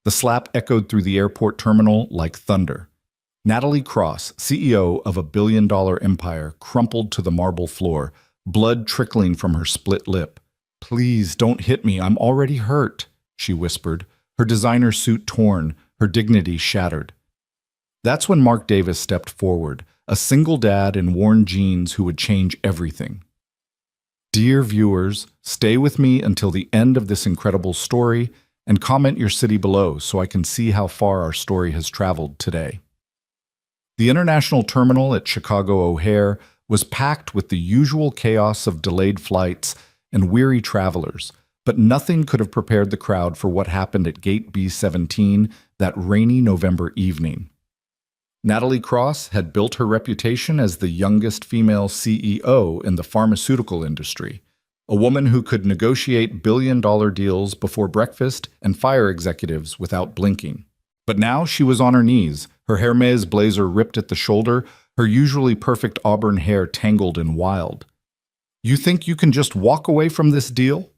The slap echoed through the airport terminal like thunder. Natalie Cross, CEO of a billion-dollar empire, crumpled to the marble floor, blood trickling from her split lip. "Please don't hit me, I'm already hurt," she whispered, her designer suit torn, her dignity shattered. That's when Mark Davis stepped forward, a single dad in worn jeans who would change everything. Dear viewers, stay with me until the end of this incredible story and comment your city below so I can see how far our story has traveled today. The international terminal at Chicago O'Hare was packed with the usual chaos of delayed flights and weary travelers, but nothing could have prepared the crowd for what happened at Gate B17 that rainy November evening. Natalie Cross had built her reputation as the youngest female CEO in the pharmaceutical industry, a woman who could negotiate billion-dollar deals before breakfast and fire executives without blinking. But now she was on her knees, her Hermes blazer ripped at the shoulder, her usually perfect auburn hair tangled and wild. "You think you can just walk away from this deal?"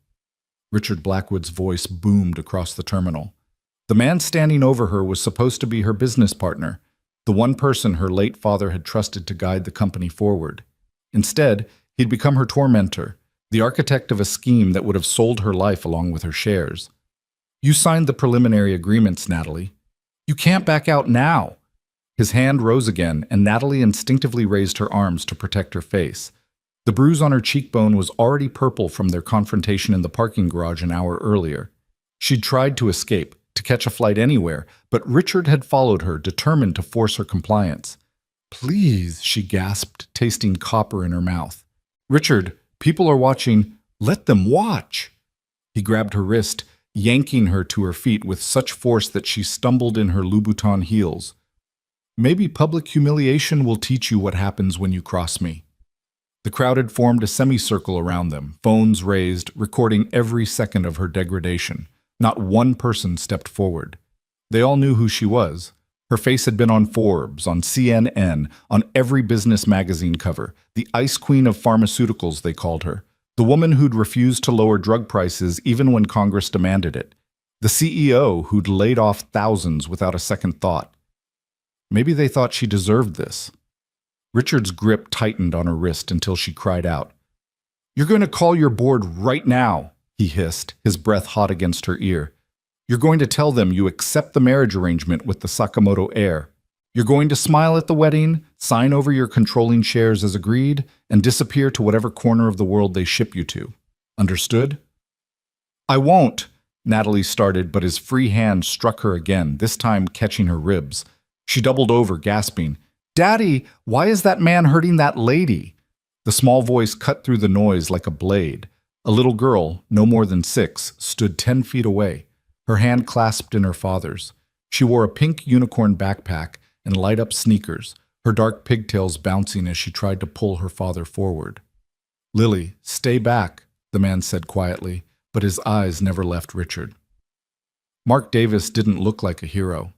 Richard Blackwood's voice boomed across the terminal. The man standing over her was supposed to be her business partner, the one person her late father had trusted to guide the company forward. Instead, he'd become her tormentor, the architect of a scheme that would have sold her life along with her shares. "You signed the preliminary agreements, Natalie. You can't back out now." His hand rose again, and Natalie instinctively raised her arms to protect her face. The bruise on her cheekbone was already purple from their confrontation in the parking garage an hour earlier. She'd tried to escape, to catch a flight anywhere, but Richard had followed her, determined to force her compliance. "Please," she gasped, tasting copper in her mouth. "Richard, people are watching. Let them watch." He grabbed her wrist, yanking her to her feet with such force that she stumbled in her Louboutin heels. "Maybe public humiliation will teach you what happens when you cross me." The crowd had formed a semicircle around them, phones raised, recording every second of her degradation. Not one person stepped forward. They all knew who she was. Her face had been on Forbes, on CNN, on every business magazine cover. The ice queen of pharmaceuticals, they called her. The woman who'd refused to lower drug prices even when Congress demanded it. The CEO who'd laid off thousands without a second thought. Maybe they thought she deserved this. Richard's grip tightened on her wrist until she cried out. "You're going to call your board right now," he hissed, his breath hot against her ear. "You're going to tell them you accept the marriage arrangement with the Sakamoto heir. You're going to smile at the wedding, sign over your controlling shares as agreed, and disappear to whatever corner of the world they ship you to. Understood?" "I won't," Natalie started, but his free hand struck her again, this time catching her ribs. She doubled over, gasping, "Daddy, why is that man hurting that lady?" The small voice cut through the noise like a blade. A little girl, no more than 6, stood 10 feet away, her hand clasped in her father's. She wore a pink unicorn backpack and light-up sneakers, her dark pigtails bouncing as she tried to pull her father forward. "Lily, stay back," the man said quietly, but his eyes never left Richard. Mark Davis didn't look like a hero.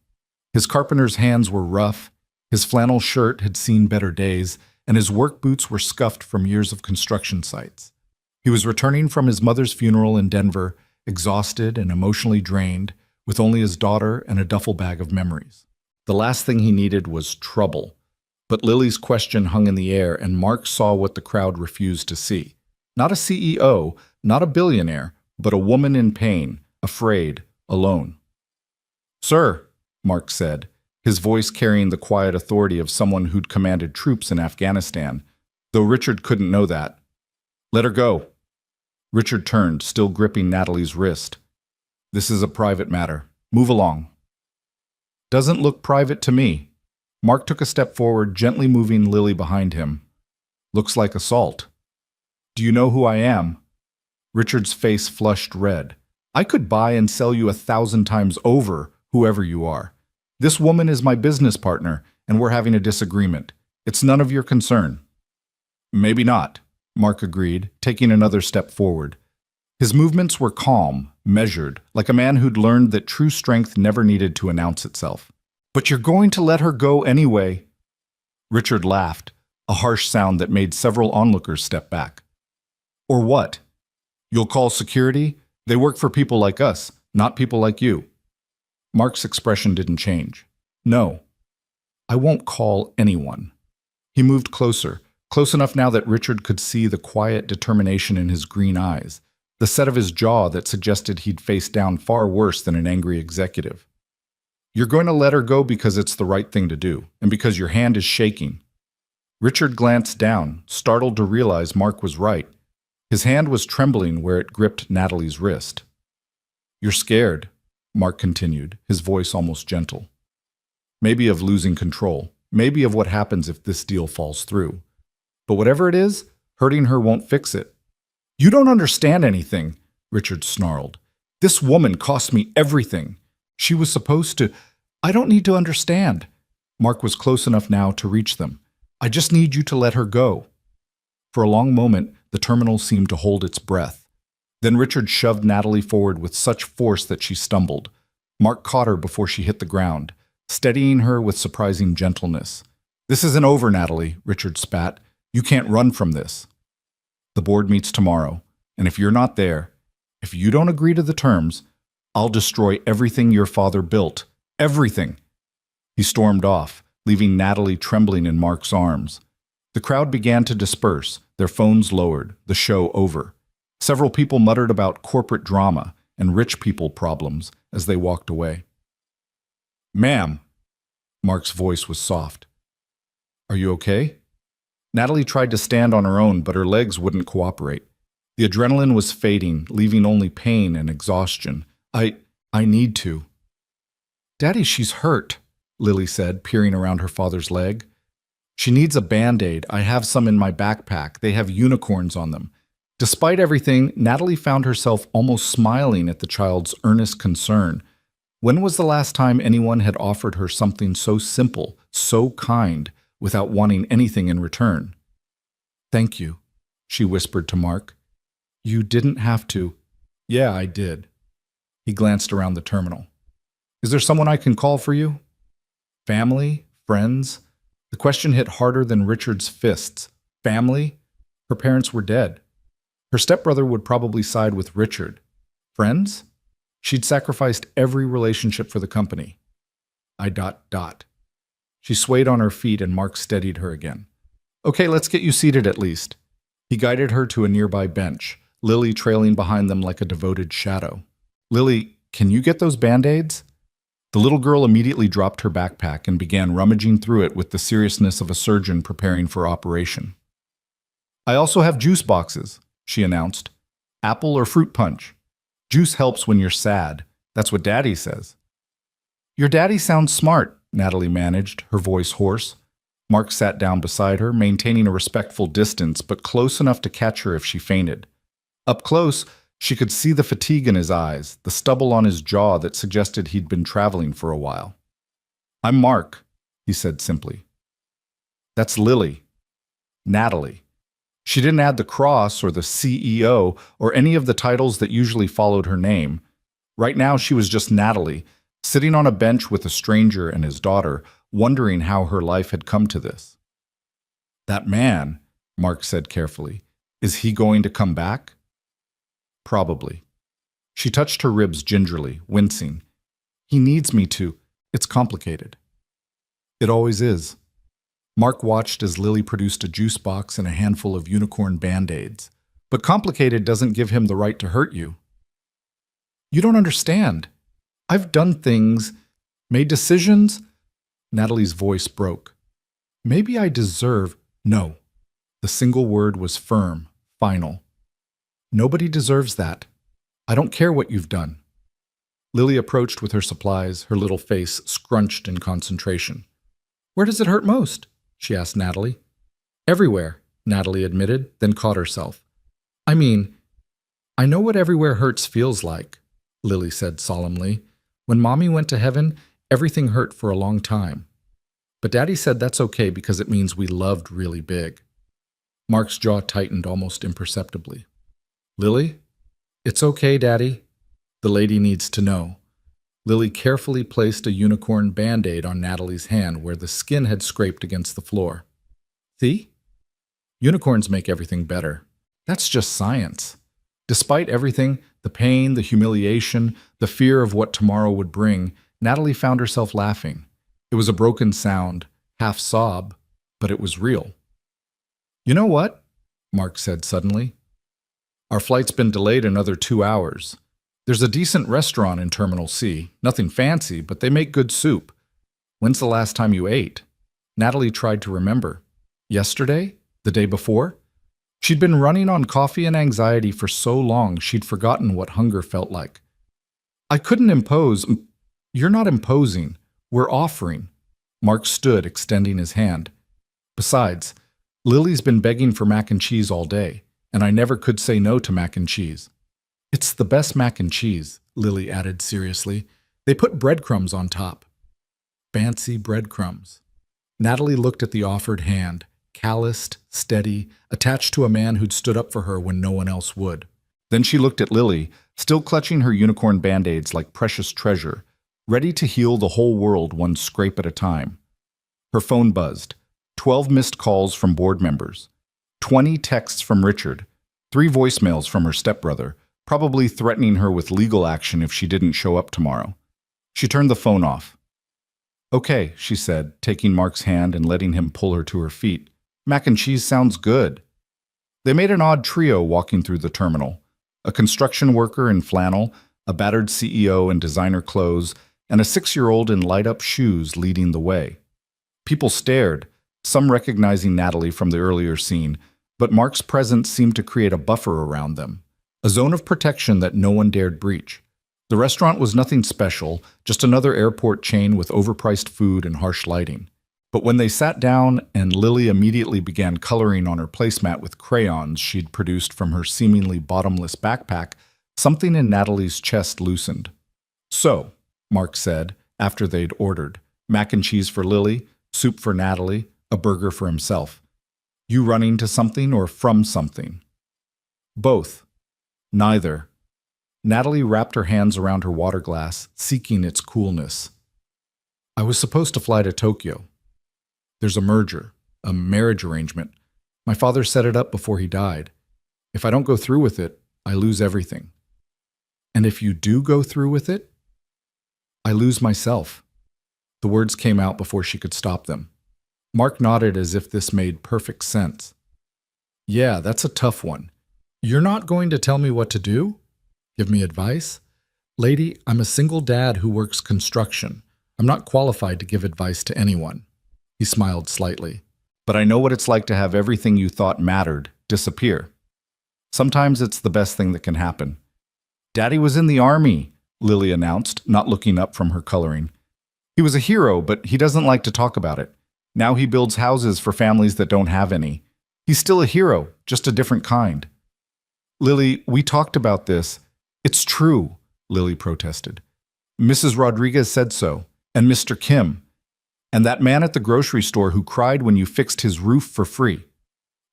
His carpenter's hands were rough, his flannel shirt had seen better days, and his work boots were scuffed from years of construction sites. He was returning from his mother's funeral in Denver, exhausted and emotionally drained, with only his daughter and a duffel bag of memories. The last thing he needed was trouble. But Lily's question hung in the air, and Mark saw what the crowd refused to see. Not a CEO, not a billionaire, but a woman in pain, afraid, alone. "Sir," Mark said, his voice carrying the quiet authority of someone who'd commanded troops in Afghanistan, though Richard couldn't know that. "Let her go." Richard turned, still gripping Natalie's wrist. "This is a private matter. Move along." "Doesn't look private to me." Mark took a step forward, gently moving Lily behind him. "Looks like assault." "Do you know who I am?" Richard's face flushed red. "I could buy and sell you 1,000 times over, whoever you are. This woman is my business partner, and we're having a disagreement. It's none of your concern." "Maybe not," Mark agreed, taking another step forward. His movements were calm, measured, like a man who'd learned that true strength never needed to announce itself. "But you're going to let her go anyway." Richard laughed, a harsh sound that made several onlookers step back. "Or what? You'll call security? They work for people like us, not people like you." Mark's expression didn't change. No, I won't call anyone. He moved closer, close enough now that Richard could see the quiet determination in his green eyes, the set of his jaw that suggested he'd face down far worse than an angry executive. You're going to let her go because it's the right thing to do, and because your hand is shaking. Richard glanced down, startled to realize Mark was right. His hand was trembling where it gripped Natalie's wrist. You're scared, Mark continued, his voice almost gentle. Maybe of losing control, maybe of what happens if this deal falls through. But whatever it is, hurting her won't fix it. You don't understand anything, Richard snarled. This woman cost me everything. She was supposed to... I don't need to understand. Mark was close enough now to reach them. I just need you to let her go. For a long moment, the terminal seemed to hold its breath. Then Richard shoved Natalie forward with such force that she stumbled. Mark caught her before she hit the ground, steadying her with surprising gentleness. This isn't over, Natalie, Richard spat. You can't run from this. The board meets tomorrow, and if you're not there, if you don't agree to the terms, I'll destroy everything your father built. Everything. He stormed off, leaving Natalie trembling in Mark's arms. The crowd began to disperse, their phones lowered, the show over. Several people muttered about corporate drama and rich people problems as they walked away. Ma'am, Mark's voice was soft. Are you okay? Natalie tried to stand on her own, but her legs wouldn't cooperate. The adrenaline was fading, leaving only pain and exhaustion. I need to. Daddy, she's hurt, Lily said, peering around her father's leg. She needs a Band-Aid. I have some in my backpack. They have unicorns on them. Despite everything, Natalie found herself almost smiling at the child's earnest concern. When was the last time anyone had offered her something so simple, so kind, without wanting anything in return? Thank you, she whispered to Mark. You didn't have to. Yeah, I did. He glanced around the terminal. Is there someone I can call for you? Family? Friends? The question hit harder than Richard's fists. Family? Her parents were dead. Her stepbrother would probably side with Richard. Friends? She'd sacrificed every relationship for the company. She swayed on her feet and Mark steadied her again. Okay, let's get you seated at least. He guided her to a nearby bench, Lily trailing behind them like a devoted shadow. Lily, can you get those Band-Aids? The little girl immediately dropped her backpack and began rummaging through it with the seriousness of a surgeon preparing for operation. I also have juice boxes, she announced. Apple or fruit punch. Juice helps when you're sad. That's what Daddy says. Your daddy sounds smart, Natalie managed, her voice hoarse. Mark sat down beside her, maintaining a respectful distance, but close enough to catch her if she fainted. Up close, she could see the fatigue in his eyes, the stubble on his jaw that suggested he'd been traveling for a while. I'm Mark, he said simply. That's Lily. Natalie. She didn't add the cross or the CEO or any of the titles that usually followed her name. Right now she was just Natalie, sitting on a bench with a stranger and his daughter, wondering how her life had come to this. That man, Mark said carefully, is he going to come back? Probably. She touched her ribs gingerly, wincing. He needs me to. It's complicated. It always is. Mark watched as Lily produced a juice box and a handful of unicorn Band-Aids. But complicated doesn't give him the right to hurt you. You don't understand. I've done things, made decisions. Natalie's voice broke. Maybe I deserve... No. The single word was firm, final. Nobody deserves that. I don't care what you've done. Lily approached with her supplies, her little face scrunched in concentration. Where does it hurt most? She asked Natalie. Everywhere, Natalie admitted, then caught herself. I mean, I know what everywhere hurts feels like, Lily said solemnly. When Mommy went to heaven, everything hurt for a long time. But Daddy said that's okay because it means we loved really big. Mark's jaw tightened almost imperceptibly. Lily? It's okay, Daddy. The lady needs to know. Lily carefully placed a unicorn Band-Aid on Natalie's hand where the skin had scraped against the floor. See? Unicorns make everything better. That's just science. Despite everything, the pain, the humiliation, the fear of what tomorrow would bring, Natalie found herself laughing. It was a broken sound, half sob, but it was real. "You know what?" Mark said suddenly. "Our flight's been delayed another 2 hours. There's a decent restaurant in Terminal C. Nothing fancy, but they make good soup. When's the last time you ate?" Natalie tried to remember. Yesterday? The day before? She'd been running on coffee and anxiety for so long she'd forgotten what hunger felt like. "I couldn't impose." "You're not imposing. We're offering." Mark stood, extending his hand. "Besides, Lily's been begging for mac and cheese all day, and I never could say no to mac and cheese." "It's the best mac and cheese," Lily added seriously. "They put breadcrumbs on top." Fancy breadcrumbs. Natalie looked at the offered hand, calloused, steady, attached to a man who'd stood up for her when no one else would. Then she looked at Lily, still clutching her unicorn band-aids like precious treasure, ready to heal the whole world one scrape at a time. Her phone buzzed. 12 missed calls from board members. 20 texts from Richard. 3 voicemails from her stepbrother, probably threatening her with legal action if she didn't show up tomorrow. She turned the phone off. "Okay," she said, taking Mark's hand and letting him pull her to her feet. "Mac and cheese sounds good." They made an odd trio walking through the terminal. A construction worker in flannel, a battered CEO in designer clothes, and a 6-year-old in light-up shoes leading the way. People stared, some recognizing Natalie from the earlier scene, but Mark's presence seemed to create a buffer around them, a zone of protection that no one dared breach. The restaurant was nothing special, just another airport chain with overpriced food and harsh lighting. But when they sat down and Lily immediately began coloring on her placemat with crayons she'd produced from her seemingly bottomless backpack, something in Natalie's chest loosened. "So," Mark said, after they'd ordered, mac and cheese for Lily, soup for Natalie, a burger for himself. "You running to something or from something?" "Both." "Neither." Natalie wrapped her hands around her water glass, seeking its coolness. "I was supposed to fly to Tokyo. There's a merger, a marriage arrangement. My father set it up before he died. If I don't go through with it, I lose everything." "And if you do go through with it?" "I lose myself." The words came out before she could stop them. Mark nodded as if this made perfect sense. "Yeah, that's a tough one. You're not going to tell me what to do? Give me advice? Lady, I'm a single dad who works construction. I'm not qualified to give advice to anyone." He smiled slightly. "But I know what it's like to have everything you thought mattered disappear. Sometimes it's the best thing that can happen." "Daddy was in the army," Lily announced, not looking up from her coloring. "He was a hero, but he doesn't like to talk about it. Now he builds houses for families that don't have any. He's still a hero, just a different kind." "Lily, we talked about this." "It's true," Lily protested. "Mrs. Rodriguez said so, and Mr. Kim, and that man at the grocery store who cried when you fixed his roof for free."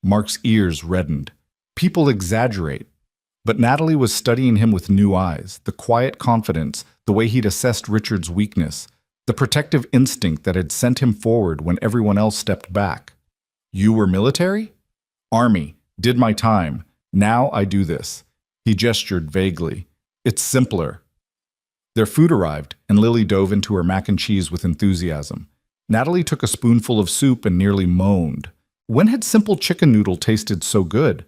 Mark's ears reddened. People exaggerate. But Natalie was studying him with new eyes, the quiet confidence, the way he'd assessed Richard's weakness, the protective instinct that had sent him forward when everyone else stepped back. "You were military?" "Army. Did my time. Now I do this." He gestured vaguely. "It's simpler." Their food arrived, and Lily dove into her mac and cheese with enthusiasm. Natalie took a spoonful of soup and nearly moaned. When had simple chicken noodle tasted so good?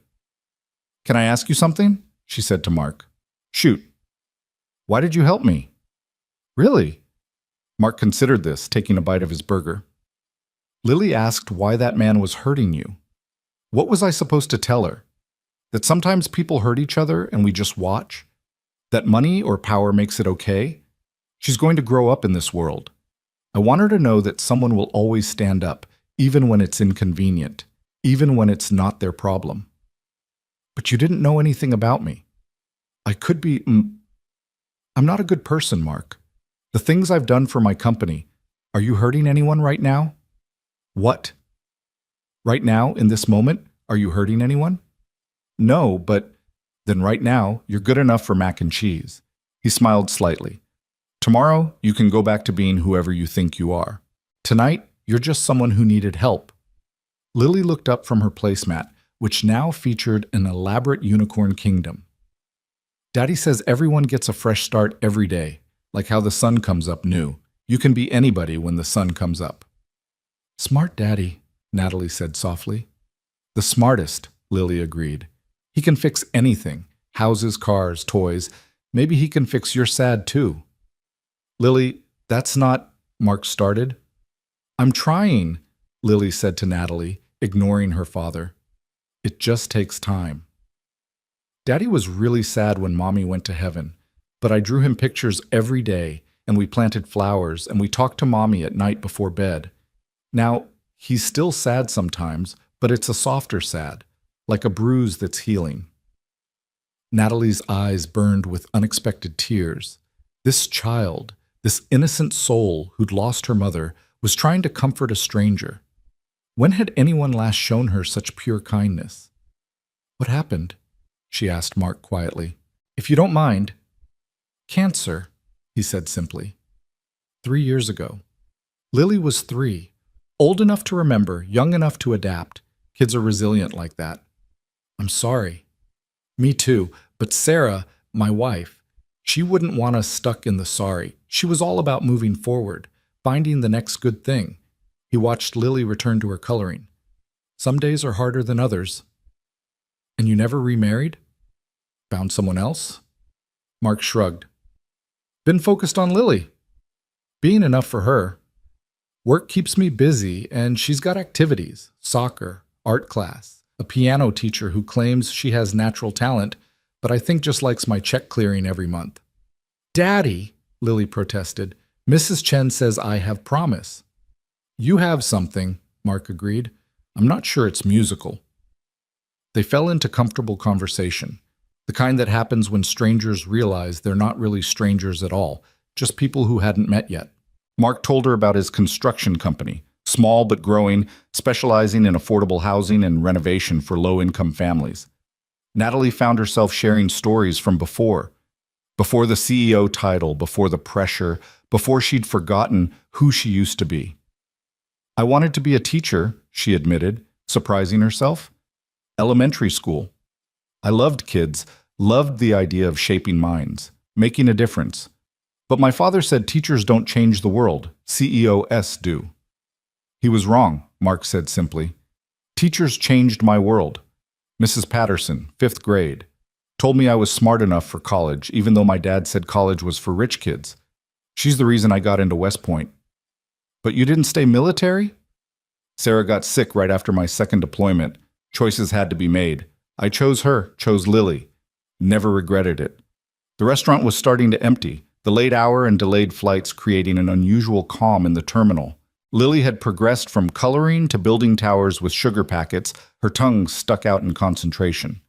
"Can I ask you something?" she said to Mark. "Shoot." "Why did you help me?" "Really?" Mark considered this, taking a bite of his burger. "Lily asked why that man was hurting you. What was I supposed to tell her? That sometimes people hurt each other and we just watch? That money or power makes it okay? She's going to grow up in this world. I want her to know that someone will always stand up, even when it's inconvenient, even when it's not their problem." "But you didn't know anything about me." "I could be... I'm not a good person, Mark. The things I've done for my company. Are you hurting anyone right now?" "What?" "Right now, in this moment, are you hurting anyone?" "No, but..." "Then right now, you're good enough for mac and cheese." He smiled slightly. "Tomorrow, you can go back to being whoever you think you are. Tonight, you're just someone who needed help." Lily looked up from her placemat, which now featured an elaborate unicorn kingdom. "Daddy says everyone gets a fresh start every day. like how the sun comes up new. You can be anybody when the sun comes up. Smart daddy, Natalie said softly. The smartest, Lily agreed. He can fix anything. Houses, cars, toys. Maybe he can fix your sad too. Lily, that's not, Mark started. I'm trying, Lily said to Natalie, ignoring her father. It just takes time. Daddy was really sad when Mommy went to heaven, but I drew him pictures every day, and we planted flowers, and we talked to Mommy at night before bed. Now, he's still sad sometimes, but it's a softer sad, like a bruise that's healing. Natalie's eyes burned with unexpected tears. This child, this innocent soul who'd lost her mother, was trying to comfort a stranger. When had anyone last shown her such pure kindness? What happened? She asked Mark quietly. If you don't mind. Cancer, he said simply. 3 years ago. Lily was 3. Old enough to remember, young enough to adapt. Kids are resilient like that. I'm sorry. Me too, but Sarah, my wife, she wouldn't want us stuck in the sorry. She was all about moving forward, finding the next good thing. He watched Lily return to her coloring. Some days are harder than others. And you never remarried? Found someone else? Mark shrugged. Been focused on Lily. Being enough for her. Work keeps me busy, and she's got activities, soccer, art class, a piano teacher who claims she has natural talent, but I think just likes my check clearing every month. Daddy, Lily protested, Mrs. Chen says I have promise. You have something, Mark agreed. I'm not sure it's musical. They fell into comfortable conversation, the kind that happens when strangers realize they're not really strangers at all, just people who hadn't met yet. Mark told her about his construction company, small but growing, specializing in affordable housing and renovation for low-income families. Natalie found herself sharing stories from before the CEO title, before the pressure, before she'd forgotten who she used to be. I wanted to be a teacher, she admitted, surprising herself. Elementary school. I loved kids, loved the idea of shaping minds, making a difference. But my father said teachers don't change the world, CEOs do. He was wrong, Mark said simply. Teachers changed my world. Mrs. Patterson, 5th grade, told me I was smart enough for college, even though my dad said college was for rich kids. She's the reason I got into West Point. But you didn't stay military? Sarah got sick right after my second deployment. Choices had to be made. I chose her, chose Lily. Never regretted it. The restaurant was starting to empty, the late hour and delayed flights creating an unusual calm in the terminal. Lily had progressed from coloring to building towers with sugar packets, her tongue stuck out in concentration.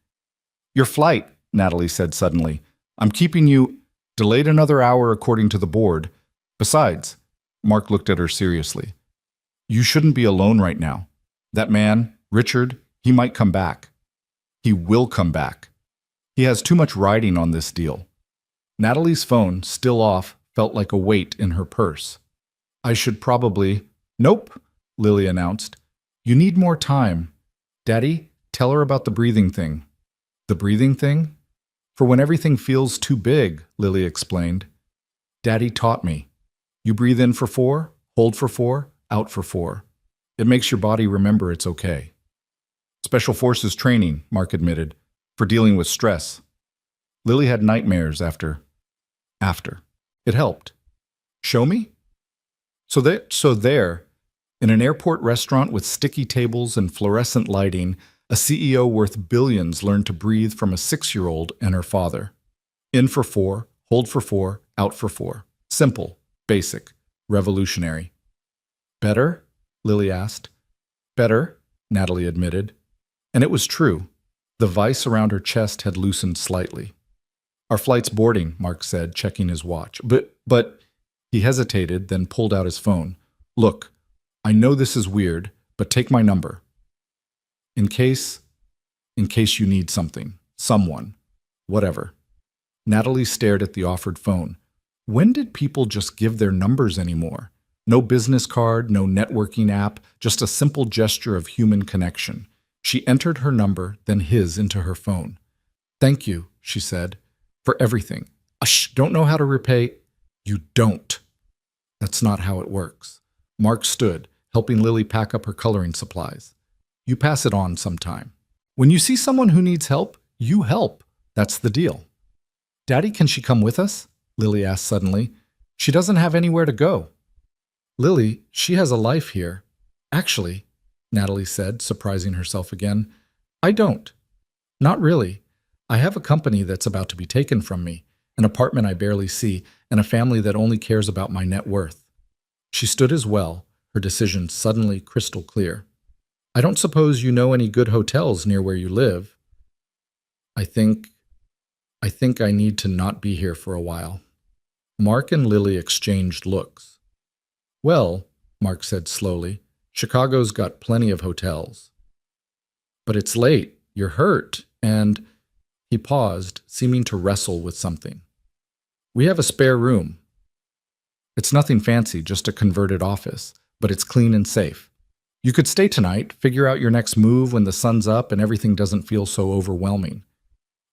Your flight, Natalie said suddenly. I'm keeping you delayed another hour according to the board. Besides, Mark looked at her seriously. You shouldn't be alone right now. That man, Richard, he might come back. He will come back. He has too much riding on this deal. Natalie's phone, still off, felt like a weight in her purse. I should probably... Nope, Lily announced. You need more time. Daddy, tell her about the breathing thing. The breathing thing? For when everything feels too big, Lily explained. Daddy taught me. You breathe in for 4, hold for 4, out for 4. It makes your body remember it's okay. Special Forces training, Mark admitted, for dealing with stress. Lily had nightmares after. It helped. Show me? So there, in an airport restaurant with sticky tables and fluorescent lighting, a CEO worth billions learned to breathe from a 6-year-old and her father. In for 4, hold for 4, out for 4. Simple, basic, revolutionary. Better? Lily asked. Better, Natalie admitted. And it was true. The vice around her chest had loosened slightly. Our flight's boarding, Mark said, checking his watch. But, he hesitated, then pulled out his phone. Look, I know this is weird, but take my number. In case you need something, someone, whatever. Natalie stared at the offered phone. When did people just give their numbers anymore? No business card, no networking app, just a simple gesture of human connection. She entered her number, then his into her phone. Thank you, she said, for everything. Don't know how to repay. You don't. That's not how it works. Mark stood, helping Lily pack up her coloring supplies. You pass it on sometime. When you see someone who needs help, you help. That's the deal. Daddy, can she come with us? Lily asked suddenly. She doesn't have anywhere to go. Lily, she has a life here. Actually, Natalie said, surprising herself again, I don't. Not really. I have a company that's about to be taken from me, an apartment I barely see, and a family that only cares about my net worth. She stood as well, her decision suddenly crystal clear. I don't suppose you know any good hotels near where you live. I think I need to not be here for a while. Mark and Lily exchanged looks. Well, Mark said slowly, Chicago's got plenty of hotels. But it's late, you're hurt, and… He paused, seeming to wrestle with something. We have a spare room. It's nothing fancy, just a converted office, but it's clean and safe. You could stay tonight, figure out your next move when the sun's up and everything doesn't feel so overwhelming.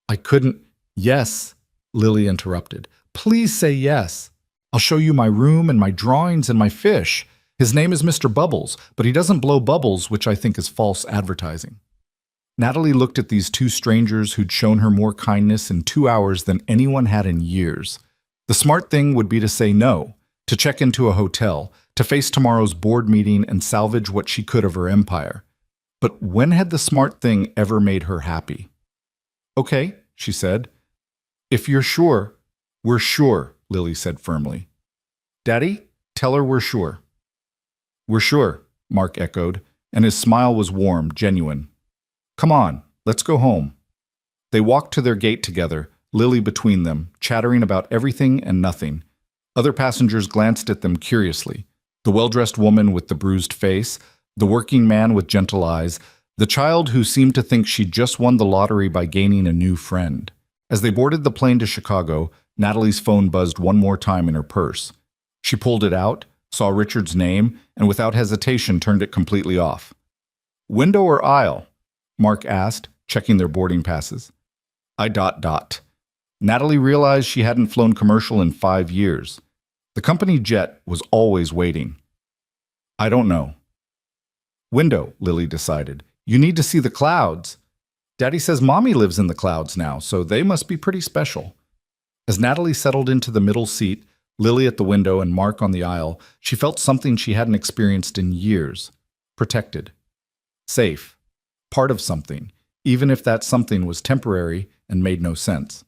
I couldn't… Yes, Lily interrupted. Please say yes. I'll show you my room and my drawings and my fish. His name is Mr. Bubbles, but he doesn't blow bubbles, which I think is false advertising. Natalie looked at these two strangers who'd shown her more kindness in 2 hours than anyone had in years. The smart thing would be to say no, to check into a hotel, to face tomorrow's board meeting and salvage what she could of her empire. But when had the smart thing ever made her happy? Okay, she said. If you're sure, we're sure, Lily said firmly. Daddy, tell her we're sure. We're sure, Mark echoed, and his smile was warm, genuine. Come on, let's go home. They walked to their gate together, Lily between them, chattering about everything and nothing. Other passengers glanced at them curiously. The well-dressed woman with the bruised face, the working man with gentle eyes, the child who seemed to think she'd just won the lottery by gaining a new friend. As they boarded the plane to Chicago, Natalie's phone buzzed one more time in her purse. She pulled it out, saw Richard's name, and without hesitation turned it completely off. Window or aisle? Mark asked, checking their boarding passes. I… Natalie realized she hadn't flown commercial in 5 years. The company jet was always waiting. I don't know. Window, Lily decided. You need to see the clouds. Daddy says Mommy lives in the clouds now, so they must be pretty special. As Natalie settled into the middle seat, Lily at the window and Mark on the aisle, she felt something she hadn't experienced in years. Protected. Safe. Part of something, even if that something was temporary and made no sense.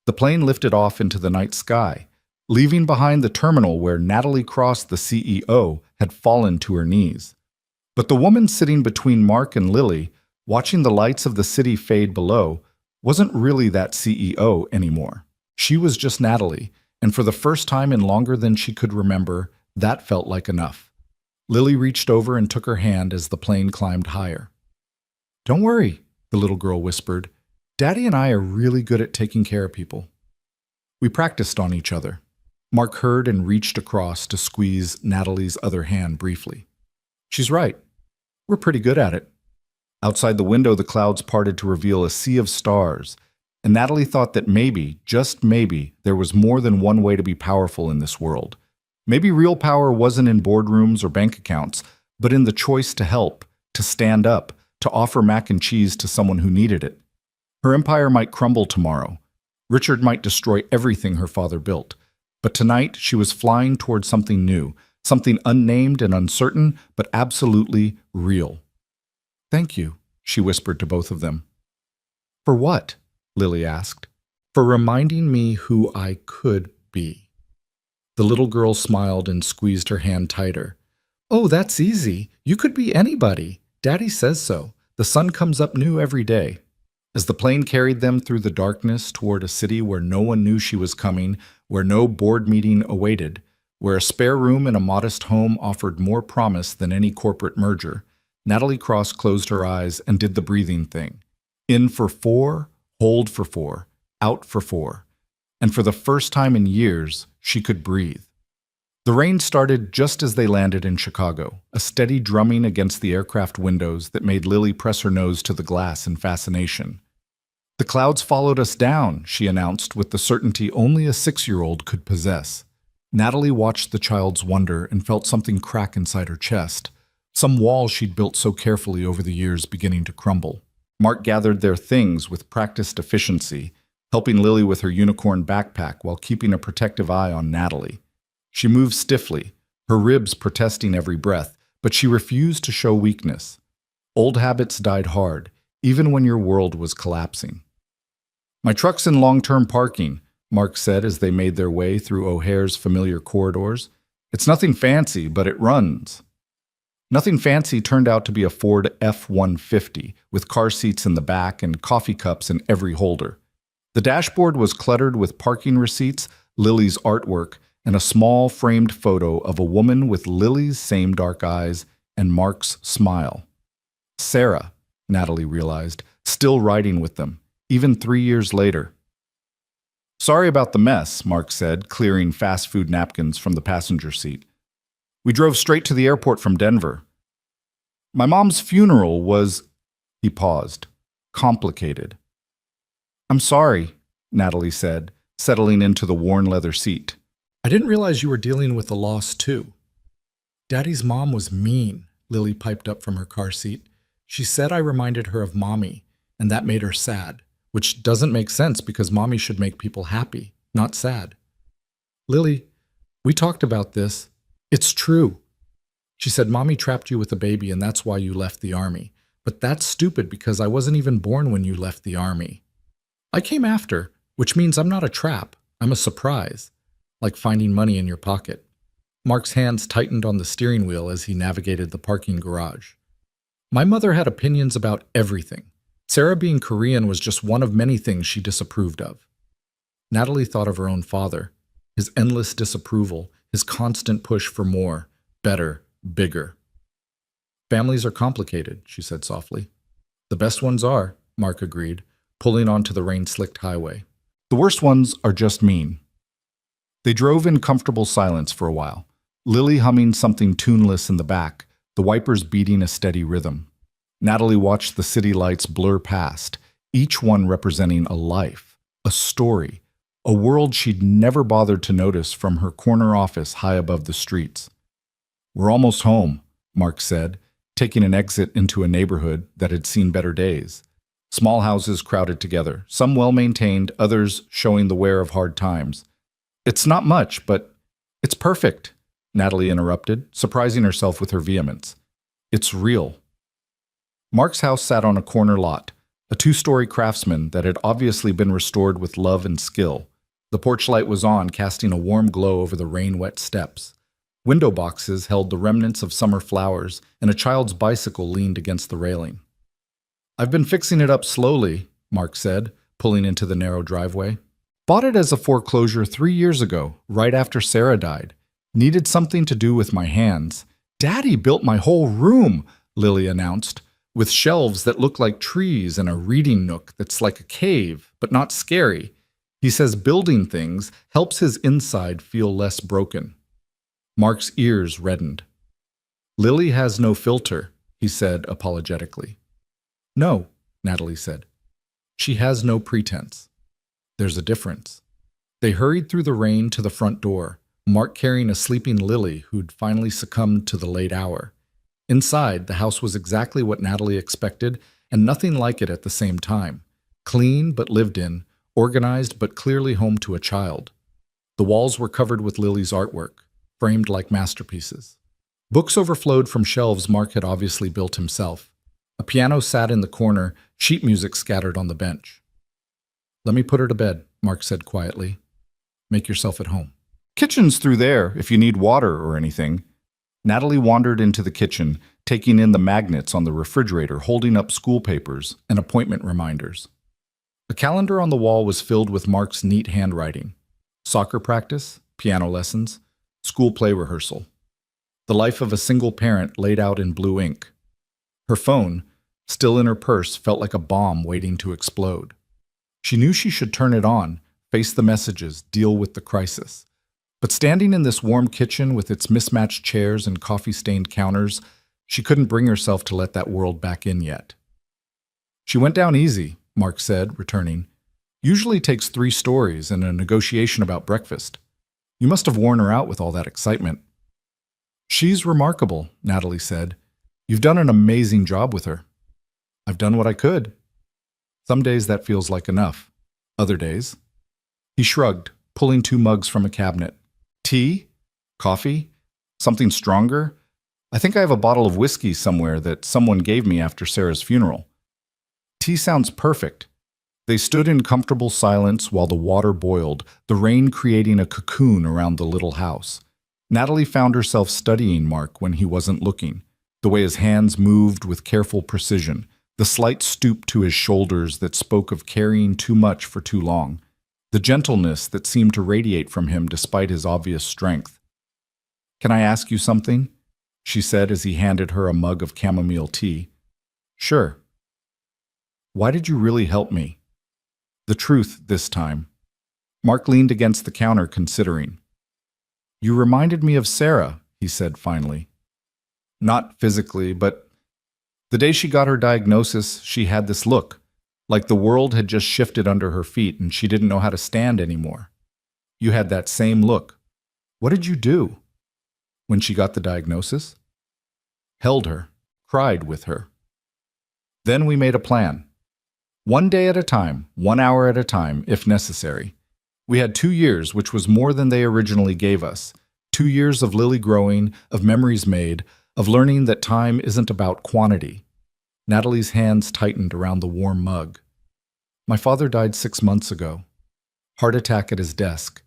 The plane lifted off into the night sky, leaving behind the terminal where Natalie Cross, the CEO, had fallen to her knees. But the woman sitting between Mark and Lily, watching the lights of the city fade below, wasn't really that CEO anymore. She was just Natalie, and for the first time in longer than she could remember, that felt like enough. Lily reached over and took her hand as the plane climbed higher. Don't worry, the little girl whispered. Daddy and I are really good at taking care of people. We practiced on each other. Mark heard and reached across to squeeze Natalie's other hand briefly. She's right. We're pretty good at it. Outside the window, the clouds parted to reveal a sea of stars, and Natalie thought that maybe, just maybe, there was more than one way to be powerful in this world. Maybe real power wasn't in boardrooms or bank accounts, but in the choice to help, to stand up, to offer mac and cheese to someone who needed it. Her empire might crumble tomorrow. Richard might destroy everything her father built. But tonight she was flying toward something new, something unnamed and uncertain, but absolutely real. Thank you, she whispered to both of them. For what? Lily asked. For reminding me who I could be. The little girl smiled and squeezed her hand tighter. Oh, that's easy. You could be anybody. Daddy says so. The sun comes up new every day. As the plane carried them through the darkness toward a city where no one knew she was coming, where no board meeting awaited, where a spare room in a modest home offered more promise than any corporate merger, Natalie Cross closed her eyes and did the breathing thing. In for 4, hold for 4, out for 4. And for the first time in years, she could breathe. The rain started just as they landed in Chicago, a steady drumming against the aircraft windows that made Lily press her nose to the glass in fascination. The clouds followed us down, she announced with the certainty only a 6-year-old could possess. Natalie watched the child's wonder and felt something crack inside her chest, some wall she'd built so carefully over the years beginning to crumble. Mark gathered their things with practiced efficiency, helping Lily with her unicorn backpack while keeping a protective eye on Natalie. She moved stiffly, her ribs protesting every breath, but she refused to show weakness. Old habits died hard, even when your world was collapsing. "My truck's in long-term parking," Mark said as they made their way through O'Hare's familiar corridors. "It's nothing fancy, but it runs." Nothing fancy turned out to be a Ford F-150 with car seats in the back and coffee cups in every holder. The dashboard was cluttered with parking receipts, Lily's artwork, and a small framed photo of a woman with Lily's same dark eyes and Mark's smile. Sarah, Natalie realized, still riding with them, even 3 years later. "Sorry about the mess," Mark said, clearing fast food napkins from the passenger seat. "We drove straight to the airport from Denver. My mom's funeral was—" He paused. "Complicated." "I'm sorry," Natalie said, settling into the worn leather seat. "I didn't realize you were dealing with a loss, too." "Daddy's mom was mean," Lily piped up from her car seat. "She said I reminded her of Mommy, and that made her sad, which doesn't make sense because Mommy should make people happy, not sad." "Lily, we talked about this. It's true. She said Mommy trapped you with a baby and that's why you left the army. But that's stupid because I wasn't even born when you left the army. I came after, which means I'm not a trap. I'm a surprise. Like finding money in your pocket." Mark's hands tightened on the steering wheel as he navigated the parking garage. "My mother had opinions about everything. Sarah being Korean was just one of many things she disapproved of." Natalie thought of her own father, his endless disapproval, his constant push for more, better, bigger. "Families are complicated," she said softly. "The best ones are," Mark agreed, pulling onto the rain-slicked highway. "The worst ones are just mean." They drove in comfortable silence for a while, Lily humming something tuneless in the back, the wipers beating a steady rhythm. Natalie watched the city lights blur past, each one representing a life, a story, a world she'd never bothered to notice from her corner office high above the streets. "We're almost home," Mark said, taking an exit into a neighborhood that had seen better days. Small houses crowded together, some well-maintained, others showing the wear of hard times. "It's not much, but it's perfect," Natalie interrupted, surprising herself with her vehemence. "It's real." Mark's house sat on a corner lot, a 2-story craftsman that had obviously been restored with love and skill. The porch light was on, casting a warm glow over the rain-wet steps. Window boxes held the remnants of summer flowers, and a child's bicycle leaned against the railing. "I've been fixing it up slowly," Mark said, pulling into the narrow driveway. "Bought it as a foreclosure 3 years ago, right after Sarah died. Needed something to do with my hands. Daddy built my whole room," Lily announced, "with shelves that look like trees and a reading nook that's like a cave, but not scary. He says building things helps his inside feel less broken." Mark's ears reddened. "Lily has no filter," he said apologetically. "No," Natalie said. "She has no pretense. There's a difference." They hurried through the rain to the front door, Mark carrying a sleeping Lily who'd finally succumbed to the late hour. Inside, the house was exactly what Natalie expected, and nothing like it at the same time. Clean but lived in, organized but clearly home to a child. The walls were covered with Lily's artwork, framed like masterpieces. Books overflowed from shelves Mark had obviously built himself. A piano sat in the corner, sheet music scattered on the bench. "Let me put her to bed," Mark said quietly. "Make yourself at home. Kitchen's through there if you need water or anything." Natalie wandered into the kitchen, taking in the magnets on the refrigerator, holding up school papers and appointment reminders. A calendar on the wall was filled with Mark's neat handwriting. Soccer practice, piano lessons, school play rehearsal. The life of a single parent laid out in blue ink. Her phone, still in her purse, felt like a bomb waiting to explode. She knew she should turn it on, face the messages, deal with the crisis. But standing in this warm kitchen with its mismatched chairs and coffee-stained counters, she couldn't bring herself to let that world back in yet. "She went down easy," Mark said, returning. "Usually takes 3 stories and a negotiation about breakfast." You must have worn her out with all that excitement. She's remarkable, Natalie said. You've done an amazing job with her. I've done what I could. Some days that feels like enough. Other days. He shrugged, pulling 2 mugs from a cabinet. Tea? Coffee? Something stronger? I think I have a bottle of whiskey somewhere that someone gave me after Sarah's funeral. Tea sounds perfect. They stood in comfortable silence while the water boiled, the rain creating a cocoon around the little house. Natalie found herself studying Mark when he wasn't looking, the way his hands moved with careful precision, the slight stoop to his shoulders that spoke of carrying too much for too long, the gentleness that seemed to radiate from him despite his obvious strength. "Can I ask you something?" she said as he handed her a mug of chamomile tea. "Sure." "Why did you really help me?" The truth this time. Mark leaned against the counter, considering. "You reminded me of Sarah," he said finally. "Not physically, but the day she got her diagnosis, she had this look, like the world had just shifted under her feet and she didn't know how to stand anymore. You had that same look. What did you do?" "When she got the diagnosis?" "Held her, cried with her. Then we made a plan. 1 day at a time, 1 hour at a time, if necessary. We had 2 years, which was more than they originally gave us. 2 years of Lily growing, of memories made, of learning that time isn't about quantity." Natalie's hands tightened around the warm mug. "My father died 6 months ago. Heart attack at his desk.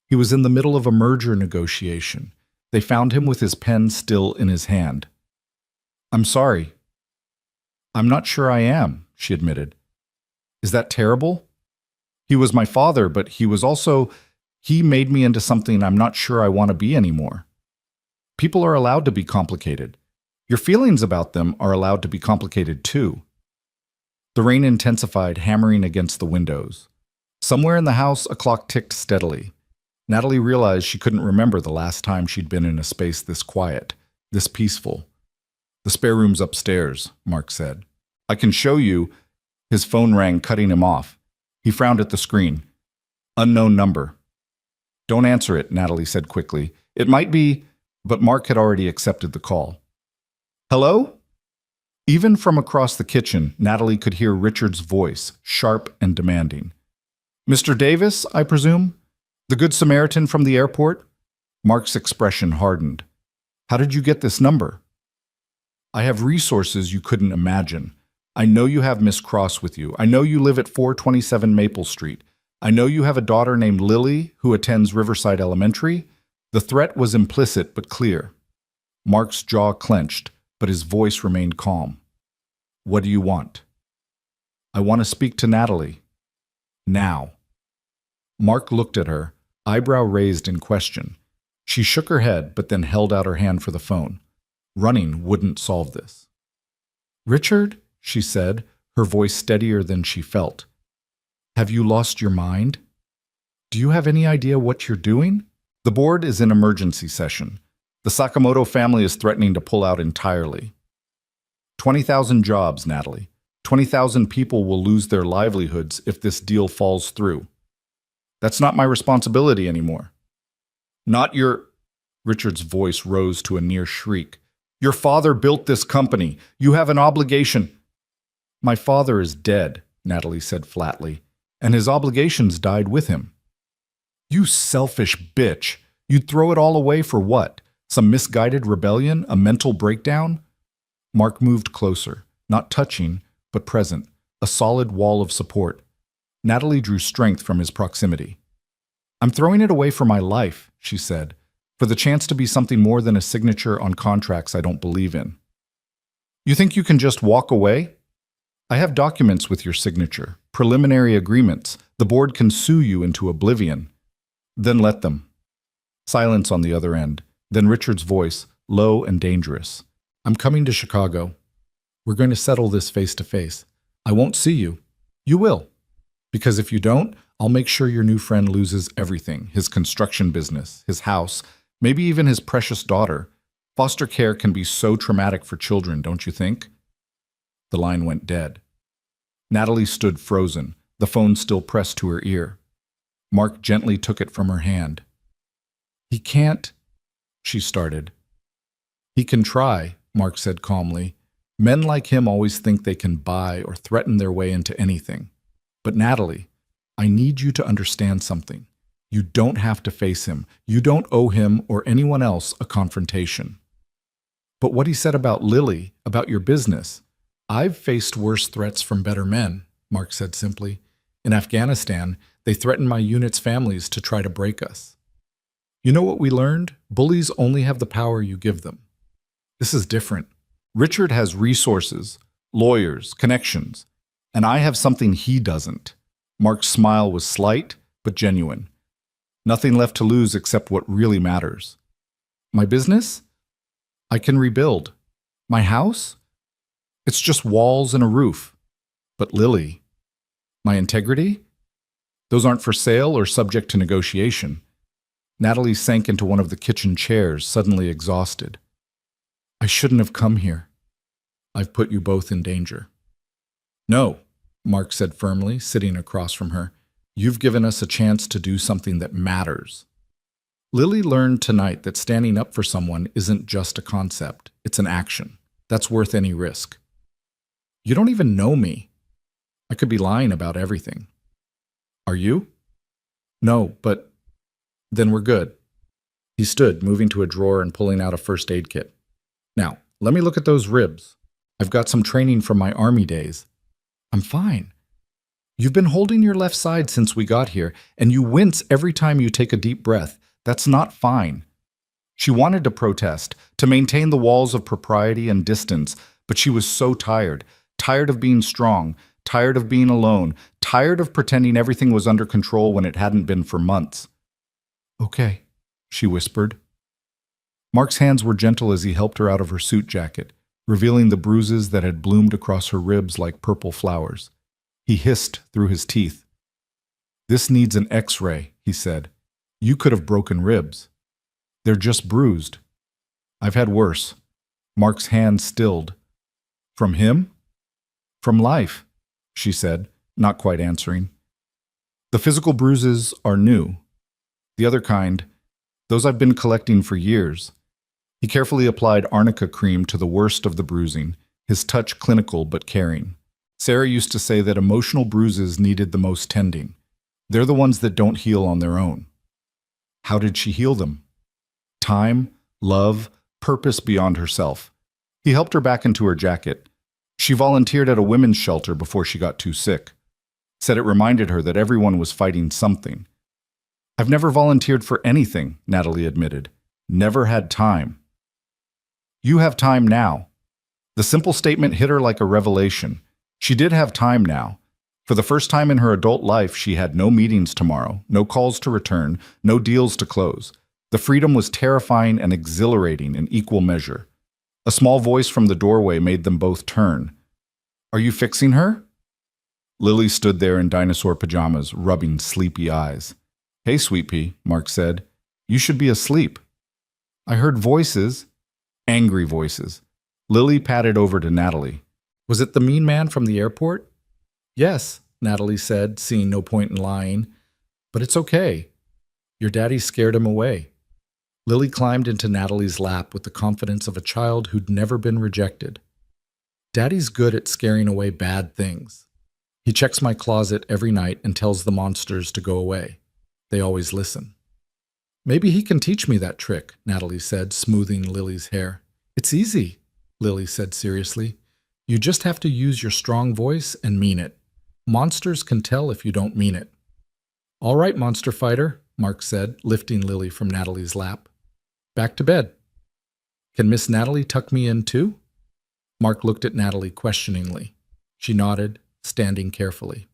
He was in the middle of a merger negotiation. They found him with his pen still in his hand." "I'm sorry." "I'm not sure I am," she admitted. "Is that terrible? He was my father, but he made me into something I'm not sure I want to be anymore. People are allowed to be complicated. Your feelings about them are allowed to be complicated too." The rain intensified, hammering against the windows. Somewhere in the house, a clock ticked steadily. Natalie realized she couldn't remember the last time she'd been in a space this quiet, this peaceful. "The spare room's upstairs," Mark said. "I can show you." His phone rang, cutting him off. He frowned at the screen. "Unknown number." "Don't answer it," Natalie said quickly. "It might be," but Mark had already accepted the call. "Hello?" Even from across the kitchen, Natalie could hear Richard's voice, sharp and demanding. "Mr. Davis, I presume? The Good Samaritan from the airport?" Mark's expression hardened. "How did you get this number?" "I have resources you couldn't imagine. I know you have Miss Cross with you. I know you live at 427 Maple Street. I know you have a daughter named Lily who attends Riverside Elementary." The threat was implicit but clear. Mark's jaw clenched, but his voice remained calm. "What do you want?" "I want to speak to Natalie. Now." Mark looked at her, eyebrow raised in question. She shook her head, but then held out her hand for the phone. Running wouldn't solve this. "Richard," she said, her voice steadier than she felt. "Have you lost your mind? Do you have any idea what you're doing? The board is in emergency session. The Sakamoto family is threatening to pull out entirely. 20,000 jobs, Natalie. 20,000 people will lose their livelihoods if this deal falls through. That's not my responsibility anymore." "Not your—" Richard's voice rose to a near shriek. "Your father built this company. You have an obligation." "My father is dead," Natalie said flatly, "and his obligations died with him." "You selfish bitch! You'd throw it all away for what? Some misguided rebellion? A mental breakdown?" Mark moved closer, not touching, but present, a solid wall of support. Natalie drew strength from his proximity. "I'm throwing it away for my life," she said, "for the chance to be something more than a signature on contracts I don't believe in." "You think you can just walk away?" "I have documents with your signature, preliminary agreements. The board can sue you into oblivion." "Then let them." Silence on the other end, then Richard's voice, low and dangerous. "I'm coming to Chicago. We're going to settle this face to face. I won't see you. You will. Because if you don't, I'll make sure your new friend loses everything, his construction business, his house, maybe even his precious daughter. Foster care can be so traumatic for children, don't you think?" The line went dead. Natalie stood frozen, the phone still pressed to her ear. Mark gently took it from her hand. He can't, she started. He can try, Mark said calmly. Men like him always think they can buy or threaten their way into anything. But Natalie, I need you to understand something. You don't have to face him. You don't owe him or anyone else a confrontation. But what he said about Lily, about your business, I've faced worse threats from better men, Mark said simply. In Afghanistan, they threatened my unit's families to try to break us. You know what we learned? Bullies only have the power you give them. This is different. Richard has resources, lawyers, connections, and I have something he doesn't. Mark's smile was slight, but genuine. Nothing left to lose except what really matters. My business? I can rebuild. My house? It's just walls and a roof. But Lily, my integrity? Those aren't for sale or subject to negotiation. Natalie sank into one of the kitchen chairs, suddenly exhausted. I shouldn't have come here. I've put you both in danger. No, Mark said firmly, sitting across from her. You've given us a chance to do something that matters. Lily learned tonight that standing up for someone isn't just a concept, it's an action. That's worth any risk. You don't even know me. I could be lying about everything. Are you? No, but then we're good. He stood, moving to a drawer and pulling out a first aid kit. Now, let me look at those ribs. I've got some training from my army days. I'm fine. You've been holding your left side since we got here, and you wince every time you take a deep breath. That's not fine. She wanted to protest, to maintain the walls of propriety and distance, but she was so tired. Tired of being strong, tired of being alone, tired of pretending everything was under control when it hadn't been for months. Okay, she whispered. Mark's hands were gentle as he helped her out of her suit jacket, revealing the bruises that had bloomed across her ribs like purple flowers. He hissed through his teeth. This needs an X-ray, he said. You could have broken ribs. They're just bruised. I've had worse. Mark's hand stilled. From him? From life, she said, not quite answering. The physical bruises are new. The other kind, those I've been collecting for years. He carefully applied arnica cream to the worst of the bruising, his touch clinical but caring. Sarah used to say that emotional bruises needed the most tending. They're the ones that don't heal on their own. How did she heal them? Time, love, purpose beyond herself. He helped her back into her jacket. She volunteered at a women's shelter before she got too sick. Said it reminded her that everyone was fighting something. I've never volunteered for anything, Natalie admitted. Never had time. You have time now. The simple statement hit her like a revelation. She did have time now. For the first time in her adult life, she had no meetings tomorrow, no calls to return, no deals to close. The freedom was terrifying and exhilarating in equal measure. A small voice from the doorway made them both turn. Are you fixing her? Lily stood there in dinosaur pajamas, rubbing sleepy eyes. Hey, Sweet Pea, Mark said. You should be asleep. I heard voices. Angry voices. Lily patted over to Natalie. Was it the mean man from the airport? Yes, Natalie said, seeing no point in lying. But it's okay. Your daddy scared him away. Lily climbed into Natalie's lap with the confidence of a child who'd never been rejected. Daddy's good at scaring away bad things. He checks my closet every night and tells the monsters to go away. They always listen. Maybe he can teach me that trick, Natalie said, smoothing Lily's hair. It's easy, Lily said seriously. You just have to use your strong voice and mean it. Monsters can tell if you don't mean it. All right, monster fighter, Mark said, lifting Lily from Natalie's lap. Back to bed. Can Miss Natalie tuck me in too? Mark looked at Natalie questioningly. She nodded, standing carefully.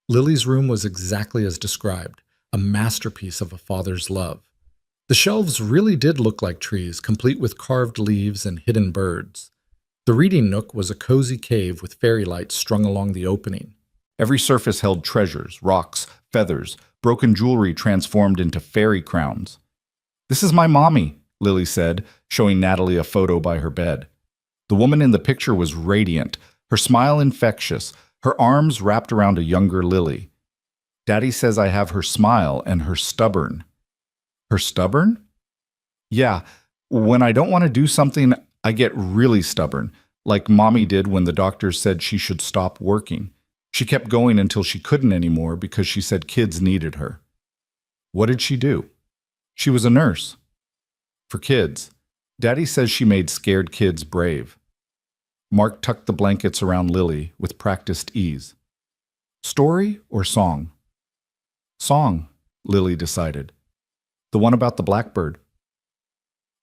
Lily's room was exactly as described, a masterpiece of a father's love. The shelves really did look like trees, complete with carved leaves and hidden birds. The reading nook was a cozy cave with fairy lights strung along the opening. Every surface held treasures, rocks, feathers, broken jewelry transformed into fairy crowns. This is my mommy, Lily said, showing Natalie a photo by her bed. The woman in the picture was radiant, her smile infectious, her arms wrapped around a younger Lily. Daddy says I have her smile and her stubborn. Her stubborn? Yeah, when I don't want to do something, I get really stubborn, like Mommy did when the doctor said she should stop working. She kept going until she couldn't anymore because she said kids needed her. What did she do? She was a nurse. For kids. Daddy says she made scared kids brave. Mark tucked the blankets around Lily with practiced ease. Story or song? Song, Lily decided. The one about the blackbird.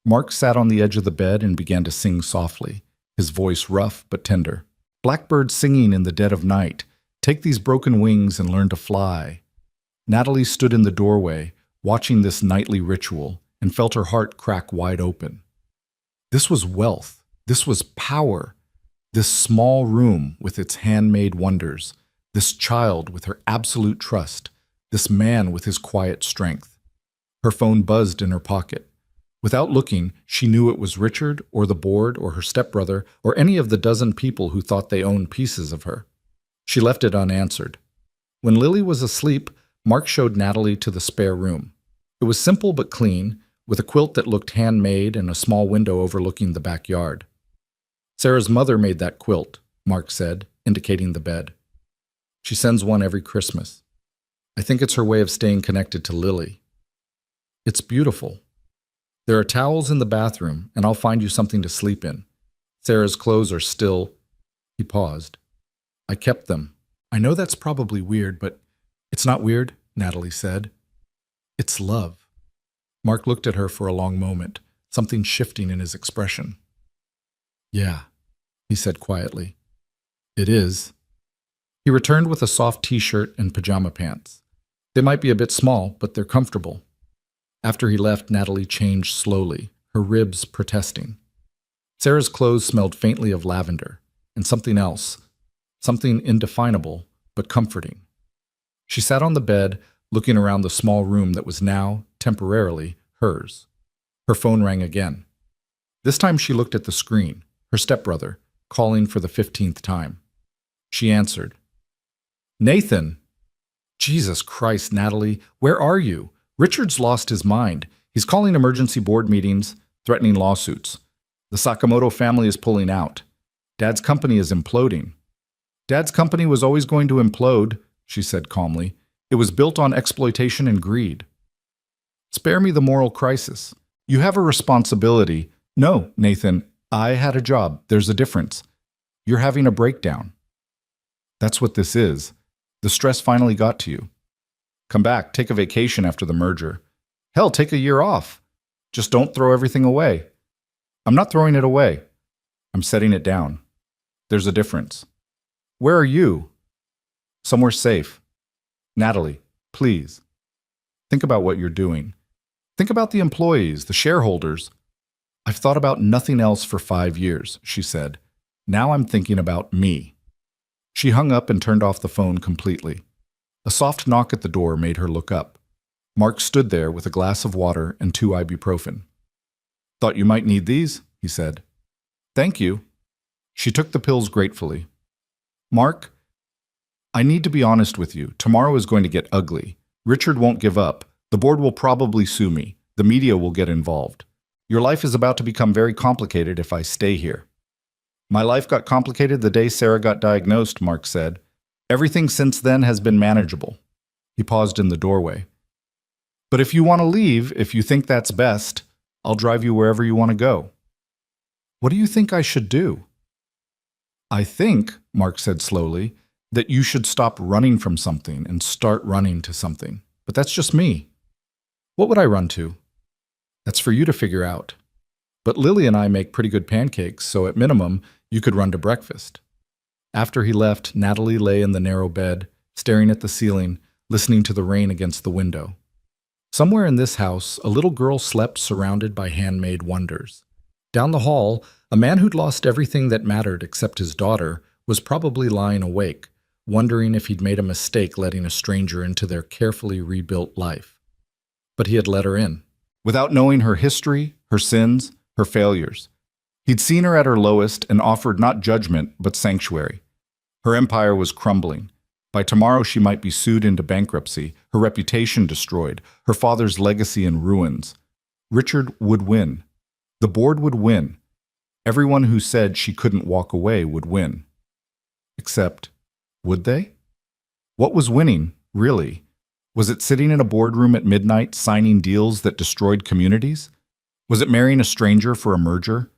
Mark sat on the edge of the bed and began to sing softly, his voice rough but tender. Blackbird singing in the dead of night, take these broken wings and learn to fly. Natalie stood in the doorway, watching this nightly ritual, and felt her heart crack wide open. This was wealth. This was power. This small room with its handmade wonders. This child with her absolute trust. This man with his quiet strength. Her phone buzzed in her pocket. Without looking, she knew it was Richard or the board or her stepbrother or any of the dozen people who thought they owned pieces of her. She left it unanswered. When Lily was asleep, Mark showed Natalie to the spare room. It was simple but clean, with a quilt that looked handmade and a small window overlooking the backyard. Sarah's mother made that quilt, Mark said, indicating the bed. She sends one every Christmas. I think it's her way of staying connected to Lily. It's beautiful. There are towels in the bathroom, and I'll find you something to sleep in. Sarah's clothes are still... He paused. I kept them. I know that's probably weird, but it's not weird, Natalie said. It's love. Mark looked at her for a long moment, something shifting in his expression. Yeah, he said quietly. It is. He returned with a soft t-shirt and pajama pants. They might be a bit small, but they're comfortable. After he left, Natalie changed slowly, her ribs protesting. Sarah's clothes smelled faintly of lavender, and something else, something indefinable but comforting. She sat on the bed, looking around the small room that was now, temporarily, hers. Her phone rang again. This time she looked at the screen, her stepbrother, calling for the 15th time. She answered. Nathan! Jesus Christ, Natalie, where are you? Richard's lost his mind. He's calling emergency board meetings, threatening lawsuits. The Sakamoto family is pulling out. Dad's company is imploding. Dad's company was always going to implode, she said calmly. It was built on exploitation and greed. Spare me the moral crisis. You have a responsibility. No, Nathan, I had a job. There's a difference. You're having a breakdown. That's what this is. The stress finally got to you. Come back, take a vacation after the merger. Hell, take a year off. Just don't throw everything away. I'm not throwing it away. I'm setting it down. There's a difference. Where are you? Somewhere safe. Natalie, please. Think about what you're doing. Think about the employees, the shareholders. I've thought about nothing else for 5 years, she said. Now I'm thinking about me. She hung up and turned off the phone completely. A soft knock at the door made her look up. Mark stood there with a glass of water and 2 ibuprofen. Thought you might need these, he said. Thank you. She took the pills gratefully. Mark, I need to be honest with you. Tomorrow is going to get ugly. Richard won't give up. The board will probably sue me. The media will get involved. Your life is about to become very complicated if I stay here. My life got complicated the day Sarah got diagnosed, Mark said. Everything since then has been manageable. He paused in the doorway. But if you want to leave, if you think that's best, I'll drive you wherever you want to go. What do you think I should do? I think, Mark said slowly, that you should stop running from something and start running to something. But that's just me. What would I run to? That's for you to figure out. But Lily and I make pretty good pancakes, so at minimum, you could run to breakfast. After he left, Natalie lay in the narrow bed, staring at the ceiling, listening to the rain against the window. Somewhere in this house, a little girl slept surrounded by handmade wonders. Down the hall, a man who'd lost everything that mattered except his daughter was probably lying awake, wondering if he'd made a mistake letting a stranger into their carefully rebuilt life. But he had let her in. Without knowing her history, her sins, her failures. He'd seen her at her lowest and offered not judgment, but sanctuary. Her empire was crumbling. By tomorrow, she might be sued into bankruptcy, her reputation destroyed, her father's legacy in ruins. Richard would win. The board would win. Everyone who said she couldn't walk away would win. Except, would they? What was winning, really? Was it sitting in a boardroom at midnight signing deals that destroyed communities? Was it marrying a stranger for a merger?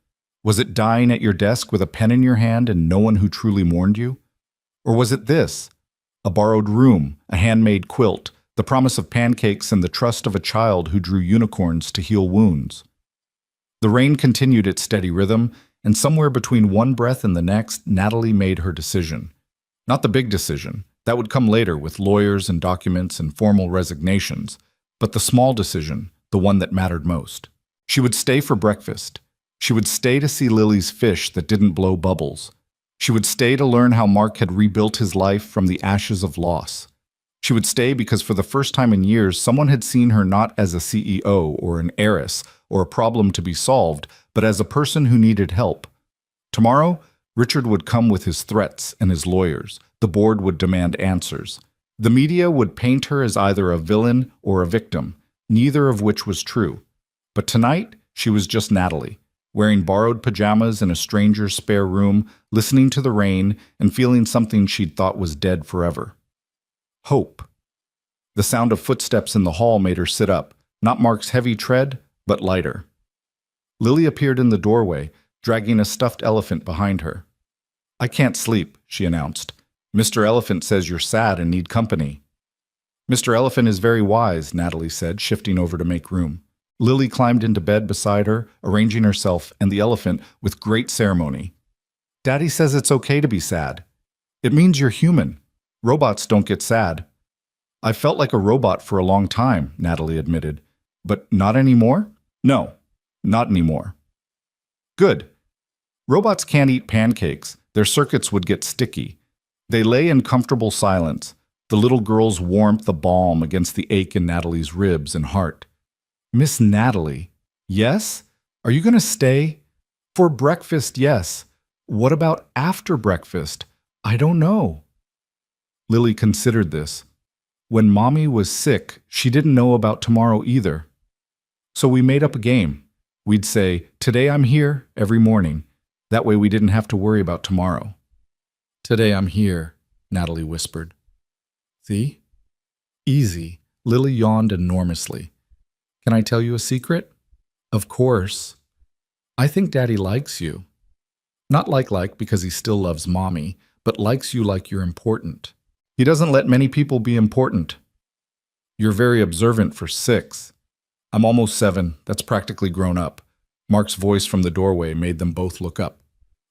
Was it dying at your desk with a pen in your hand and no one who truly mourned you? Or was it this? A borrowed room, a handmade quilt, the promise of pancakes and the trust of a child who drew unicorns to heal wounds. The rain continued its steady rhythm, and somewhere between one breath and the next, Natalie made her decision. Not the big decision. That would come later with lawyers and documents and formal resignations, but the small decision, the one that mattered most. She would stay for breakfast. She would stay to see Lily's fish that didn't blow bubbles. She would stay to learn how Mark had rebuilt his life from the ashes of loss. She would stay because for the first time in years, someone had seen her not as a CEO or an heiress or a problem to be solved, but as a person who needed help. Tomorrow, Richard would come with his threats and his lawyers. The board would demand answers. The media would paint her as either a villain or a victim, neither of which was true. But tonight, she was just Natalie, wearing borrowed pajamas in a stranger's spare room, listening to the rain and feeling something she'd thought was dead forever. Hope. The sound of footsteps in the hall made her sit up, not Mark's heavy tread, but lighter. Lily appeared in the doorway, dragging a stuffed elephant behind her. "I can't sleep," she announced. "Mr. Elephant says you're sad and need company." "Mr. Elephant is very wise," Natalie said, shifting over to make room. Lily climbed into bed beside her, arranging herself and the elephant with great ceremony. "Daddy says it's okay to be sad. It means you're human. Robots don't get sad." "I felt like a robot for a long time," Natalie admitted. "But not anymore?" "No, not anymore." "Good. Robots can't eat pancakes. Their circuits would get sticky." They lay in comfortable silence, the little girl's warmth a balm against the ache in Natalie's ribs and heart. "Miss Natalie, yes? Are you going to stay?" "For breakfast, yes. What about after breakfast?" "I don't know." Lily considered this. When Mommy was sick, she didn't know about tomorrow either. So we made up a game. We'd say, "Today I'm here," every morning. That way we didn't have to worry about tomorrow. "Today I'm here," Natalie whispered. "See? Easy." Lily yawned enormously. "Can I tell you a secret?" "Of course." "I think Daddy likes you. Not like because he still loves Mommy, but likes you like you're important. He doesn't let many people be important. You're very observant for 6. I'm almost 7. That's practically grown up." Mark's voice from the doorway made them both look up.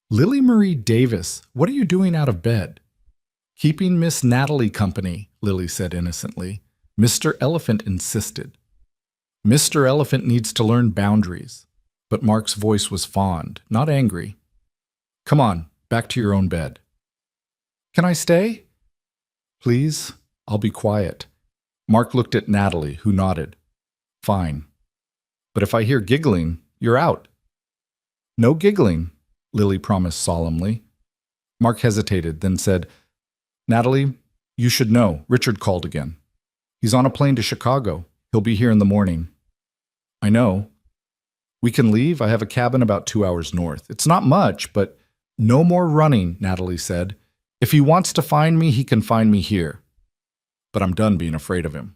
"Lily Marie Davis, what are you doing out of bed?" "Keeping Miss Natalie company," Lily said innocently. Mr. Elephant insisted. "Mr. Elephant needs to learn boundaries." But Mark's voice was fond, not angry. "Come on, back to your own bed." "Can I stay?" "Please, I'll be quiet." Mark looked at Natalie, who nodded. "Fine. But if I hear giggling, you're out." "No giggling," Lily promised solemnly. Mark hesitated, then said, "Natalie, you should know, Richard called again. He's on a plane to Chicago. He'll be here in the morning." "I know." "We can leave. I have a cabin about 2 hours north. It's not much, but—" "No more running," Natalie said. "If he wants to find me, he can find me here. But I'm done being afraid of him."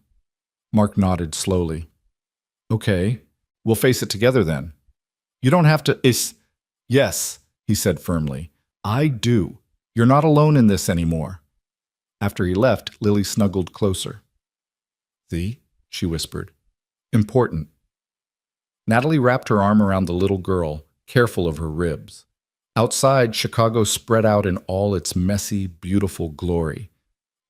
Mark nodded slowly. "Okay, we'll face it together then. You don't have to— Yes, he said firmly. "I do. You're not alone in this anymore." After he left, Lily snuggled closer. "See?" she whispered. "Important." Natalie wrapped her arm around the little girl, careful of her ribs. Outside, Chicago spread out in all its messy, beautiful glory.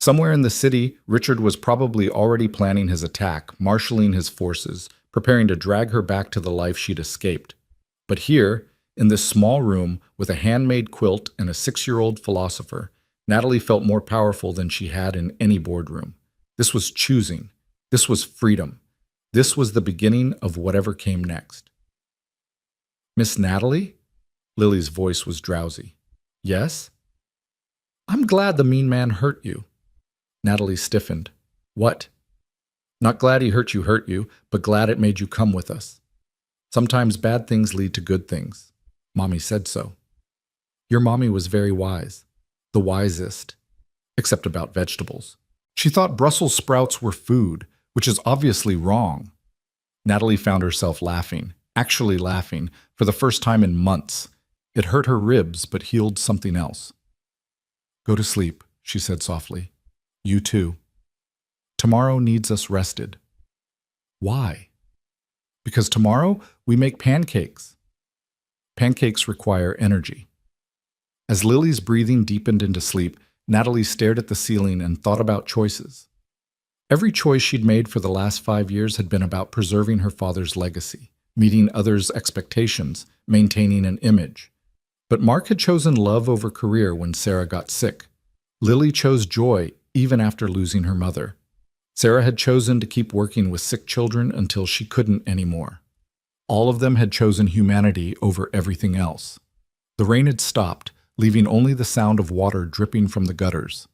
Somewhere in the city, Richard was probably already planning his attack, marshaling his forces, preparing to drag her back to the life she'd escaped. But here, in this small room, with a handmade quilt and a 6-year-old philosopher, Natalie felt more powerful than she had in any boardroom. This was choosing. This was freedom. This was the beginning of whatever came next. "Miss Natalie?" Lily's voice was drowsy. "Yes?" "I'm glad the mean man hurt you." Natalie stiffened. What? Not glad he hurt you, but glad it made you come with us. Sometimes bad things lead to good things. Mommy said so. Your mommy was very wise. The wisest. Except about vegetables. She thought Brussels sprouts were food, which is obviously wrong. Natalie found herself laughing, actually laughing, for the first time in months. It hurt her ribs, but healed something else. Go to sleep, she said softly. You too. Tomorrow needs us rested. Why? Because tomorrow we make pancakes. Pancakes require energy. As Lily's breathing deepened into sleep, Natalie stared at the ceiling and thought about choices. Every choice she'd made for the last 5 years had been about preserving her father's legacy, meeting others' expectations, maintaining an image. But Mark had chosen love over career when Sarah got sick. Lily chose joy even after losing her mother. Sarah had chosen to keep working with sick children until she couldn't anymore. All of them had chosen humanity over everything else. The rain had stopped, leaving only the sound of water dripping from the gutters.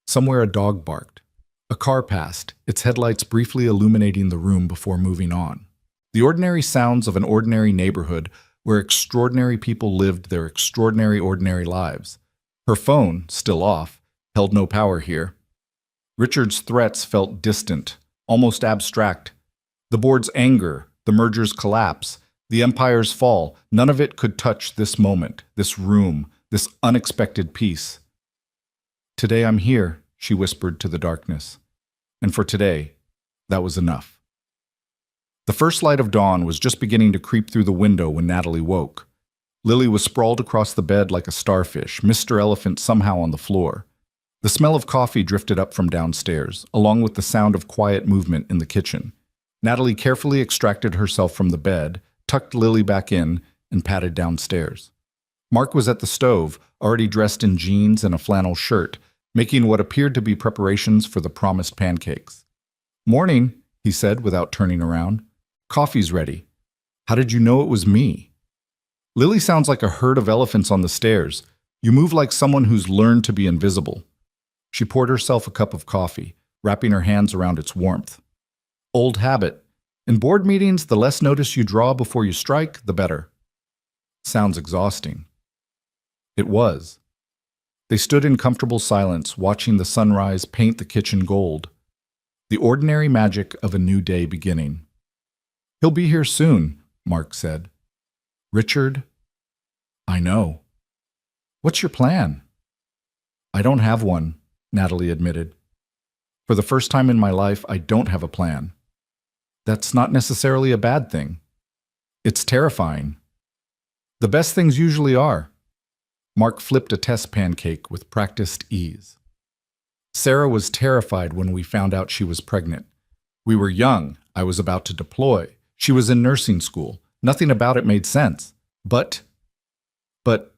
Somewhere a dog barked. A car passed, its headlights briefly illuminating the room before moving on. The ordinary sounds of an ordinary neighborhood where extraordinary people lived their extraordinary ordinary lives. Her phone, still off, held no power here. Richard's threats felt distant, almost abstract. The board's anger, the merger's collapse, the empire's fall, none of it could touch this moment, this room, this unexpected peace. Today I'm here, she whispered to the darkness. And for today, that was enough. The first light of dawn was just beginning to creep through the window when Natalie woke. Lily was sprawled across the bed like a starfish, Mr. Elephant somehow on the floor. The smell of coffee drifted up from downstairs, along with the sound of quiet movement in the kitchen. Natalie carefully extracted herself from the bed, tucked Lily back in, and padded downstairs. Mark was at the stove, already dressed in jeans and a flannel shirt, making what appeared to be preparations for the promised pancakes. Morning, he said without turning around. Coffee's ready. How did you know it was me? Lily sounds like a herd of elephants on the stairs. You move like someone who's learned to be invisible. She poured herself a cup of coffee, wrapping her hands around its warmth. Old habit. In board meetings, the less notice you draw before you strike, the better. Sounds exhausting. It was. They stood in comfortable silence, watching the sunrise paint the kitchen gold. The ordinary magic of a new day beginning. He'll be here soon, Mark said. Richard? I know. What's your plan? I don't have one, Natalie admitted. For the first time in my life, I don't have a plan. That's not necessarily a bad thing. It's terrifying. The best things usually are. Mark flipped a test pancake with practiced ease. Sarah was terrified when we found out she was pregnant. We were young. I was about to deploy. She was in nursing school. Nothing about it made sense. But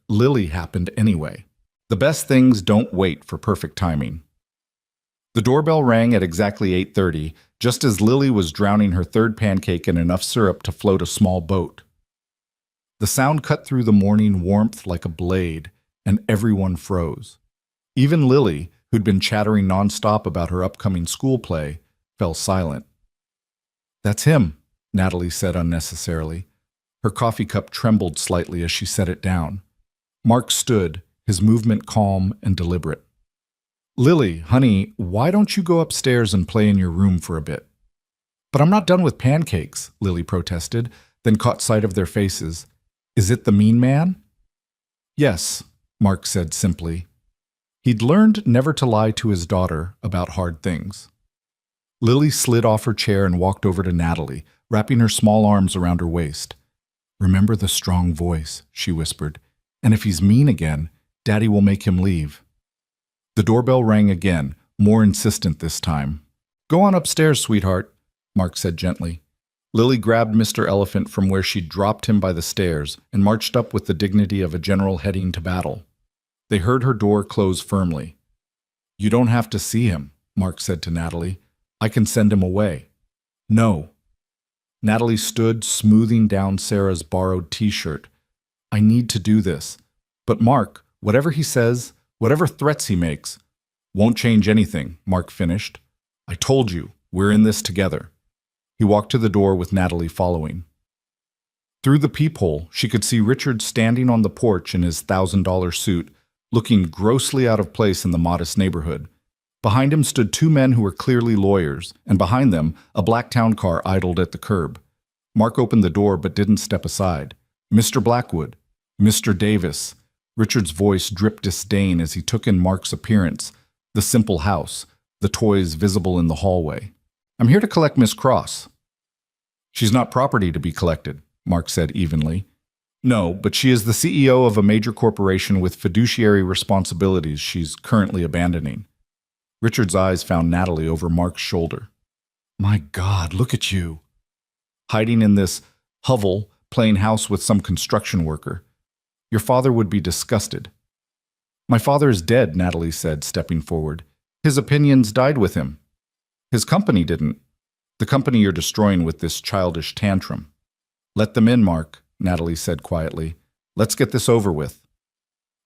Lily happened anyway. The best things don't wait for perfect timing. The doorbell rang at exactly 8:30, just as Lily was drowning her third pancake in enough syrup to float a small boat. The sound cut through the morning warmth like a blade, and everyone froze. Even Lily, who'd been chattering nonstop about her upcoming school play, fell silent. That's him, Natalie said unnecessarily. Her coffee cup trembled slightly as she set it down. Mark stood, his movement calm and deliberate. Lily, honey, why don't you go upstairs and play in your room for a bit? But I'm not done with pancakes, Lily protested, then caught sight of their faces. Is it the mean man? Yes, Mark said simply. He'd learned never to lie to his daughter about hard things. Lily slid off her chair and walked over to Natalie, wrapping her small arms around her waist. Remember the strong voice, she whispered. And if he's mean again, Daddy will make him leave. The doorbell rang again, more insistent this time. Go on upstairs, sweetheart, Mark said gently. Lily grabbed Mr. Elephant from where she'd dropped him by the stairs and marched up with the dignity of a general heading to battle. They heard her door close firmly. You don't have to see him, Mark said to Natalie. I can send him away. No. Natalie stood, smoothing down Sarah's borrowed t-shirt. I need to do this. But Mark, whatever he says, whatever threats he makes, Won't change anything, Mark finished. I told you, we're in this together. He walked to the door with Natalie following. Through the peephole, she could see Richard standing on the porch in his $1,000 suit, looking grossly out of place in the modest neighborhood. Behind him stood two men who were clearly lawyers, and behind them, a black town car idled at the curb. Mark opened the door but didn't step aside. Mr. Blackwood, Mr. Davis. Richard's voice dripped disdain as he took in Mark's appearance, the simple house, the toys visible in the hallway. I'm here to collect Miss Cross. She's not property to be collected, Mark said evenly. No, but she is the CEO of a major corporation with fiduciary responsibilities she's currently abandoning. Richard's eyes found Natalie over Mark's shoulder. My God, look at you. Hiding in this hovel, playing house with some construction worker. Your father would be disgusted. My father is dead, Natalie said, stepping forward. His opinions died with him. His company didn't. The company you're destroying with this childish tantrum. Let them in, Mark, Natalie said quietly. Let's get this over with.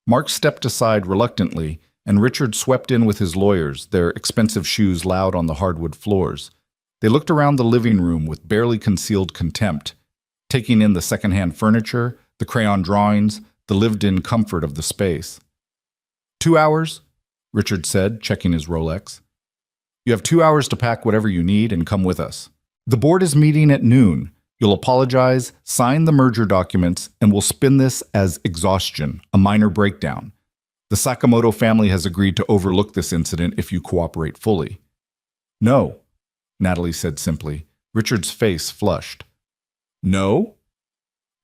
Mark stepped aside reluctantly, and Richard swept in with his lawyers, their expensive shoes loud on the hardwood floors. They looked around the living room with barely concealed contempt, taking in the secondhand furniture, the crayon drawings, the lived-in comfort of the space. 2 hours, Richard said, checking his Rolex. You have 2 hours to pack whatever you need and come with us. The board is meeting at noon. You'll apologize, sign the merger documents, and we'll spin this as exhaustion, a minor breakdown. The Sakamoto family has agreed to overlook this incident if you cooperate fully. No, Natalie said simply. Richard's face flushed. No?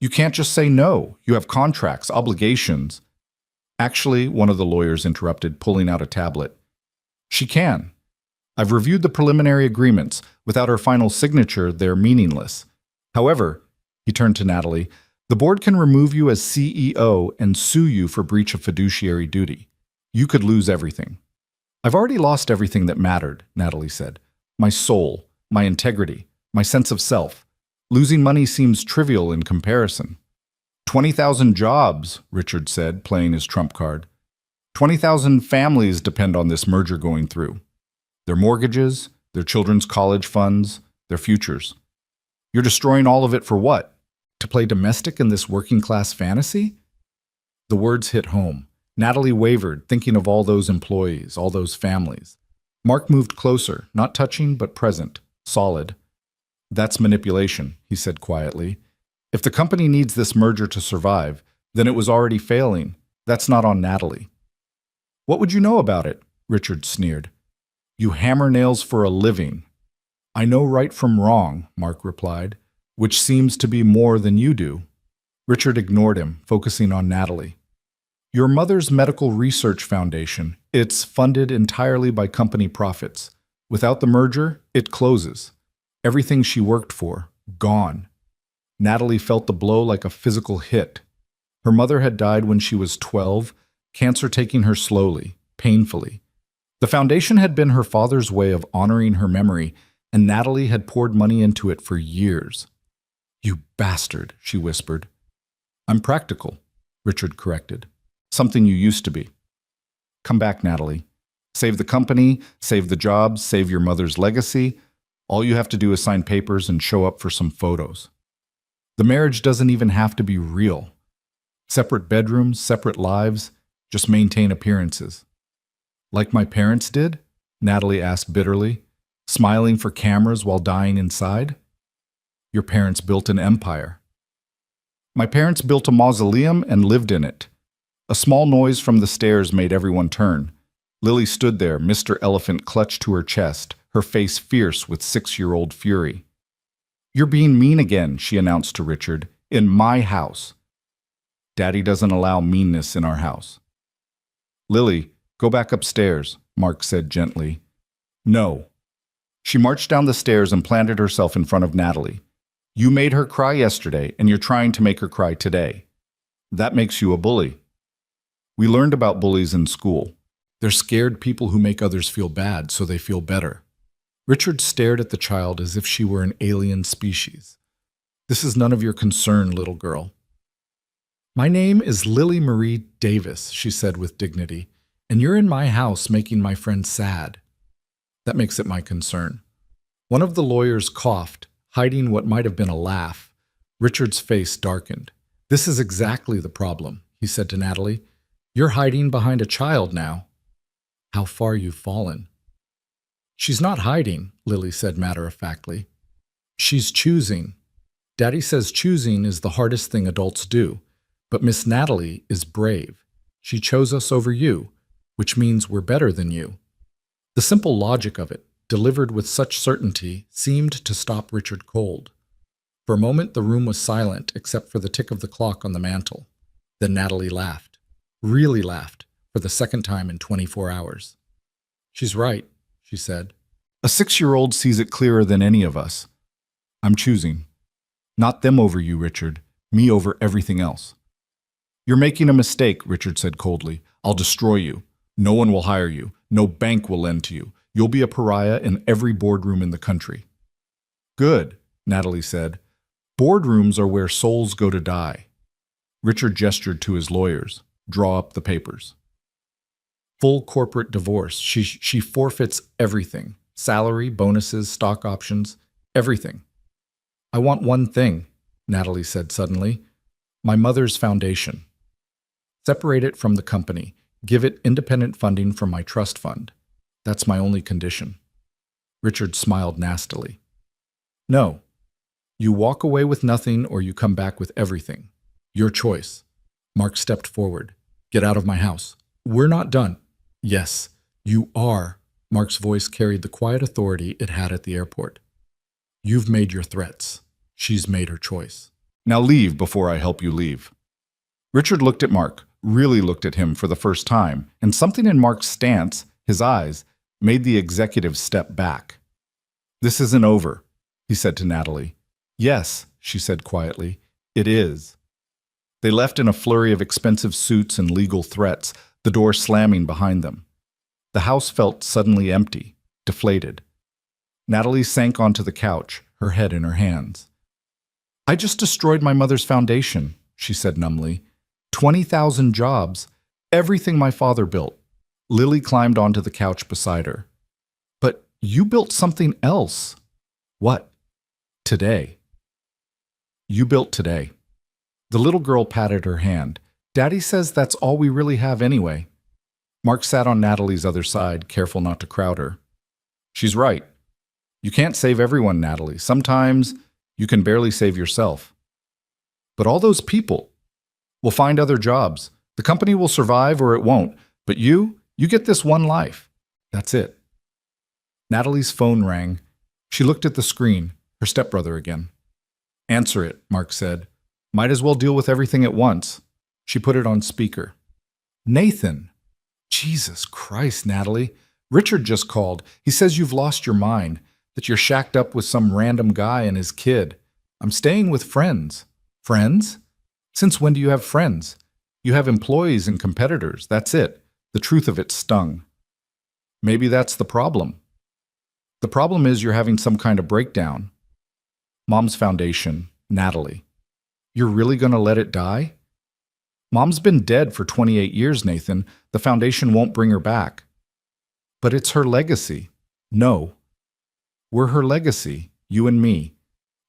You can't just say no. You have contracts, obligations. Actually, one of the lawyers interrupted, pulling out a tablet. She can. I've reviewed the preliminary agreements. Without her final signature, they're meaningless. However, he turned to Natalie, the board can remove you as CEO and sue you for breach of fiduciary duty. You could lose everything. I've already lost everything that mattered, Natalie said. My soul, my integrity, my sense of self. Losing money seems trivial in comparison. 20,000 jobs, Richard said, playing his trump card. 20,000 families depend on this merger going through. Their mortgages, their children's college funds, their futures. You're destroying all of it for what? To play domestic in this working-class fantasy? The words hit home. Natalie wavered, thinking of all those employees, all those families. Mark moved closer, not touching, but present, solid. That's manipulation, he said quietly. If the company needs this merger to survive, then it was already failing. That's not on Natalie. What would you know about it? Richard sneered. You hammer nails for a living. I know right from wrong, Mark replied, which seems to be more than you do. Richard ignored him, focusing on Natalie. Your mother's medical research foundation, it's funded entirely by company profits. Without the merger, it closes. Everything she worked for, gone. Natalie felt the blow like a physical hit. Her mother had died when she was 12, cancer taking her slowly, painfully. The foundation had been her father's way of honoring her memory, and Natalie had poured money into it for years. You bastard, she whispered. I'm practical, Richard corrected. Something you used to be. Come back, Natalie. Save the company, save the jobs, save your mother's legacy. All you have to do is sign papers and show up for some photos. The marriage doesn't even have to be real. Separate bedrooms, separate lives, just maintain appearances. Like my parents did? Natalie asked bitterly, smiling for cameras while dying inside. Your parents built an empire. My parents built a mausoleum and lived in it. A small noise from the stairs made everyone turn. Lily stood there, Mr. Elephant clutched to her chest, her face fierce with 6-year-old fury. You're being mean again, she announced to Richard, in my house. Daddy doesn't allow meanness in our house. Lily, go back upstairs, Mark said gently. No. She marched down the stairs and planted herself in front of Natalie. You made her cry yesterday, and you're trying to make her cry today. That makes you a bully. We learned about bullies in school. They're scared people who make others feel bad so they feel better. Richard stared at the child as if she were an alien species. This is none of your concern, little girl. My name is Lily Marie Davis, she said with dignity, And you're in my house making my friend sad. That makes it my concern. One of the lawyers coughed, hiding what might have been a laugh. Richard's face darkened. This is exactly the problem, he said to Natalie. You're hiding behind a child now. How far you've fallen. She's not hiding, Lily said matter-of-factly. She's choosing. Daddy says choosing is the hardest thing adults do, but Miss Natalie is brave. She chose us over you, which means we're better than you. The simple logic of it, delivered with such certainty, seemed to stop Richard cold. For a moment the room was silent except for the tick of the clock on the mantel. Then Natalie laughed. Really laughed, for the second time in 24 hours. She's right, she said. A 6-year-old sees it clearer than any of us. I'm choosing. Not them over you, Richard. Me over everything else. You're making a mistake, Richard said coldly. I'll destroy you. No one will hire you. No bank will lend to you. You'll be a pariah in every boardroom in the country. Good, Natalie said. Boardrooms are where souls go to die. Richard gestured to his lawyers. Draw up the papers. Full corporate divorce. She forfeits everything. Salary, bonuses, stock options, everything. I want one thing, Natalie said suddenly. My mother's foundation. Separate it from the company. Give it independent funding from my trust fund. That's my only condition. Richard smiled nastily. No. You walk away with nothing or you come back with everything. Your choice. Mark stepped forward. Get out of my house. We're not done. Yes, you are. Mark's voice carried the quiet authority it had at the airport. You've made your threats. She's made her choice. Now leave before I help you leave. Richard looked at Mark, really looked at him for the first time, and something in Mark's stance, his eyes, made the executive step back. This isn't over, he said to Natalie. Yes, she said quietly, it is. They left in a flurry of expensive suits and legal threats, the door slamming behind them. The house felt suddenly empty, deflated. Natalie sank onto the couch, her head in her hands. I just destroyed my mother's foundation, she said numbly. 20,000 jobs, everything my father built. Lily climbed onto the couch beside her. But you built something else. What? Today. You built today. The little girl patted her hand. Daddy says that's all we really have anyway. Mark sat on Natalie's other side, careful not to crowd her. She's right. You can't save everyone, Natalie. Sometimes you can barely save yourself. But all those people will find other jobs. The company will survive or it won't. But you get this one life. That's it. Natalie's phone rang. She looked at the screen, her stepbrother again. Answer it, Mark said. Might as well deal with everything at once. She put it on speaker. Nathan. Jesus Christ, Natalie. Richard just called. He says you've lost your mind, that you're shacked up with some random guy and his kid. I'm staying with friends. Friends? Since when do you have friends? You have employees and competitors. That's it. The truth of it stung. Maybe that's the problem. The problem is you're having some kind of breakdown. Mom's foundation, Natalie. You're really going to let it die? Mom's been dead for 28 years, Nathan. The foundation won't bring her back. But it's her legacy. No. We're her legacy, you and me.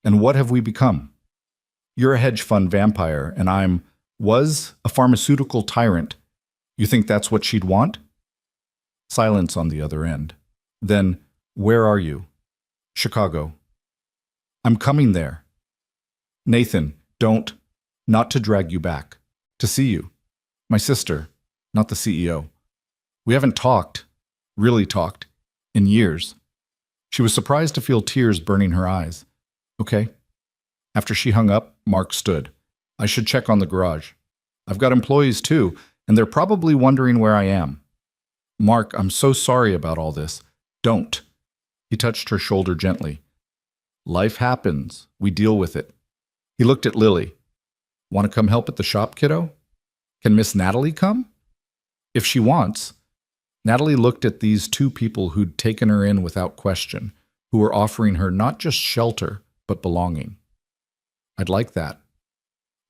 And what have we become? You're a hedge fund vampire, and was a pharmaceutical tyrant. You think that's what she'd want? Silence on the other end. Then, where are you? Chicago. I'm coming there. Nathan, not to drag you back. To see you. My sister, not the CEO. We haven't really talked, in years. She was surprised to feel tears burning her eyes. Okay. After she hung up, Mark stood. I should check on the garage. I've got employees too, and they're probably wondering where I am. Mark, I'm so sorry about all this. Don't. He touched her shoulder gently. Life happens. We deal with it. He looked at Lily. Want to come help at the shop, kiddo? Can Miss Natalie come? If she wants. Natalie looked at these two people who'd taken her in without question, who were offering her not just shelter, but belonging. I'd like that.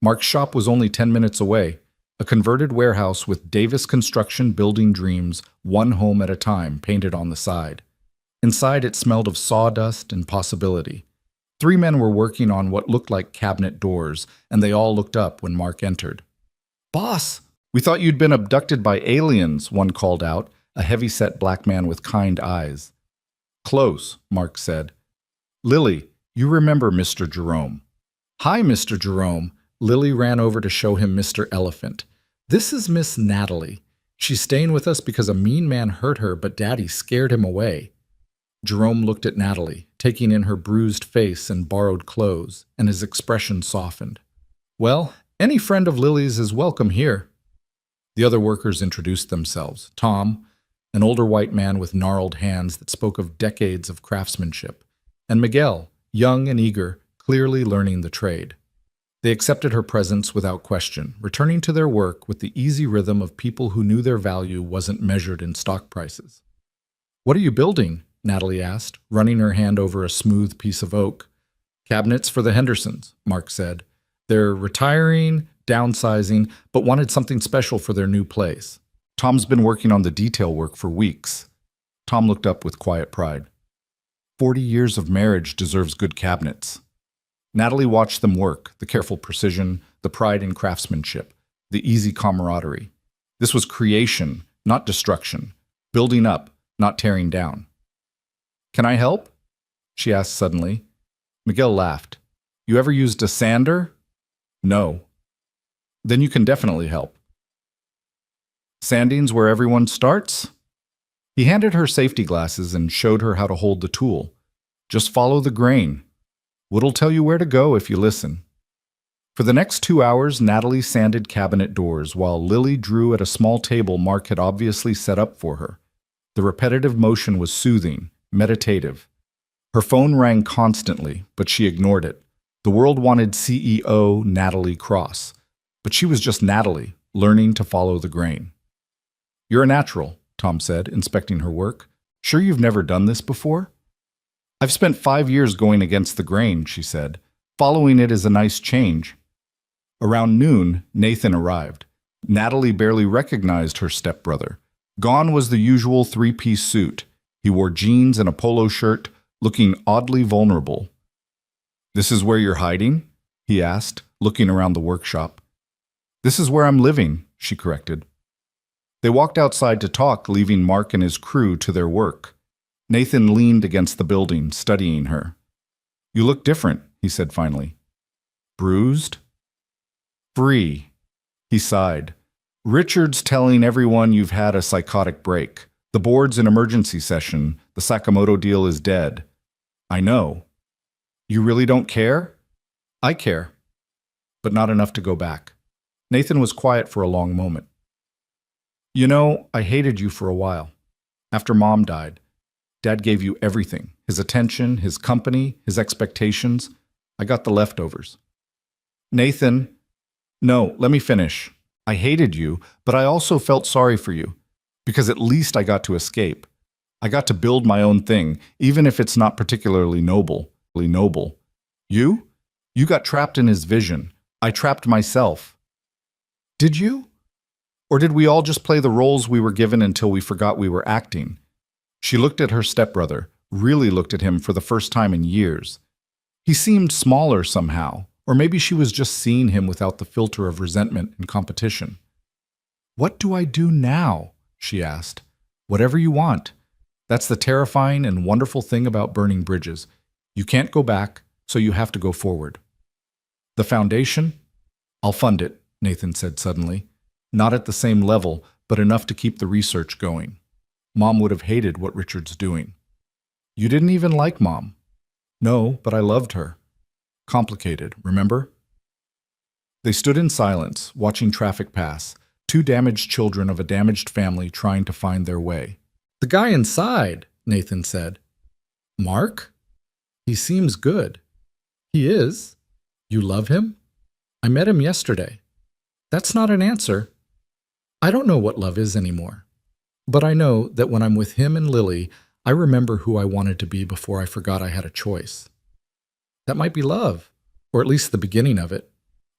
Mark's shop was only 10 minutes away, a converted warehouse with Davis Construction Building Dreams, one home at a time, painted on the side. Inside, it smelled of sawdust and possibility. 3 men were working on what looked like cabinet doors, and they all looked up when Mark entered. "Boss, we thought you'd been abducted by aliens," one called out, a heavy-set black man with kind eyes. "Close," Mark said. "Lily, you remember Mr. Jerome." "Hi, Mr. Jerome." Lily ran over to show him Mr. Elephant. "This is Miss Natalie. She's staying with us because a mean man hurt her, but Daddy scared him away." Jerome looked at Natalie, taking in her bruised face and borrowed clothes, and his expression softened. "Well, any friend of Lily's is welcome here." The other workers introduced themselves. Tom, an older white man with gnarled hands that spoke of decades of craftsmanship, and Miguel, young and eager, clearly learning the trade. They accepted her presence without question, returning to their work with the easy rhythm of people who knew their value wasn't measured in stock prices. "What are you building?" Natalie asked, running her hand over a smooth piece of oak. "Cabinets for the Hendersons," Mark said. "They're retiring, downsizing, but wanted something special for their new place. Tom's been working on the detail work for weeks." Tom looked up with quiet pride. 40 years of marriage deserves good cabinets. Natalie watched them work, the careful precision, the pride in craftsmanship, the easy camaraderie. This was creation, not destruction, building up, not tearing down. "Can I help?" she asked suddenly. Miguel laughed. "You ever used a sander?" "No." "Then you can definitely help." "Sanding's where everyone starts?" He handed her safety glasses and showed her how to hold the tool. "Just follow the grain. Wood'll tell you where to go if you listen." For the next 2 hours, Natalie sanded cabinet doors, while Lily drew at a small table Mark had obviously set up for her. The repetitive motion was soothing, meditative. Her phone rang constantly, but she ignored it. The world wanted CEO Natalie Cross, but she was just Natalie, learning to follow the grain. "You're a natural," Tom said, inspecting her work. "Sure you've never done this before?" "I've spent 5 years going against the grain," she said. "Following it is a nice change." Around noon, Nathan arrived. Natalie barely recognized her stepbrother. Gone was the usual 3-piece suit. He wore jeans and a polo shirt, looking oddly vulnerable. "This is where you're hiding?" he asked, looking around the workshop. "This is where I'm living," she corrected. They walked outside to talk, leaving Mark and his crew to their work. Nathan leaned against the building, studying her. "You look different," he said finally. "Bruised?" "Free." He sighed. "Richard's telling everyone you've had a psychotic break. The board's in emergency session. The Sakamoto deal is dead." "I know." "You really don't care?" "I care, but not enough to go back." Nathan was quiet for a long moment. "You know, I hated you for a while. After Mom died, Dad gave you everything. His attention, his company, his expectations. I got the leftovers." "Nathan, no, let me finish. I hated you, but I also felt sorry for you. Because at least I got to escape. I got to build my own thing, even if it's not particularly noble. You? You got trapped in his vision. I trapped myself." "Did you? Or did we all just play the roles we were given until we forgot we were acting?" She looked at her stepbrother, really looked at him for the first time in years. He seemed smaller somehow, or maybe she was just seeing him without the filter of resentment and competition. "What do I do now?" she asked. "Whatever you want. That's the terrifying and wonderful thing about burning bridges. You can't go back, so you have to go forward." "The foundation? I'll fund it," Nathan said suddenly. "Not at the same level, but enough to keep the research going. Mom would have hated what Richard's doing." "You didn't even like Mom." "No, but I loved her." "Complicated, remember?" They stood in silence, watching traffic pass. 2 damaged children of a damaged family trying to find their way. "The guy inside," Nathan said. "Mark? He seems good." "He is. You love him?" "I met him yesterday." "That's not an answer." "I don't know what love is anymore. But I know that when I'm with him and Lily, I remember who I wanted to be before I forgot I had a choice." "That might be love, or at least the beginning of it."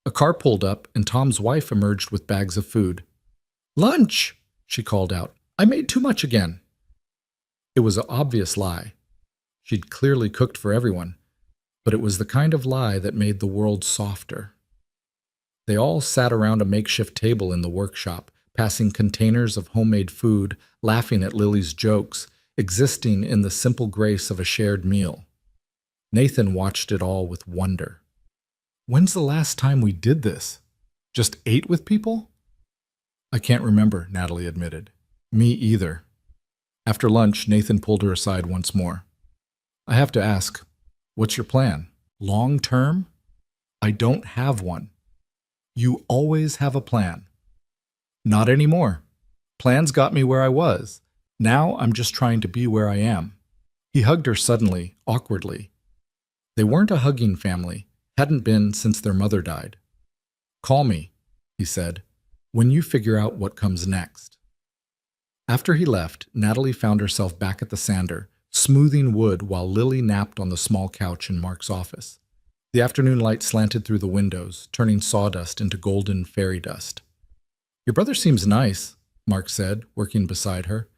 A car pulled up, and Tom's wife emerged with bags of food. "Lunch!" she called out. "I made too much again." It was an obvious lie. She'd clearly cooked for everyone, but it was the kind of lie that made the world softer. They all sat around a makeshift table in the workshop, passing containers of homemade food, laughing at Lily's jokes, existing in the simple grace of a shared meal. Nathan watched it all with wonder. "When's the last time we did this? Just ate with people?" "I can't remember," Natalie admitted. "Me either." After lunch, Nathan pulled her aside once more. "I have to ask, what's your plan? Long term?" "I don't have one." "You always have a plan." "Not anymore. Plans got me where I was. Now I'm just trying to be where I am." He hugged her suddenly, awkwardly. They weren't a hugging family, hadn't been since their mother died. "Call me," he said, "when you figure out what comes next." After he left, Natalie found herself back at the sander, smoothing wood while Lily napped on the small couch in Mark's office. The afternoon light slanted through the windows, turning sawdust into golden fairy dust. "Your brother seems nice," Mark said, working beside her.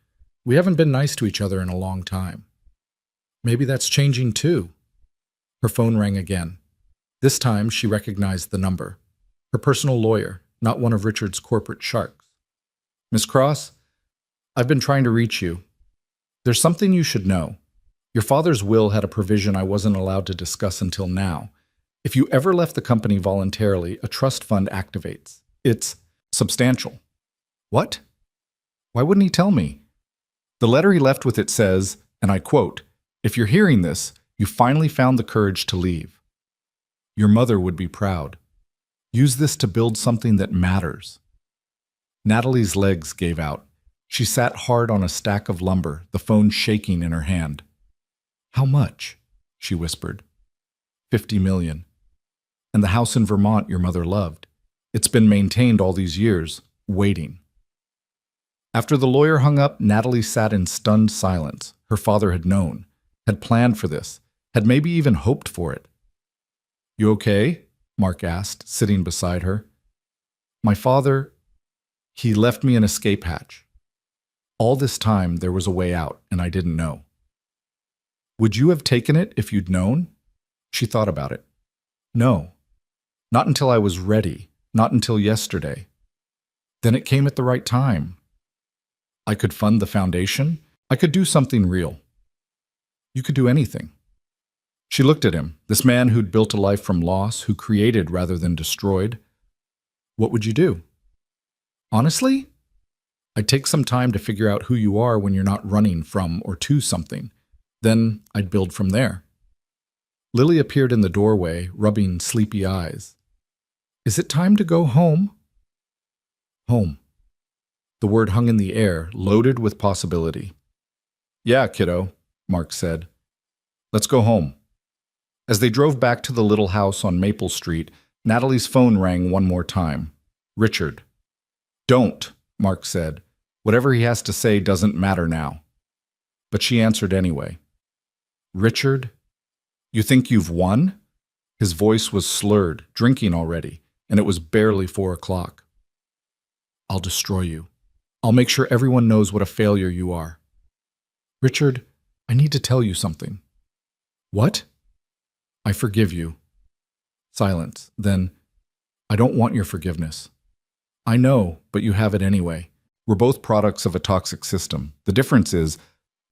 "We haven't been nice to each other in a long time." "Maybe that's changing too." Her phone rang again. This time she recognized the number. Her personal lawyer, not one of Richard's corporate sharks. "Miss Cross, I've been trying to reach you. There's something you should know. Your father's will had a provision I wasn't allowed to discuss until now. If you ever left the company voluntarily, a trust fund activates. It's substantial." "What? Why wouldn't he tell me?" "The letter he left with it says, and I quote, 'If you're hearing this, you finally found the courage to leave. Your mother would be proud. Use this to build something that matters.'" Natalie's legs gave out. She sat hard on a stack of lumber, the phone shaking in her hand. "How much?" she whispered. $50 million. And the house in Vermont your mother loved. It's been maintained all these years, waiting. After the lawyer hung up, Natalie sat in stunned silence. Her father had known, had planned for this, had maybe even hoped for it. "You okay?" Mark asked, sitting beside her. "My father, he left me an escape hatch. All this time there was a way out, and I didn't know." "Would you have taken it if you'd known?" She thought about it. "No. Not until I was ready, not until yesterday. Then it came at the right time. I could fund the foundation. I could do something real." "You could do anything." She looked at him, this man who'd built a life from loss, who created rather than destroyed. "What would you do?" "Honestly? I'd take some time to figure out who you are when you're not running from or to something. Then I'd build from there." Lily appeared in the doorway, rubbing sleepy eyes. "Is it time to go home?" "Home." The word hung in the air, loaded with possibility. "Yeah, kiddo," Mark said. "Let's go home." As they drove back to the little house on Maple Street, Natalie's phone rang one more time. "Richard." "Don't," Mark said. "Whatever he has to say doesn't matter now." But she answered anyway. "Richard, you think you've won?" His voice was slurred, drinking already, and it was barely 4 o'clock. "I'll destroy you. I'll make sure everyone knows what a failure you are." "Richard, I need to tell you something." "What?" "I forgive you." Silence. Then, "I don't want your forgiveness." "I know, but you have it anyway. We're both products of a toxic system. The difference is,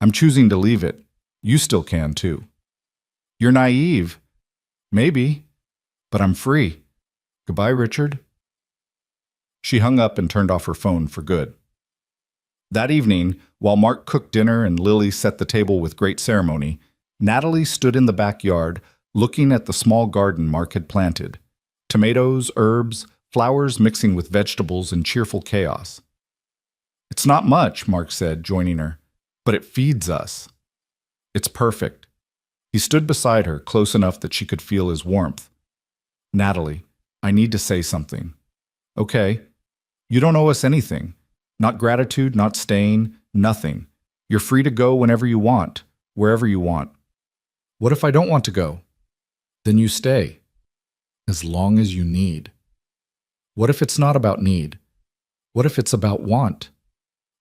I'm choosing to leave it. You still can, too." "You're naive." "Maybe. But I'm free. Goodbye, Richard." She hung up and turned off her phone for good. That evening, while Mark cooked dinner and Lily set the table with great ceremony, Natalie stood in the backyard, looking at the small garden Mark had planted. Tomatoes, herbs, flowers mixing with vegetables in cheerful chaos. "It's not much," Mark said, joining her, "but it feeds us." "It's perfect." He stood beside her, close enough that she could feel his warmth. "Natalie, I need to say something." "Okay. You don't owe us anything. Not gratitude, not staying, nothing. You're free to go whenever you want, wherever you want." "What if I don't want to go?" "Then you stay. As long as you need." What if it's not about need? What if it's about want?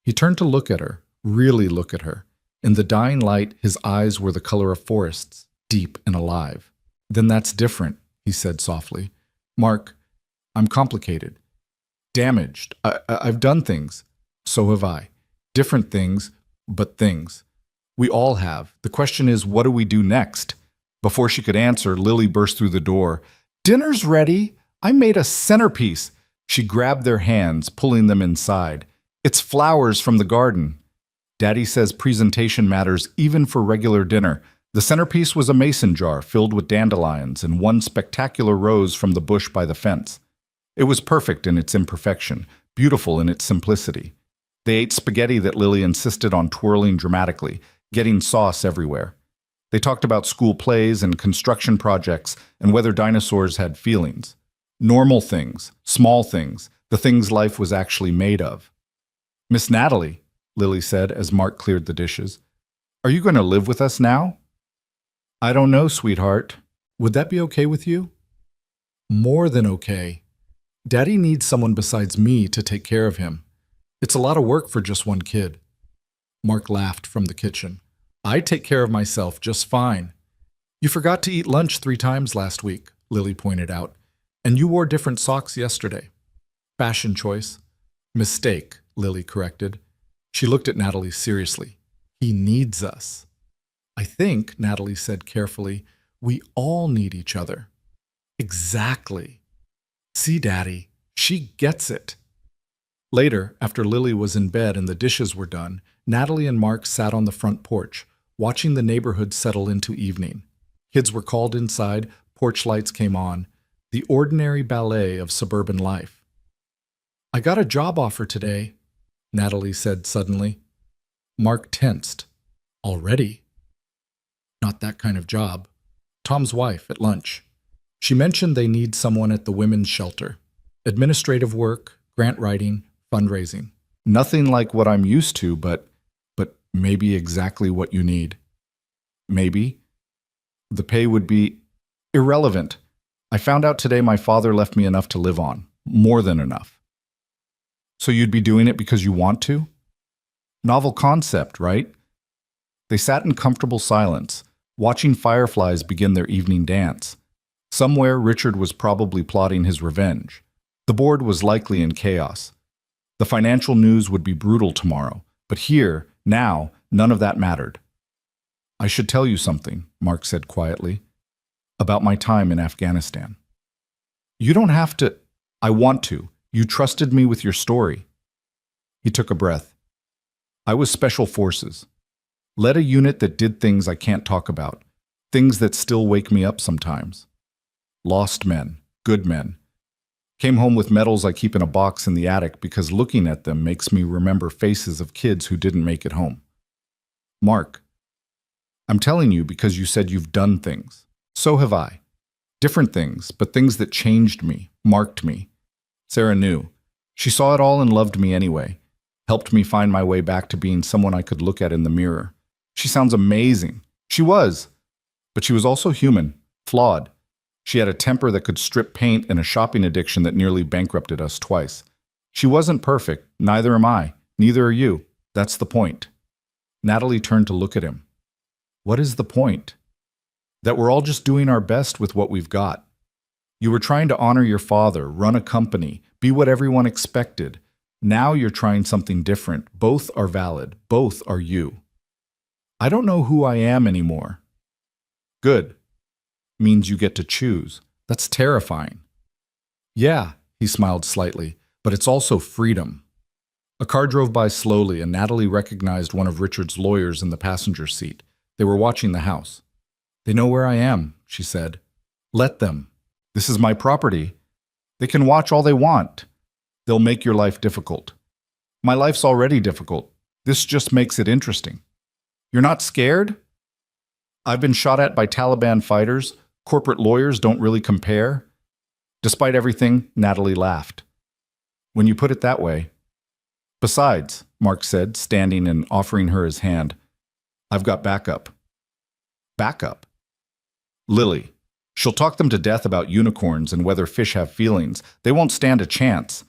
He turned to look at her, really look at her. In the dying light, his eyes were the color of forests, deep and alive. Then that's different, he said softly. Mark, I'm complicated. Damaged. I've done things. So have I. Different things, but things. We all have. The question is, what do we do next? Before she could answer, Lily burst through the door. Dinner's ready. I made a centerpiece. She grabbed their hands, pulling them inside. It's flowers from the garden. Daddy says presentation matters even for regular dinner. The centerpiece was a mason jar filled with dandelions and one spectacular rose from the bush by the fence. It was perfect in its imperfection, beautiful in its simplicity. They ate spaghetti that Lily insisted on twirling dramatically, getting sauce everywhere. They talked about school plays and construction projects and whether dinosaurs had feelings. Normal things, small things, the things life was actually made of. Miss Natalie, Lily said as Mark cleared the dishes, are you going to live with us now? I don't know, sweetheart. Would that be okay with you? More than okay. Daddy needs someone besides me to take care of him. It's a lot of work for just one kid. Mark laughed from the kitchen. I take care of myself just fine. You forgot to eat lunch 3 times last week, Lily pointed out, and you wore different socks yesterday. Fashion choice. Mistake, Lily corrected. She looked at Natalie seriously. He needs us. I think, Natalie said carefully, we all need each other. Exactly. See, Daddy, she gets it. Later, after Lily was in bed and the dishes were done, Natalie and Mark sat on the front porch, watching the neighborhood settle into evening. Kids were called inside, porch lights came on, the ordinary ballet of suburban life. I got a job offer today, Natalie said suddenly. Mark tensed. Already? Not that kind of job. Tom's wife at lunch. She mentioned they need someone at the women's shelter. Administrative work, grant writing, fundraising. Nothing like what I'm used to, but maybe exactly what you need. Maybe. The pay would be irrelevant. I found out today my father left me enough to live on. More than enough. So you'd be doing it because you want to? Novel concept, right? They sat in comfortable silence, watching fireflies begin their evening dance. Somewhere, Richard was probably plotting his revenge. The board was likely in chaos. The financial news would be brutal tomorrow, but here, now, none of that mattered. I should tell you something, Mark said quietly, about my time in Afghanistan. You don't have to. I want to. You trusted me with your story. He took a breath. I was Special Forces. Led a unit that did things I can't talk about, things that still wake me up sometimes. Lost men, good men. Came home with medals I keep in a box in the attic because looking at them makes me remember faces of kids who didn't make it home. Mark, I'm telling you because you said you've done things. So have I. Different things, but things that changed me, marked me. Sarah knew. She saw it all and loved me anyway. Helped me find my way back to being someone I could look at in the mirror. She sounds amazing. She was. But she was also human, flawed. She had a temper that could strip paint and a shopping addiction that nearly bankrupted us twice. She wasn't perfect, neither am I, neither are you. That's the point. Natalie turned to look at him. What is the point? That we're all just doing our best with what we've got. You were trying to honor your father, run a company, be what everyone expected. Now you're trying something different. Both are valid. Both are you. I don't know who I am anymore. Good. Means you get to choose. That's terrifying. Yeah, he smiled slightly, but it's also freedom. A car drove by slowly and Natalie recognized one of Richard's lawyers in the passenger seat. They were watching the house. They know where I am, she said. Let them. This is my property. They can watch all they want. They'll make your life difficult. My life's already difficult. This just makes it interesting. You're not scared? I've been shot at by Taliban fighters. Corporate lawyers don't really compare. Despite everything, Natalie laughed. When you put it that way. Besides, Mark said, standing and offering her his hand, I've got backup. Backup? Lily. She'll talk them to death about unicorns and whether fish have feelings. They won't stand a chance.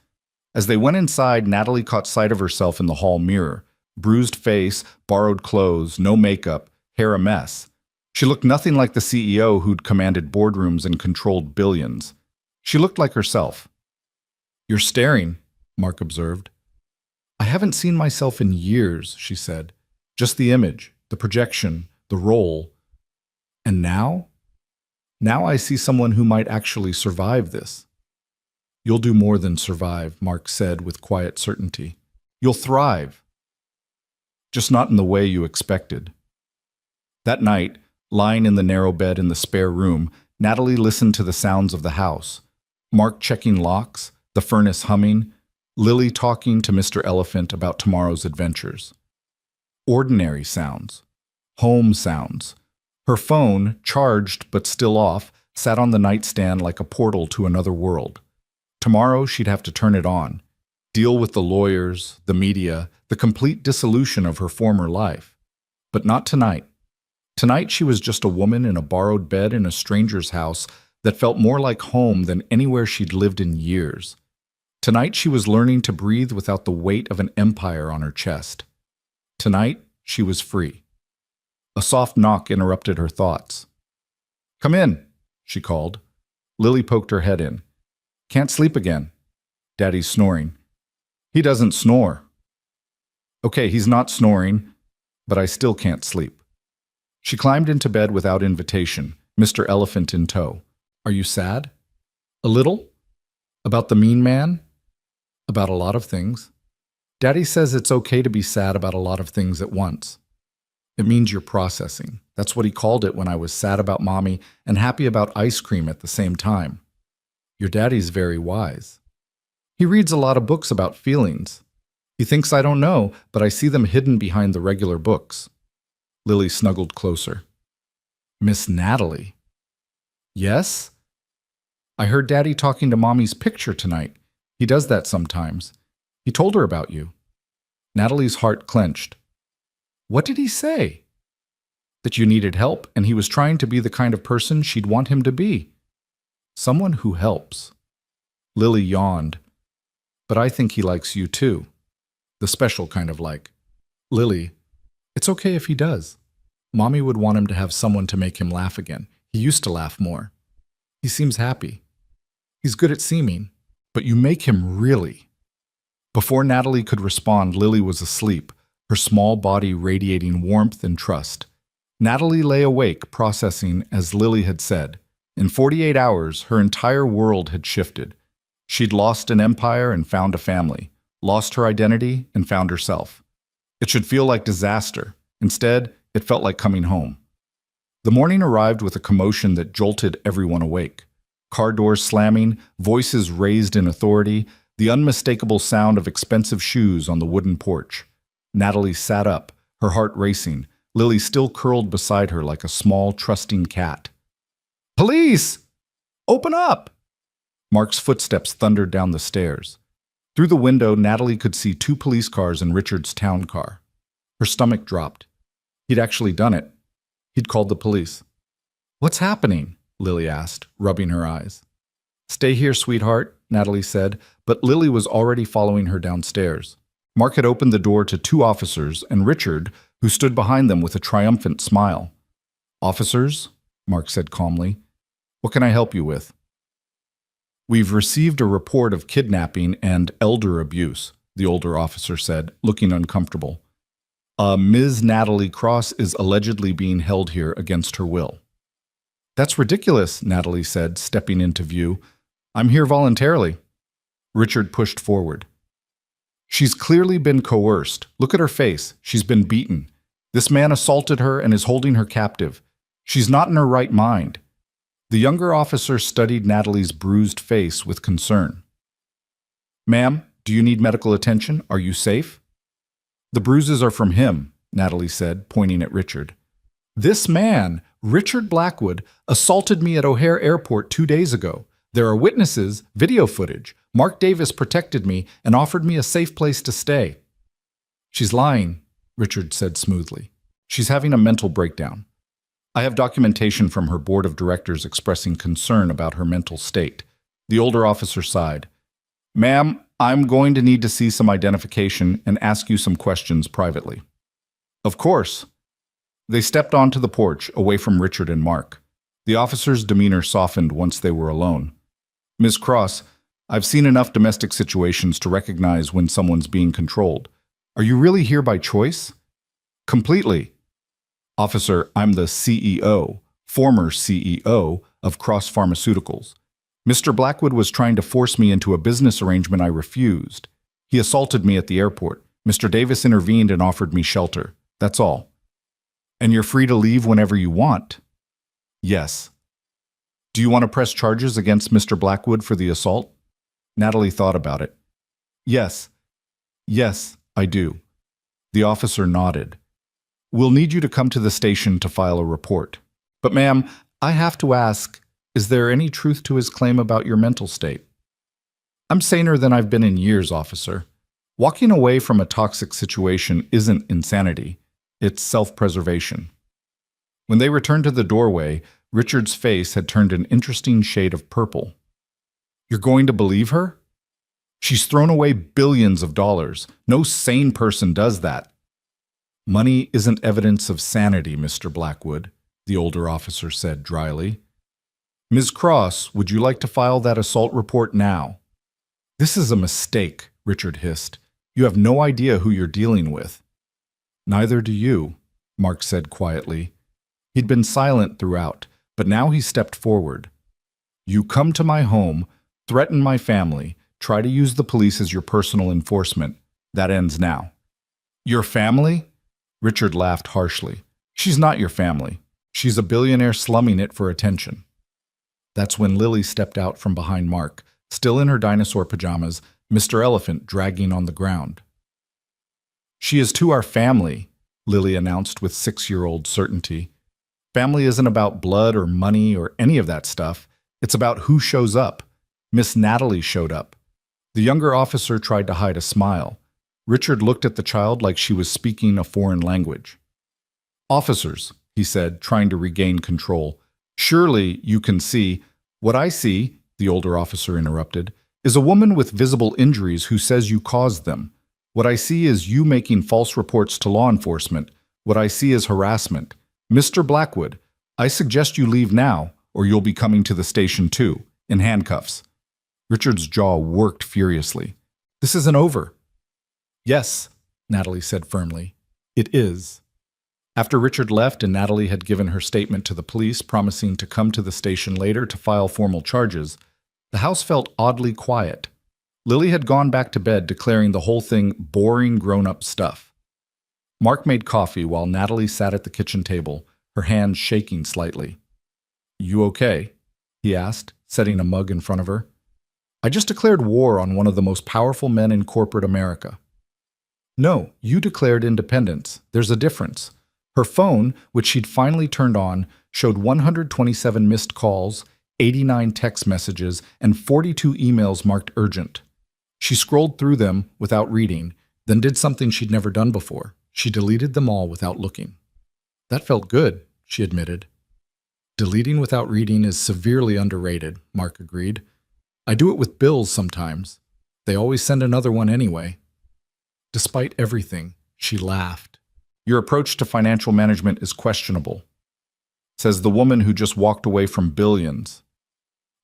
As they went inside, Natalie caught sight of herself in the hall mirror. Bruised face, borrowed clothes, no makeup, hair a mess. She looked nothing like the CEO who'd commanded boardrooms and controlled billions. She looked like herself. "You're staring," Mark observed. "I haven't seen myself in years," she said. "Just the image, the projection, the role. And now? Now I see someone who might actually survive this." "You'll do more than survive," Mark said with quiet certainty. "You'll thrive. Just not in the way you expected." That night, lying in the narrow bed in the spare room, Natalie listened to the sounds of the house. Mark checking locks, the furnace humming, Lily talking to Mr. Elephant about tomorrow's adventures. Ordinary sounds. Home sounds. Her phone, charged but still off, sat on the nightstand like a portal to another world. Tomorrow she'd have to turn it on, deal with the lawyers, the media, the complete dissolution of her former life. But not tonight. Tonight she was just a woman in a borrowed bed in a stranger's house that felt more like home than anywhere she'd lived in years. Tonight she was learning to breathe without the weight of an empire on her chest. Tonight she was free. A soft knock interrupted her thoughts. "Come in," she called. Lily poked her head in. "Can't sleep again." "Daddy's snoring." "He doesn't snore." "Okay, he's not snoring, but I still can't sleep." She climbed into bed without invitation, Mr. Elephant in tow. "Are you sad?" "A little." "About the mean man?" "About a lot of things." "Daddy says it's okay to be sad about a lot of things at once. It means you're processing. That's what he called it when I was sad about Mommy and happy about ice cream at the same time." "Your daddy's very wise." "He reads a lot of books about feelings. He thinks I don't know, but I see them hidden behind the regular books." Lily snuggled closer. "Miss Natalie." "Yes?" "I heard Daddy talking to Mommy's picture tonight. He does that sometimes. He told her about you." Natalie's heart clenched. "What did he say?" "That you needed help, and he was trying to be the kind of person she'd want him to be. Someone who helps." Lily yawned. "But I think he likes you too. The special kind of like." "Lily, it's okay if he does. Mommy would want him to have someone to make him laugh again. He used to laugh more. He seems happy. He's good at seeming, but you make him really." Before Natalie could respond, Lily was asleep, her small body radiating warmth and trust. Natalie lay awake, processing as Lily had said. In 48 hours, her entire world had shifted. She'd lost an empire and found a family, lost her identity and found herself. It should feel like disaster. Instead, it felt like coming home. The morning arrived with a commotion that jolted everyone awake. Car doors slamming, voices raised in authority, the unmistakable sound of expensive shoes on the wooden porch. Natalie sat up, her heart racing, Lily still curled beside her like a small, trusting cat. "Police! Open up!" Mark's footsteps thundered down the stairs. Through the window, Natalie could see 2 police cars and Richard's town car. Her stomach dropped. He'd actually done it. He'd called the police. "What's happening?" Lily asked, rubbing her eyes. "Stay here, sweetheart," Natalie said, but Lily was already following her downstairs. Mark had opened the door to 2 officers and Richard, who stood behind them with a triumphant smile. "Officers," Mark said calmly, "what can I help you with?" "We've received a report of kidnapping and elder abuse," the older officer said, looking uncomfortable. Ms. Natalie Cross is allegedly being held here against her will." "That's ridiculous," Natalie said, stepping into view. "I'm here voluntarily." Richard pushed forward. "She's clearly been coerced. Look at her face. She's been beaten. This man assaulted her and is holding her captive. She's not in her right mind." The younger officer studied Natalie's bruised face with concern. "Ma'am, do you need medical attention? Are you safe?" "The bruises are from him," Natalie said, pointing at Richard. "This man, Richard Blackwood, assaulted me at O'Hare Airport 2 days ago. There are witnesses, video footage. Mark Davis protected me and offered me a safe place to stay." "She's lying," Richard said smoothly. "She's having a mental breakdown." I have documentation from her board of directors expressing concern about her mental state. The older officer sighed. Ma'am, I'm going to need to see some identification and ask you some questions privately. Of course. They stepped onto the porch, away from Richard and Mark. The officer's demeanor softened once they were alone. Ms. Cross, I've seen enough domestic situations to recognize when someone's being controlled. Are you really here by choice? Completely. Officer, I'm the CEO, former CEO of Cross Pharmaceuticals. Mr. Blackwood was trying to force me into a business arrangement I refused. He assaulted me at the airport. Mr. Davis intervened and offered me shelter. That's all. And you're free to leave whenever you want. Yes. Do you want to press charges against Mr. Blackwood for the assault? Natalie thought about it. Yes. Yes, I do. The officer nodded. We'll need you to come to the station to file a report. But ma'am, I have to ask, is there any truth to his claim about your mental state? I'm saner than I've been in years, officer. Walking away from a toxic situation isn't insanity. It's self-preservation. When they returned to the doorway, Richard's face had turned an interesting shade of purple. You're going to believe her? She's thrown away billions of dollars. No sane person does that. Money isn't evidence of sanity, Mr. Blackwood, the older officer said dryly. Ms. Cross, would you like to file that assault report now? This is a mistake, Richard hissed. You have no idea who you're dealing with. Neither do you, Mark said quietly. He'd been silent throughout, but now he stepped forward. You come to my home, threaten my family, try to use the police as your personal enforcement. That ends now. Your family? Richard laughed harshly. She's not your family. She's a billionaire slumming it for attention. That's when Lily stepped out from behind Mark, still in her dinosaur pajamas, Mr. Elephant dragging on the ground. She is to our family, Lily announced with 6-year-old certainty. Family isn't about blood or money or any of that stuff. It's about who shows up. Miss Natalie showed up. The younger officer tried to hide a smile. Richard looked at the child like she was speaking a foreign language. Officers, he said, trying to regain control. Surely you can see. What I see, the older officer interrupted, is a woman with visible injuries who says you caused them. What I see is you making false reports to law enforcement. What I see is harassment. Mr. Blackwood, I suggest you leave now, or you'll be coming to the station too, in handcuffs. Richard's jaw worked furiously. This isn't over. Yes, Natalie said firmly. It is. After Richard left and Natalie had given her statement to the police promising to come to the station later to file formal charges, the house felt oddly quiet. Lily had gone back to bed declaring the whole thing boring grown-up stuff. Mark made coffee while Natalie sat at the kitchen table, her hands shaking slightly. You okay? He asked, setting a mug in front of her. I just declared war on one of the most powerful men in corporate America. No, you declared independence. There's a difference. Her phone, which she'd finally turned on, showed 127 missed calls, 89 text messages, and 42 emails marked urgent. She scrolled through them without reading, then did something she'd never done before. She deleted them all without looking. That felt good, she admitted. Deleting without reading is severely underrated, Mark agreed. I do it with bills sometimes. They always send another one anyway. Despite everything, she laughed. Your approach to financial management is questionable, says the woman who just walked away from billions.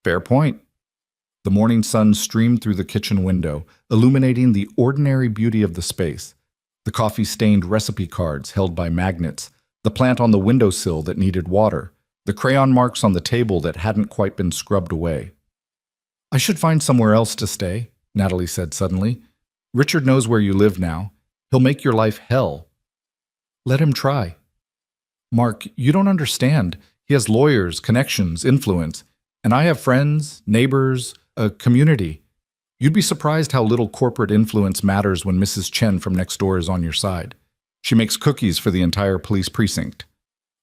Fair point. The morning sun streamed through the kitchen window, illuminating the ordinary beauty of the space. The coffee-stained recipe cards held by magnets, the plant on the windowsill that needed water, the crayon marks on the table that hadn't quite been scrubbed away. I should find somewhere else to stay, Natalie said suddenly. Richard knows where you live now. He'll make your life hell. Let him try. Mark, you don't understand. He has lawyers, connections, influence, and I have friends, neighbors, a community. You'd be surprised how little corporate influence matters when Mrs. Chen from next door is on your side. She makes cookies for the entire police precinct.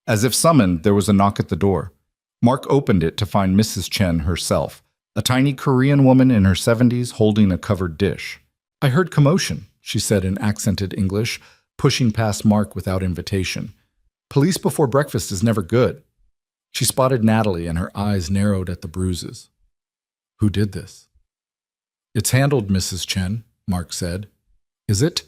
As if summoned, there was a knock at the door. Mark opened it to find Mrs. Chen herself, a tiny Korean woman in her 70s holding a covered dish. I heard commotion, she said in accented English, pushing past Mark without invitation. Police before breakfast is never good. She spotted Natalie and her eyes narrowed at the bruises. Who did this? It's handled, Mrs. Chen, Mark said. Is it?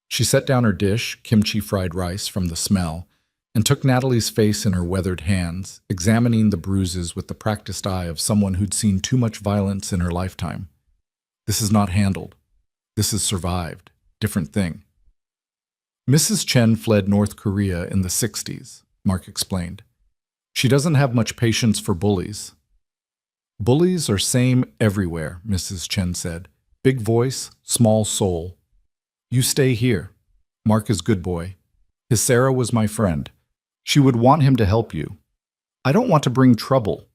She set down her dish, kimchi fried rice, from the smell, and took Natalie's face in her weathered hands, examining the bruises with the practiced eye of someone who'd seen too much violence in her lifetime. This is not handled. This is survived. Different thing. Mrs. Chen fled North Korea in the 60s, Mark explained. She doesn't have much patience for bullies. Bullies are same everywhere, Mrs. Chen said. Big voice, small soul. You stay here. Mark is good boy. His Sarah was my friend. She would want him to help you. I don't want to bring trouble.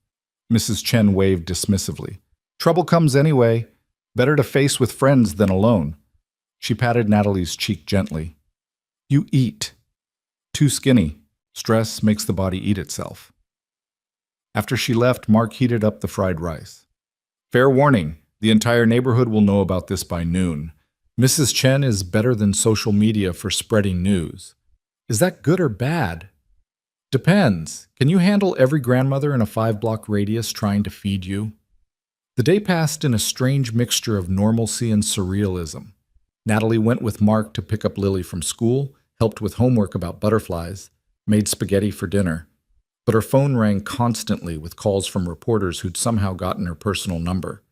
Mrs. Chen waved dismissively. Trouble comes anyway. Better to face with friends than alone. She patted Natalie's cheek gently. You eat. Too skinny. Stress makes the body eat itself. After she left, Mark heated up the fried rice. Fair warning, the entire neighborhood will know about this by noon. Mrs. Chen is better than social media for spreading news. Is that good or bad? Depends. Can you handle every grandmother in a 5-block radius trying to feed you? The day passed in a strange mixture of normalcy and surrealism. Natalie went with Mark to pick up Lily from school, helped with homework about butterflies, made spaghetti for dinner. But her phone rang constantly with calls from reporters who'd somehow gotten her personal number.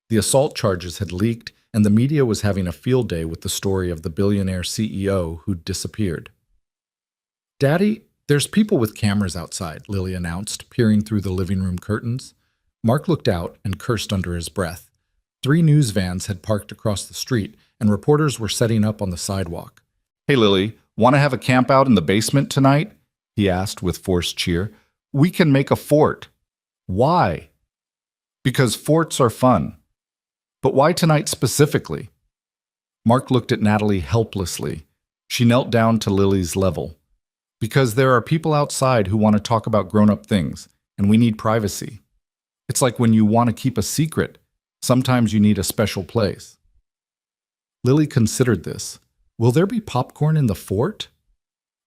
The assault charges had leaked, and the media was having a field day with the story of the billionaire CEO who'd disappeared. Daddy, there's people with cameras outside, Lily announced, peering through the living room curtains. Mark looked out and cursed under his breath. 3 news vans had parked across the street, and reporters were setting up on the sidewalk. Hey, Lily, want to have a camp out in the basement tonight? He asked with forced cheer. We can make a fort. Why? Because forts are fun. But why tonight specifically? Mark looked at Natalie helplessly. She knelt down to Lily's level. Because there are people outside who want to talk about grown-up things, and we need privacy. It's like when you want to keep a secret. Sometimes you need a special place. Lily considered this. Will there be popcorn in the fort?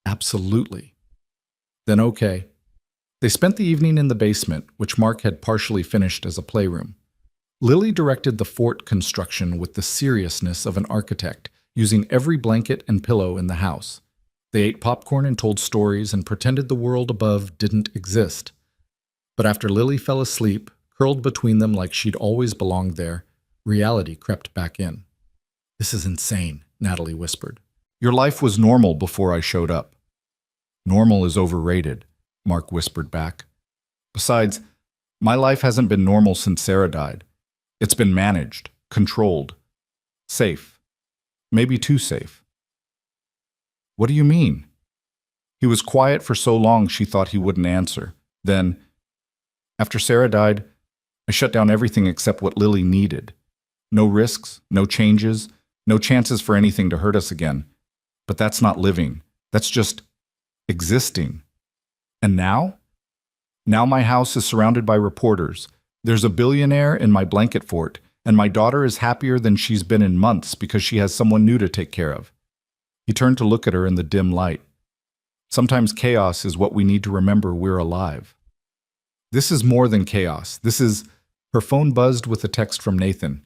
Absolutely. Then okay. They spent the evening in the basement, which Mark had partially finished as a playroom. Lily directed the fort construction with the seriousness of an architect, using every blanket and pillow in the house. They ate popcorn and told stories and pretended the world above didn't exist. But after Lily fell asleep, curled between them like she'd always belonged there, reality crept back in. This is insane, Natalie whispered. Your life was normal before I showed up. Normal is overrated, Mark whispered back. Besides, my life hasn't been normal since Sarah died. It's been managed, controlled, safe. Maybe too safe. What do you mean? He was quiet for so long she thought he wouldn't answer. Then, after Sarah died, I shut down everything except what Lily needed. No risks, no changes, no chances for anything to hurt us again. But that's not living. That's just existing. And now? Now my house is surrounded by reporters. There's a billionaire in my blanket fort, and my daughter is happier than she's been in months because she has someone new to take care of. He turned to look at her in the dim light. Sometimes chaos is what we need to remember we're alive. This is more than chaos. This is... Her phone buzzed with a text from Nathan.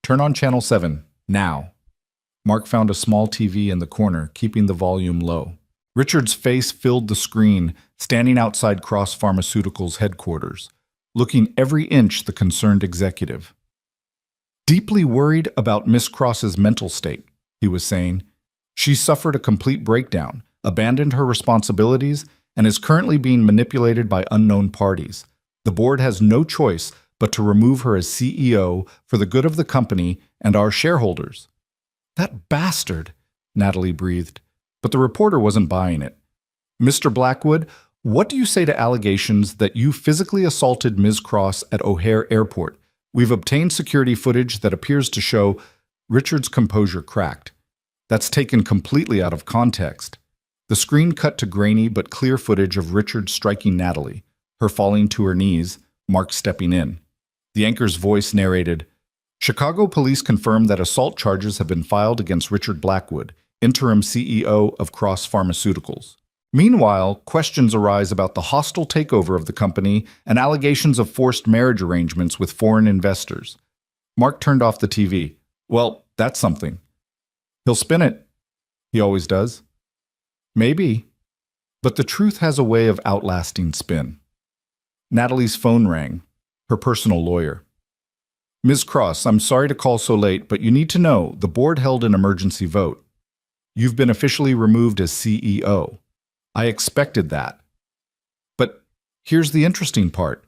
Turn on Channel 7, now. Mark found a small TV in the corner, keeping the volume low. Richard's face filled the screen, standing outside Cross Pharmaceuticals' headquarters, looking every inch the concerned executive. Deeply worried about Miss Cross's mental state, he was saying. She suffered a complete breakdown, abandoned her responsibilities, and is currently being manipulated by unknown parties. The board has no choice but to remove her as CEO for the good of the company and our shareholders. That bastard, Natalie breathed, but the reporter wasn't buying it. Mr. Blackwood, what do you say to allegations that you physically assaulted Ms. Cross at O'Hare Airport? We've obtained security footage that appears to show Richard's composure cracked. That's taken completely out of context. The screen cut to grainy but clear footage of Richard striking Natalie, her falling to her knees, Mark stepping in. The anchor's voice narrated, Chicago police confirm that assault charges have been filed against Richard Blackwood, interim CEO of Cross Pharmaceuticals. Meanwhile, questions arise about the hostile takeover of the company and allegations of forced marriage arrangements with foreign investors. Mark turned off the TV. Well, that's something. He'll spin it. He always does. Maybe. But the truth has a way of outlasting spin. Natalie's phone rang. Her personal lawyer. Ms. Cross, I'm sorry to call so late, but you need to know the board held an emergency vote. You've been officially removed as CEO. I expected that. But here's the interesting part.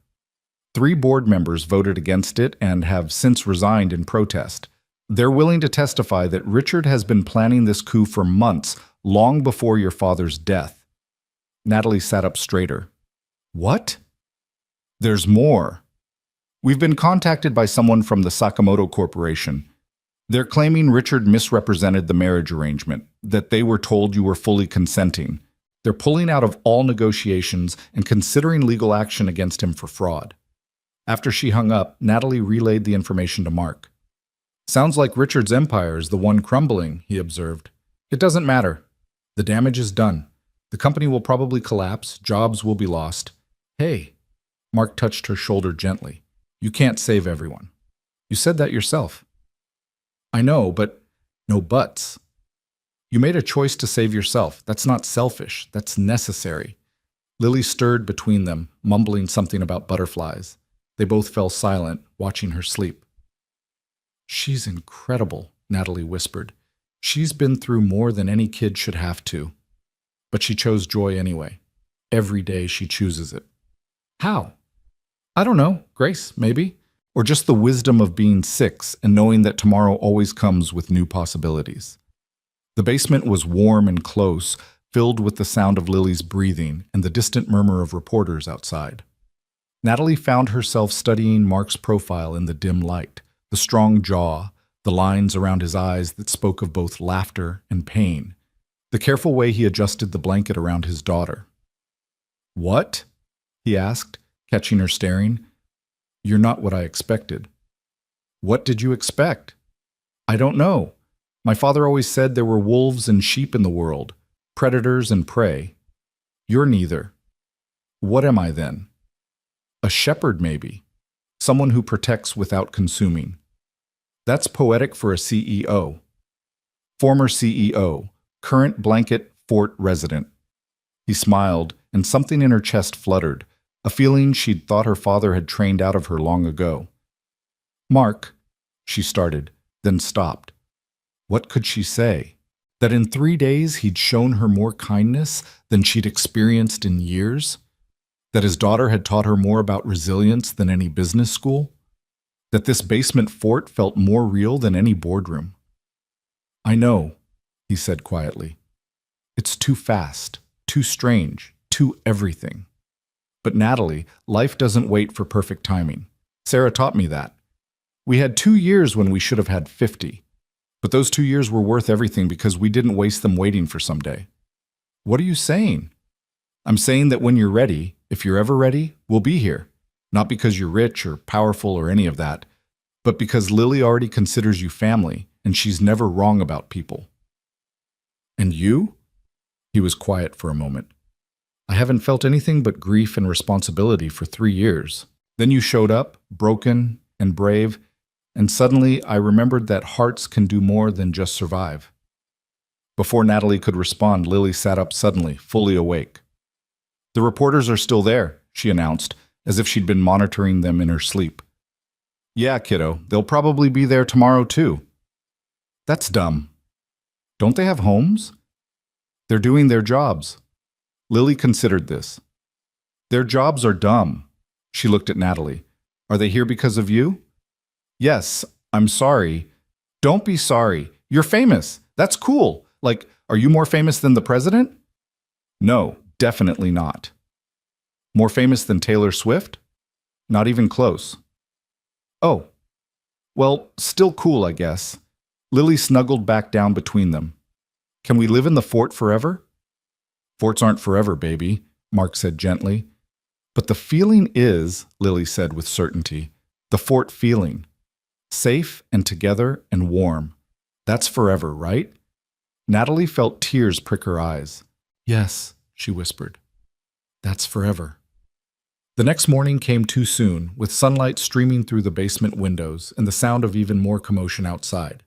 3 board members voted against it and have since resigned in protest. They're willing to testify that Richard has been planning this coup for months, long before your father's death. Natalie sat up straighter. What? There's more. We've been contacted by someone from the Sakamoto Corporation. They're claiming Richard misrepresented the marriage arrangement, that they were told you were fully consenting. They're pulling out of all negotiations and considering legal action against him for fraud. After she hung up, Natalie relayed the information to Mark. Sounds like Richard's empire is the one crumbling, he observed. It doesn't matter. The damage is done. The company will probably collapse, jobs will be lost. Hey, Mark touched her shoulder gently. You can't save everyone. You said that yourself. I know, but no buts. You made a choice to save yourself. That's not selfish. That's necessary. Lily stirred between them, mumbling something about butterflies. They both fell silent, watching her sleep. She's incredible, Natalie whispered. She's been through more than any kid should have to. But she chose joy anyway. Every day she chooses it. How? I don't know. Grace, maybe. Or just the wisdom of being 6 and knowing that tomorrow always comes with new possibilities. The basement was warm and close, filled with the sound of Lily's breathing and the distant murmur of reporters outside. Natalie found herself studying Mark's profile in the dim light, the strong jaw, the lines around his eyes that spoke of both laughter and pain, the careful way he adjusted the blanket around his daughter. What? He asked, catching her staring. You're not what I expected. What did you expect? I don't know. My father always said there were wolves and sheep in the world, predators and prey. You're neither. What am I then? A shepherd, maybe. Someone who protects without consuming. That's poetic for a CEO. Former CEO, current Blanket Fort resident. He smiled, and something in her chest fluttered, a feeling she'd thought her father had trained out of her long ago. Mark, she started, then stopped. What could she say? That in 3 days he'd shown her more kindness than she'd experienced in years? That his daughter had taught her more about resilience than any business school? That this basement fort felt more real than any boardroom? I know, he said quietly. It's too fast, too strange, too everything. But Natalie, life doesn't wait for perfect timing. Sarah taught me that. We had 2 years when we should have had 50. But those 2 years were worth everything because we didn't waste them waiting for someday. What are you saying? I'm saying that when you're ready, if you're ever ready, we'll be here. Not because you're rich or powerful or any of that, but because Lily already considers you family and she's never wrong about people. And you? He was quiet for a moment. I haven't felt anything but grief and responsibility for 3 years. Then you showed up, broken and brave, and suddenly I remembered that hearts can do more than just survive. Before Natalie could respond, Lily sat up suddenly, fully awake. The reporters are still there, she announced, as if she'd been monitoring them in her sleep. Yeah, kiddo, they'll probably be there tomorrow too. That's dumb. Don't they have homes? They're doing their jobs. Lily considered this. Their jobs are dumb. She looked at Natalie. Are they here because of you? Yes, I'm sorry. Don't be sorry. You're famous. That's cool. Like, are you more famous than the president? No, definitely not. More famous than Taylor Swift? Not even close. Oh, well, still cool, I guess. Lily snuggled back down between them. Can we live in the fort forever? Forts aren't forever, baby, Mark said gently. But the feeling is, Lily said with certainty, the fort feeling. Safe and together and warm. That's forever, right? Natalie felt tears prick her eyes. Yes, she whispered. That's forever. The next morning came too soon, with sunlight streaming through the basement windows and the sound of even more commotion outside.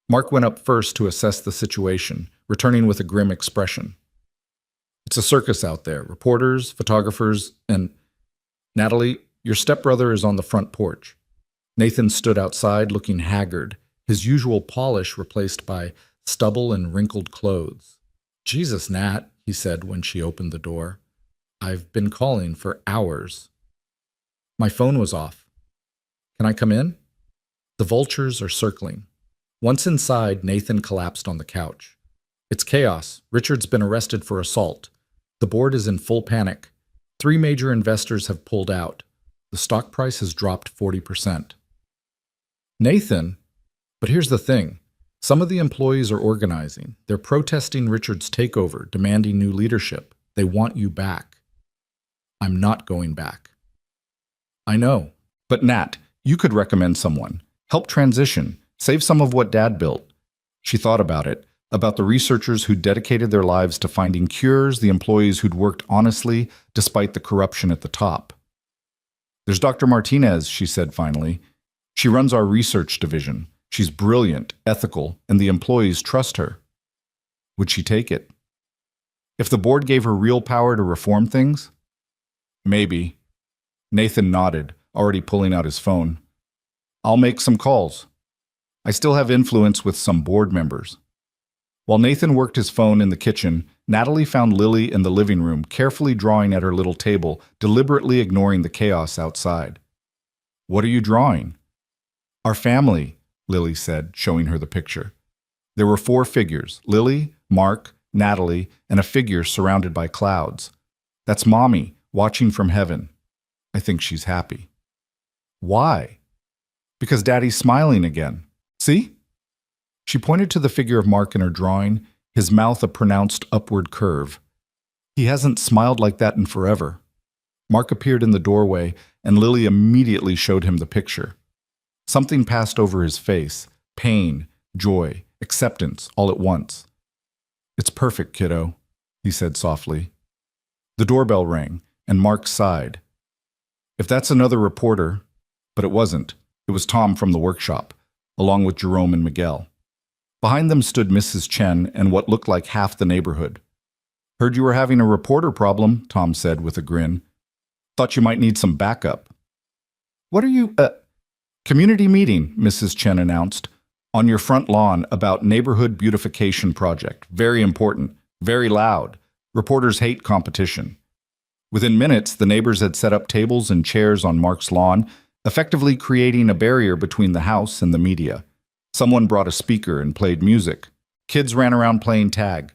Mark went up first to assess the situation, returning with a grim expression. It's a circus out there, reporters, photographers, and… Natalie, your stepbrother is on the front porch. Nathan stood outside, looking haggard, his usual polish replaced by stubble and wrinkled clothes. Jesus, Nat, he said when she opened the door. I've been calling for hours. My phone was off. Can I come in? The vultures are circling. Once inside, Nathan collapsed on the couch. It's chaos. Richard's been arrested for assault. The board is in full panic. 3 major investors have pulled out. The stock price has dropped 40%. Nathan? But here's the thing. Some of the employees are organizing. They're protesting Richard's takeover, demanding new leadership. They want you back. I'm not going back. I know. But Nat, you could recommend someone. Help transition. Save some of what Dad built. She thought about it, about the researchers who dedicated their lives to finding cures, the employees who'd worked honestly despite the corruption at the top. There's Dr. Martinez, she said finally. She runs our research division. She's brilliant, ethical, and the employees trust her. Would she take it? If the board gave her real power to reform things? Maybe. Nathan nodded, already pulling out his phone. I'll make some calls. I still have influence with some board members. While Nathan worked his phone in the kitchen, Natalie found Lily in the living room, carefully drawing at her little table, deliberately ignoring the chaos outside. What are you drawing? Our family, Lily said, showing her the picture. There were 4 figures, Lily, Mark, Natalie, and a figure surrounded by clouds. That's Mommy, watching from heaven. I think she's happy. Why? Because Daddy's smiling again. See? She pointed to the figure of Mark in her drawing, his mouth a pronounced upward curve. He hasn't smiled like that in forever. Mark appeared in the doorway, and Lily immediately showed him the picture. Something passed over his face, pain, joy, acceptance, all at once. It's perfect, kiddo, he said softly. The doorbell rang, and Mark sighed. If that's another reporter, but it wasn't. It was Tom from the workshop, along with Jerome and Miguel. Behind them stood Mrs. Chen and what looked like half the neighborhood. Heard you were having a reporter problem, Tom said with a grin. Thought you might need some backup. What are you, Community meeting, Mrs. Chen announced, on your front lawn about neighborhood beautification project. Very important, very loud. Reporters hate competition. Within minutes, the neighbors had set up tables and chairs on Mark's lawn, effectively creating a barrier between the house and the media. Someone brought a speaker and played music. Kids ran around playing tag.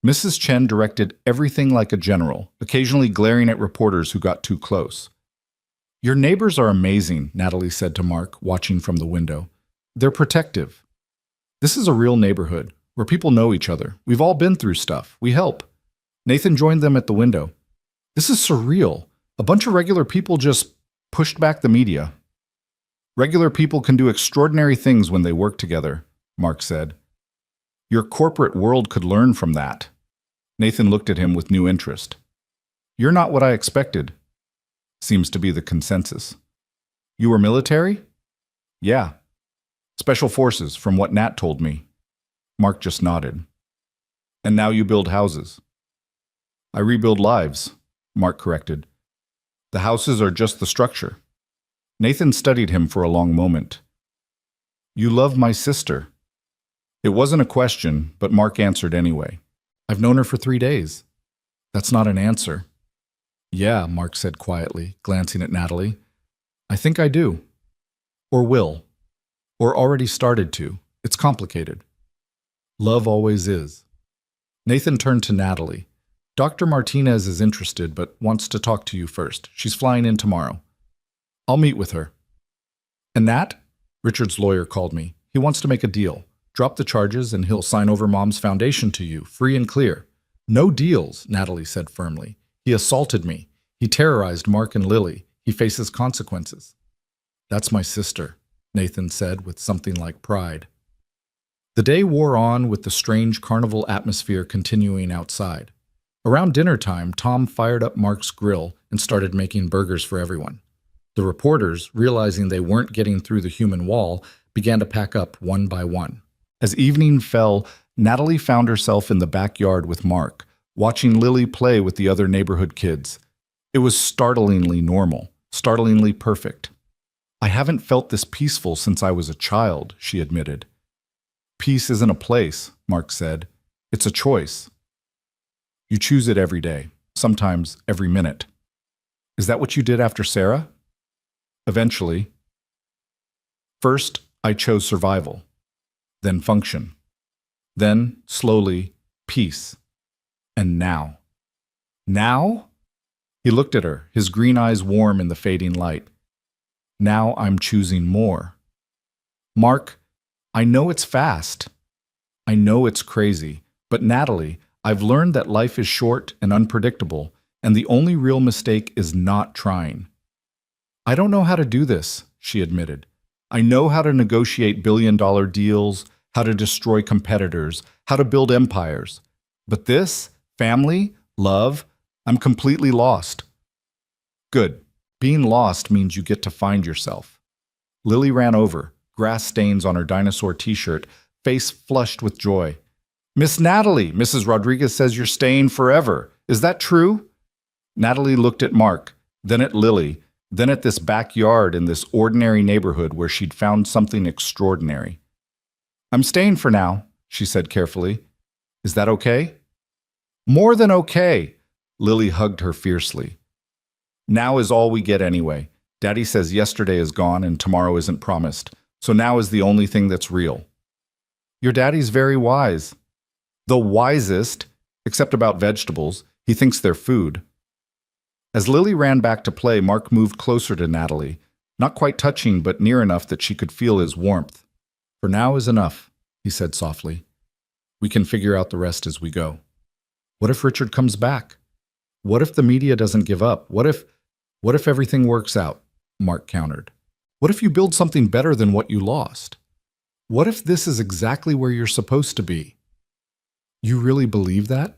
Mrs. Chen directed everything like a general, occasionally glaring at reporters who got too close. Your neighbors are amazing, Natalie said to Mark, watching from the window. They're protective. This is a real neighborhood, where people know each other. We've all been through stuff. We help. Nathan joined them at the window. This is surreal. A bunch of regular people just pushed back the media. Regular people can do extraordinary things when they work together, Mark said. Your corporate world could learn from that. Nathan looked at him with new interest. You're not what I expected. Seems to be the consensus. You were military? Yeah. Special forces, from what Nat told me. Mark just nodded. And now you build houses. I rebuild lives, Mark corrected. The houses are just the structure. Nathan studied him for a long moment. You love my sister. It wasn't a question, but Mark answered anyway. I've known her for 3 days. That's not an answer. Yeah, Mark said quietly, glancing at Natalie. I think I do. Or will. Or already started to. It's complicated. Love always is. Nathan turned to Natalie. Dr. Martinez is interested, but wants to talk to you first. She's flying in tomorrow. I'll meet with her. And Nat? Richard's lawyer called me. He wants to make a deal. Drop the charges and he'll sign over Mom's foundation to you, free and clear. No deals, Natalie said firmly. He assaulted me. He terrorized Mark and Lily. He faces consequences. That's my sister, Nathan said with something like pride. The day wore on with the strange carnival atmosphere continuing outside. Around dinner time, Tom fired up Mark's grill and started making burgers for everyone. The reporters, realizing they weren't getting through the human wall, began to pack up one by one. As evening fell, Natalie found herself in the backyard with Mark, watching Lily play with the other neighborhood kids. It was startlingly normal, startlingly perfect. "I haven't felt this peaceful since I was a child," she admitted. "Peace isn't a place," Mark said. "It's a choice. You choose it every day, sometimes every minute." "Is that what you did after Sarah?" "Eventually. First, I chose survival, then function, then, slowly, peace. And now." "Now?" He looked at her, his green eyes warm in the fading light. "Now I'm choosing more." "Mark, I know it's fast. I know it's crazy. But Natalie, I've learned that life is short and unpredictable, and the only real mistake is not trying." "I don't know how to do this," she admitted. "I know how to negotiate billion-dollar deals, how to destroy competitors, how to build empires. But this, family, love, I'm completely lost." "Good. Being lost means you get to find yourself." Lily ran over, grass stains on her dinosaur t-shirt, face flushed with joy. "Miss Natalie, Mrs. Rodriguez says you're staying forever. Is that true?" Natalie looked at Mark, then at Lily, then at this backyard in this ordinary neighborhood where she'd found something extraordinary. "I'm staying for now," she said carefully. "Is that okay?" "More than okay." Lily hugged her fiercely. "Now is all we get anyway. Daddy says yesterday is gone and tomorrow isn't promised, so now is the only thing that's real." "Your daddy's very wise." "The wisest, except about vegetables. He thinks they're food." As Lily ran back to play, Mark moved closer to Natalie, not quite touching but near enough that she could feel his warmth. "For now is enough," he said softly. "We can figure out the rest as we go." "What if Richard comes back? What if the media doesn't give up? What if everything works out?" Mark countered. "What if you build something better than what you lost? What if this is exactly where you're supposed to be?" "You really believe that?"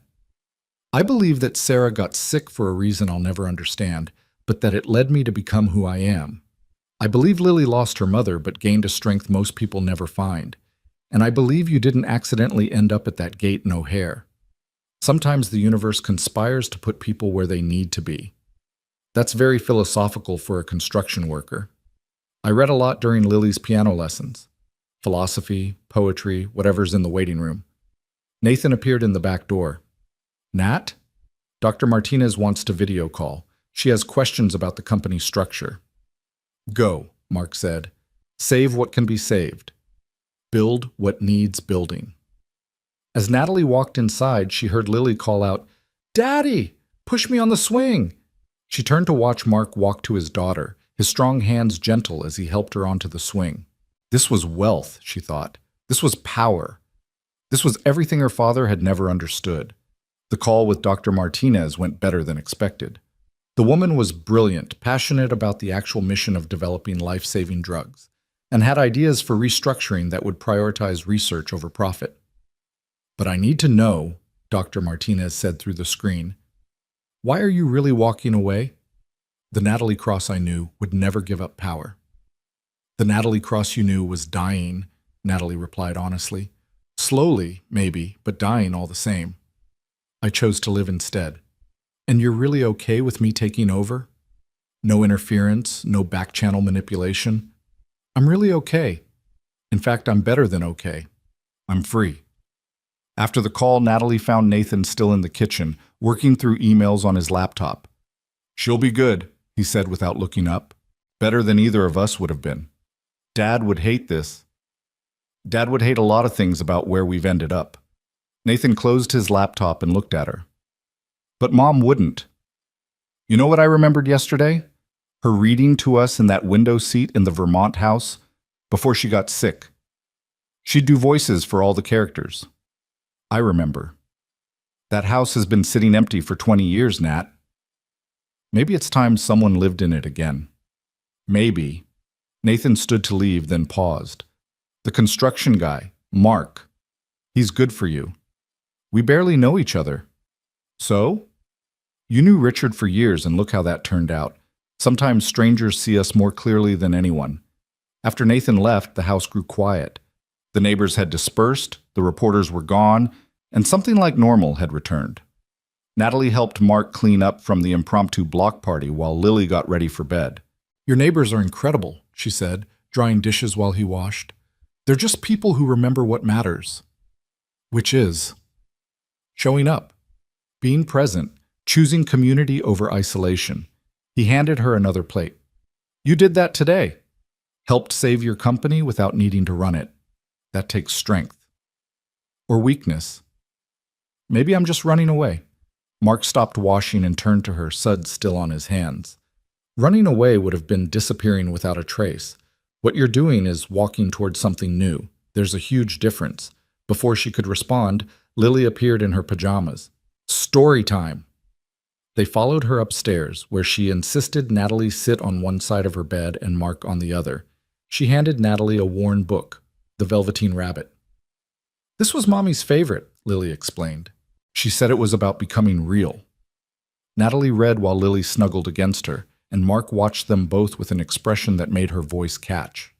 "I believe that Sarah got sick for a reason I'll never understand, but that it led me to become who I am. I believe Lily lost her mother but gained a strength most people never find. And I believe you didn't accidentally end up at that gate in O'Hare. Sometimes the universe conspires to put people where they need to be. That's very philosophical for a construction worker. I read a lot during Lily's piano lessons. Philosophy, poetry, whatever's in the waiting room. Nathan appeared in the back door. "Nat? Dr. Martinez wants to video call. She has questions about the company's structure." "Go," Mark said. "Save what can be saved. Build what needs building." As Natalie walked inside, she heard Lily call out, "Daddy, push me on the swing." She turned to watch Mark walk to his daughter, his strong hands gentle as he helped her onto the swing. This was wealth, she thought. This was power. This was everything her father had never understood. The call with Dr. Martinez went better than expected. The woman was brilliant, passionate about the actual mission of developing life-saving drugs, and had ideas for restructuring that would prioritize research over profit. "But I need to know," Dr. Martinez said through the screen. "Why are you really walking away?" "The Natalie Cross I knew would never give up power." "The Natalie Cross you knew was dying," Natalie replied honestly. "Slowly, maybe, but dying all the same. I chose to live instead." "And you're really okay with me taking over? No interference, no back-channel manipulation?" "I'm really okay. In fact, I'm better than okay. I'm free." After the call, Natalie found Nathan still in the kitchen, working through emails on his laptop. "She'll be good," he said without looking up. "Better than either of us would have been. Dad would hate this. Dad would hate a lot of things about where we've ended up." Nathan closed his laptop and looked at her. "But Mom wouldn't. You know what I remembered yesterday? Her reading to us in that window seat in the Vermont house before she got sick. She'd do voices for all the characters. I remember. That house has been sitting empty for 20 years, Nat. Maybe it's time someone lived in it again. Maybe." Nathan stood to leave, then paused. "The construction guy, Mark. He's good for you. We barely know each other. So? You knew Richard for years, and look how that turned out. Sometimes strangers see us more clearly than anyone. After Nathan left, the house grew quiet. The neighbors had dispersed, the reporters were gone, and something like normal had returned. Natalie helped Mark clean up from the impromptu block party while Lily got ready for bed. "Your neighbors are incredible," she said, drying dishes while he washed. "They're just people who remember what matters." Which is showing up, being present, choosing community over isolation. He handed her another plate. "You did that today. Helped save your company without needing to run it. That takes strength." Or weakness. "Maybe I'm just running away." Mark stopped washing and turned to her, suds still on his hands. "Running away would have been disappearing without a trace. What you're doing is walking towards something new. There's a huge difference." Before she could respond, Lily appeared in her pajamas. "Story time!" They followed her upstairs, where she insisted Natalie sit on one side of her bed and Mark on the other. She handed Natalie a worn book, The Velveteen Rabbit. "This was Mommy's favorite," Lily explained. She said it was about becoming real. Natalie read while Lily snuggled against her, and Mark watched them both with an expression that made her voice catch.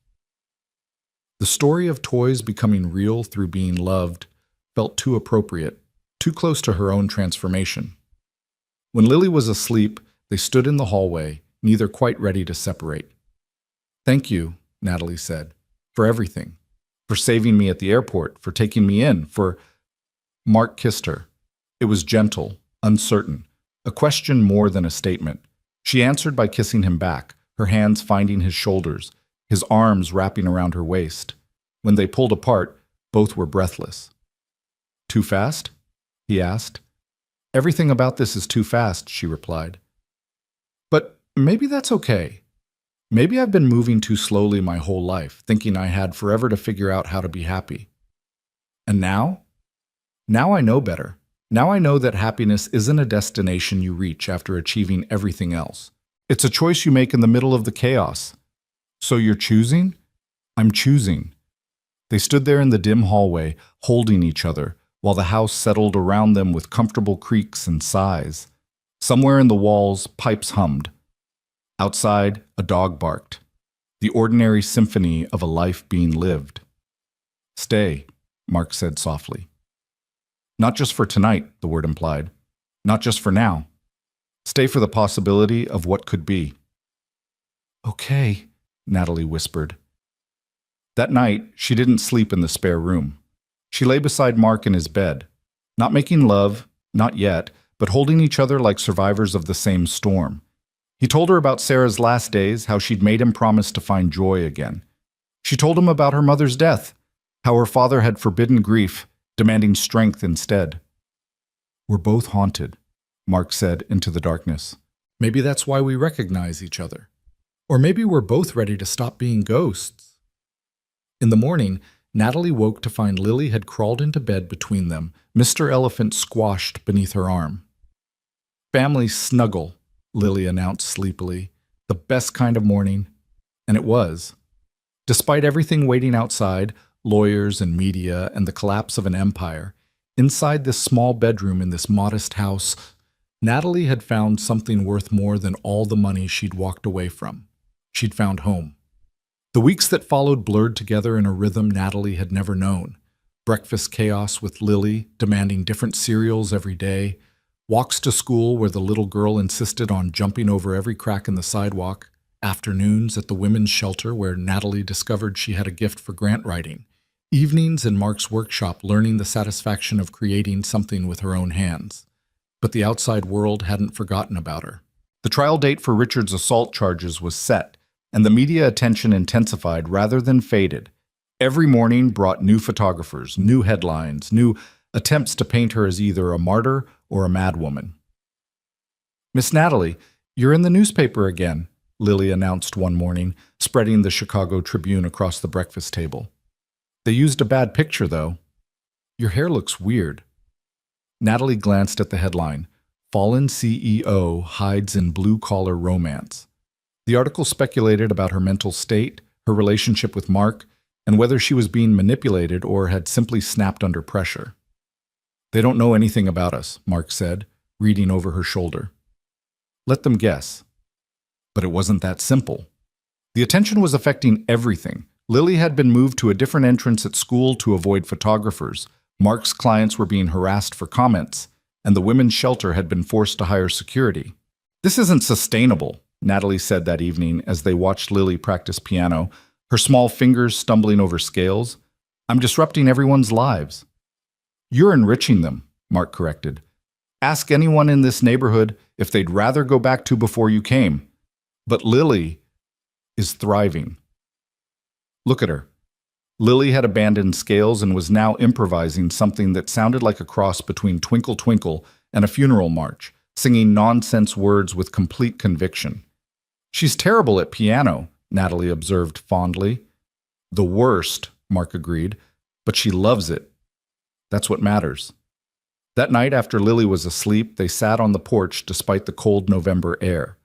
The story of toys becoming real through being loved felt too appropriate, too close to her own transformation. When Lily was asleep, they stood in the hallway, neither quite ready to separate. "Thank you," Natalie said, "for everything. For saving me at the airport, for taking me in, for—" Mark kissed her. It was gentle, uncertain, a question more than a statement. She answered by kissing him back, her hands finding his shoulders, his arms wrapping around her waist. When they pulled apart, both were breathless. "Too fast?" he asked. "Everything about this is too fast," she replied. "But maybe that's okay. Maybe I've been moving too slowly my whole life, thinking I had forever to figure out how to be happy. And now? Now I know better. Now I know that happiness isn't a destination you reach after achieving everything else. It's a choice you make in the middle of the chaos. So you're choosing?" "I'm choosing." They stood there in the dim hallway, holding each other, while the house settled around them with comfortable creaks and sighs. Somewhere in the walls, pipes hummed. Outside, a dog barked. The ordinary symphony of a life being lived. "Stay," Mark said softly. "Not just for tonight," the word implied. "Not just for now. Stay for the possibility of what could be." "Okay," Natalie whispered. That night, she didn't sleep in the spare room. She lay beside Mark in his bed, not making love, not yet, but holding each other like survivors of the same storm. He told her about Sarah's last days, how she'd made him promise to find joy again. She told him about her mother's death, how her father had forbidden grief, demanding strength instead. "We're both haunted," Mark said into the darkness. "Maybe that's why we recognize each other. Or maybe we're both ready to stop being ghosts." In the morning, Natalie woke to find Lily had crawled into bed between them, Mr. Elephant squashed beneath her arm. "Family snuggle," Lily announced sleepily. "The best kind of morning." And it was. Despite everything waiting outside, lawyers and media and the collapse of an empire, inside this small bedroom in this modest house, Natalie had found something worth more than all the money she'd walked away from. She'd found home. The weeks that followed blurred together in a rhythm Natalie had never known. Breakfast chaos with Lily, demanding different cereals every day, walks to school where the little girl insisted on jumping over every crack in the sidewalk, afternoons at the women's shelter where Natalie discovered she had a gift for grant writing, evenings in Mark's workshop learning the satisfaction of creating something with her own hands. But the outside world hadn't forgotten about her. The trial date for Richard's assault charges was set, and the media attention intensified rather than faded. Every morning brought new photographers, new headlines, new attempts to paint her as either a martyr or a madwoman. "Miss Natalie, you're in the newspaper again," Lily announced one morning, spreading the Chicago Tribune across the breakfast table. "They used a bad picture, though. Your hair looks weird." Natalie glanced at the headline, "Fallen CEO Hides in Blue-Collar Romance." The article speculated about her mental state, her relationship with Mark, and whether she was being manipulated or had simply snapped under pressure. "They don't know anything about us," Mark said. reading over her shoulder. Let them guess. But it wasn't that simple. The attention was affecting everything. Lily had been moved to a different entrance at school to avoid photographers. Mark's clients were being harassed for comments, and the women's shelter had been forced to hire security. This isn't sustainable, Natalie said that evening as they watched Lily practice piano, her small fingers stumbling over scales. I'm disrupting everyone's lives. You're enriching them, Mark corrected. Ask anyone in this neighborhood if they'd rather go back to before you came. But Lily is thriving. Look at her. Lily had abandoned scales and was now improvising something that sounded like a cross between Twinkle Twinkle and a funeral march, singing nonsense words with complete conviction. She's terrible at piano, Natalie observed fondly. The worst, Mark agreed, but she loves it. That's what matters. That night after Lily was asleep, they sat on the porch despite the cold November air.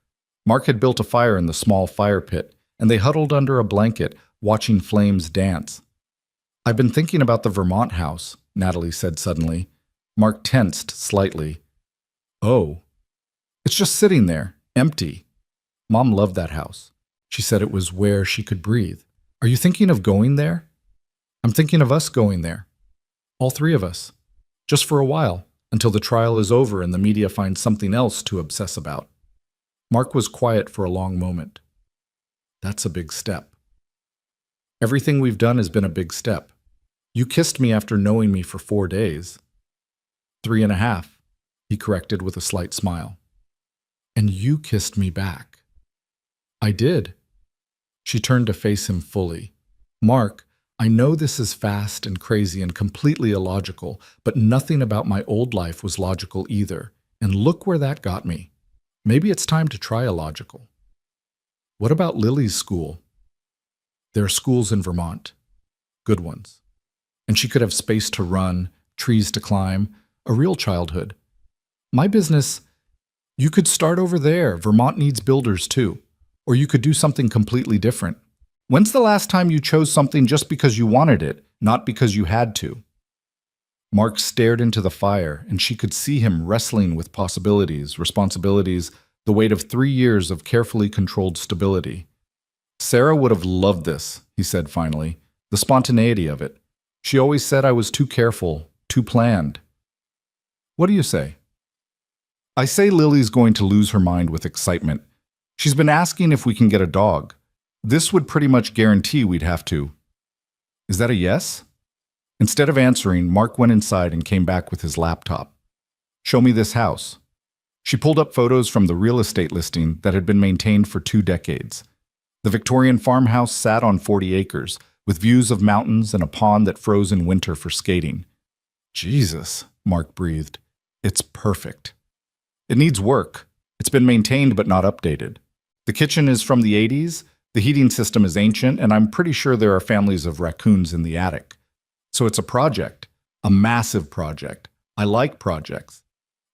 Mark had built a fire in the small fire pit, and they huddled under a blanket, watching flames dance. I've been thinking about the Vermont house, Natalie said suddenly. Mark tensed slightly. Oh. It's just sitting there, empty. Mom loved that house. She said it was where she could breathe. Are you thinking of going there? I'm thinking of us going there. All three of us. Just for a while, until the trial is over and the media finds something else to obsess about. Mark was quiet for a long moment. That's a big step. Everything we've done has been a big step. You kissed me after knowing me for 4 days. 3.5, he corrected with a slight smile. And you kissed me back. I did. She turned to face him fully. Mark, I know this is fast and crazy and completely illogical, but nothing about my old life was logical either. And look where that got me. Maybe it's time to try illogical. What about Lily's school? There are schools in Vermont. Good ones. And she could have space to run, trees to climb, a real childhood. My business, you could start over there. Vermont needs builders too. Or you could do something completely different. When's the last time you chose something just because you wanted it, not because you had to? Mark stared into the fire, and she could see him wrestling with possibilities, responsibilities, the weight of 3 years of carefully controlled stability. Sarah would have loved this, he said finally, the spontaneity of it. She always said I was too careful, too planned. What do you say? I say Lily's going to lose her mind with excitement. She's been asking if we can get a dog. This would pretty much guarantee we'd have to. Is that a yes? Instead of answering, Mark went inside and came back with his laptop. Show me this house. She pulled up photos from the real estate listing that had been maintained for 2 decades. The Victorian farmhouse sat on 40 acres, with views of mountains and a pond that froze in winter for skating. Jesus, Mark breathed. It's perfect. It needs work. It's been maintained but not updated. The kitchen is from the 80s, the heating system is ancient, and I'm pretty sure there are families of raccoons in the attic. So it's a project, a massive project. I like projects.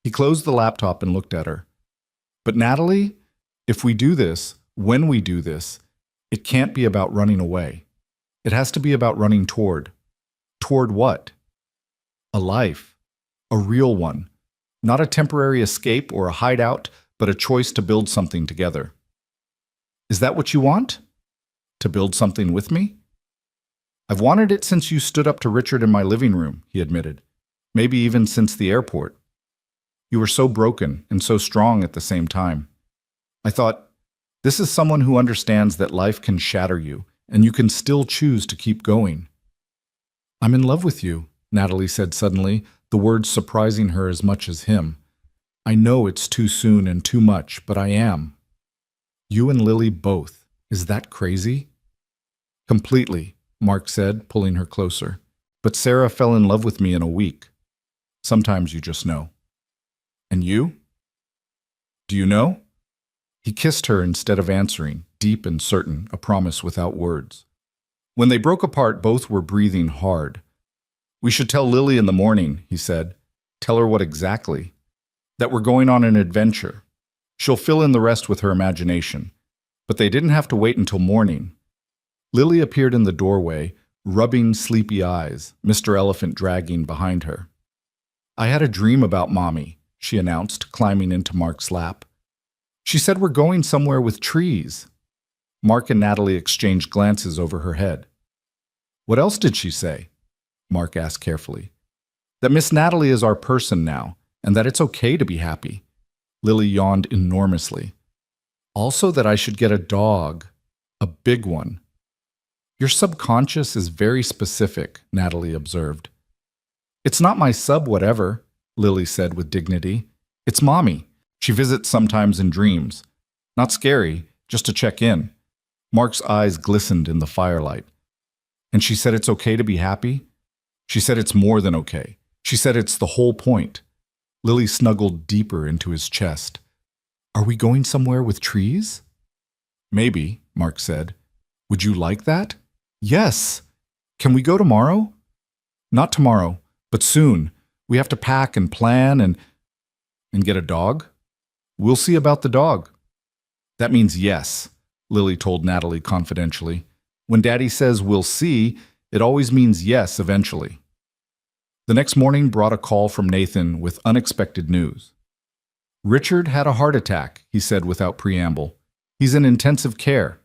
He closed the laptop and looked at her. But Natalie, if we do this, when we do this, it can't be about running away. It has to be about running toward. Toward what? A life. A real one. Not a temporary escape or a hideout, but a choice to build something together. Is that what you want? To build something with me? I've wanted it since you stood up to Richard in my living room, he admitted. Maybe even since the airport. You were so broken and so strong at the same time. I thought, this is someone who understands that life can shatter you, and you can still choose to keep going. I'm in love with you, Natalie said suddenly, the words surprising her as much as him. I know it's too soon and too much, but I am. You and Lily both. Is that crazy? Completely, Mark said, pulling her closer. But Sarah fell in love with me in a week. Sometimes you just know. And you? Do you know? He kissed her instead of answering, deep and certain, a promise without words. When they broke apart, both were breathing hard. We should tell Lily in the morning, he said. Tell her what exactly? That we're going on an adventure. She'll fill in the rest with her imagination. But they didn't have to wait until morning. Lily appeared in the doorway, rubbing sleepy eyes, Mr. Elephant dragging behind her. I had a dream about Mommy, she announced, climbing into Mark's lap. She said we're going somewhere with trees. Mark and Natalie exchanged glances over her head. What else did she say? Mark asked carefully. That Miss Natalie is our person now, and that it's okay to be happy. Lily yawned enormously. Also that I should get a dog. A big one. Your subconscious is very specific, Natalie observed. It's not my sub-whatever, Lily said with dignity. It's Mommy. She visits sometimes in dreams. Not scary, just to check in. Mark's eyes glistened in the firelight. And she said it's okay to be happy? She said it's more than okay. She said it's the whole point. Lily snuggled deeper into his chest. Are we going somewhere with trees? Maybe, Mark said. Would you like that? Yes. Can we go tomorrow? Not tomorrow, but soon. We have to pack and plan and get a dog. We'll see about the dog. That means yes, Lily told Natalie confidentially. When Daddy says we'll see, it always means yes eventually. The next morning brought a call from Nathan with unexpected news. Richard had a heart attack, he said without preamble. He's in intensive care.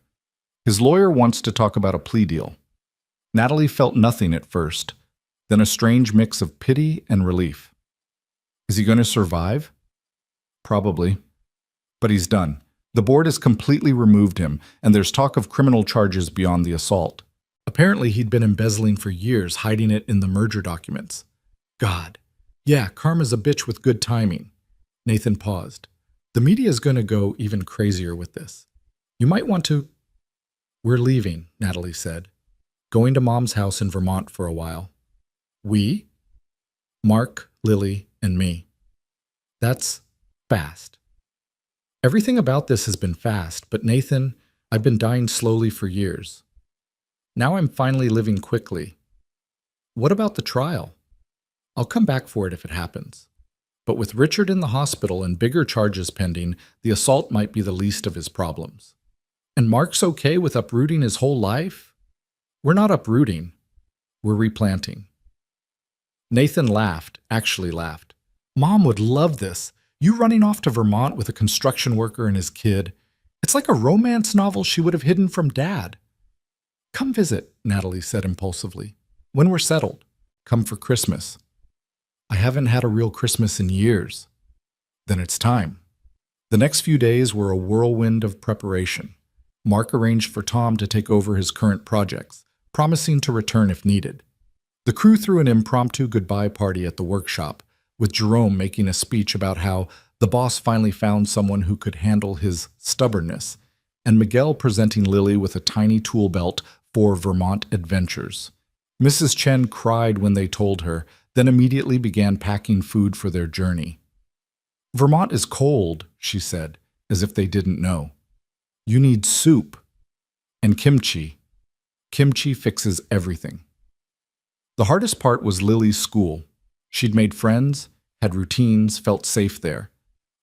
His lawyer wants to talk about a plea deal. Natalie felt nothing at first, then a strange mix of pity and relief. Is he going to survive? Probably. But he's done. The board has completely removed him, and there's talk of criminal charges beyond the assault. Apparently he'd been embezzling for years, hiding it in the merger documents. God. Yeah, karma's a bitch with good timing. Nathan paused. The media's going to go even crazier with this. You might want to... We're leaving, Natalie said. Going to Mom's house in Vermont for a while. We? Mark, Lily, and me. That's fast. Everything about this has been fast, but Nathan, I've been dying slowly for years. Now I'm finally living quickly. What about the trial? I'll come back for it if it happens. But with Richard in the hospital and bigger charges pending, the assault might be the least of his problems. And Mark's okay with uprooting his whole life? We're not uprooting. We're replanting. Nathan laughed, actually laughed. Mom would love this. You running off to Vermont with a construction worker and his kid. It's like a romance novel she would have hidden from Dad. Come visit, Natalie said impulsively. When we're settled. Come for Christmas. I haven't had a real Christmas in years. Then it's time. The next few days were a whirlwind of preparation. Mark arranged for Tom to take over his current projects, promising to return if needed. The crew threw an impromptu goodbye party at the workshop, with Jerome making a speech about how the boss finally found someone who could handle his stubbornness, and Miguel presenting Lily with a tiny tool belt for Vermont adventures. Mrs. Chen cried when they told her, then immediately began packing food for their journey. Vermont is cold, she said, as if they didn't know. You need soup. And kimchi. Kimchi fixes everything. The hardest part was Lily's school. She'd made friends, had routines, felt safe there.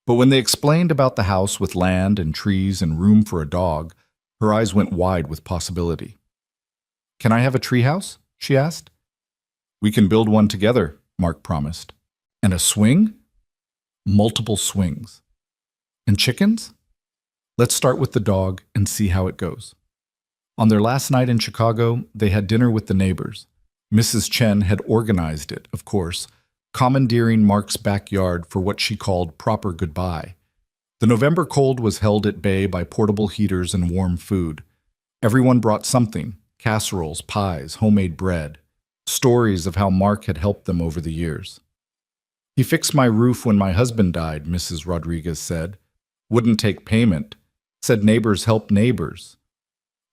But when they explained about the house with land and trees and room for a dog, her eyes went wide with possibility. Can I have a treehouse? She asked. We can build one together, Mark promised. And a swing? Multiple swings. And chickens? Let's start with the dog and see how it goes. On their last night in Chicago, they had dinner with the neighbors. Mrs. Chen had organized it, of course, commandeering Mark's backyard for what she called proper goodbye. The November cold was held at bay by portable heaters and warm food. Everyone brought something, casseroles, pies, homemade bread, stories of how Mark had helped them over the years. He fixed my roof when my husband died, Mrs. Rodriguez said. Wouldn't take payment. Said neighbors help neighbors.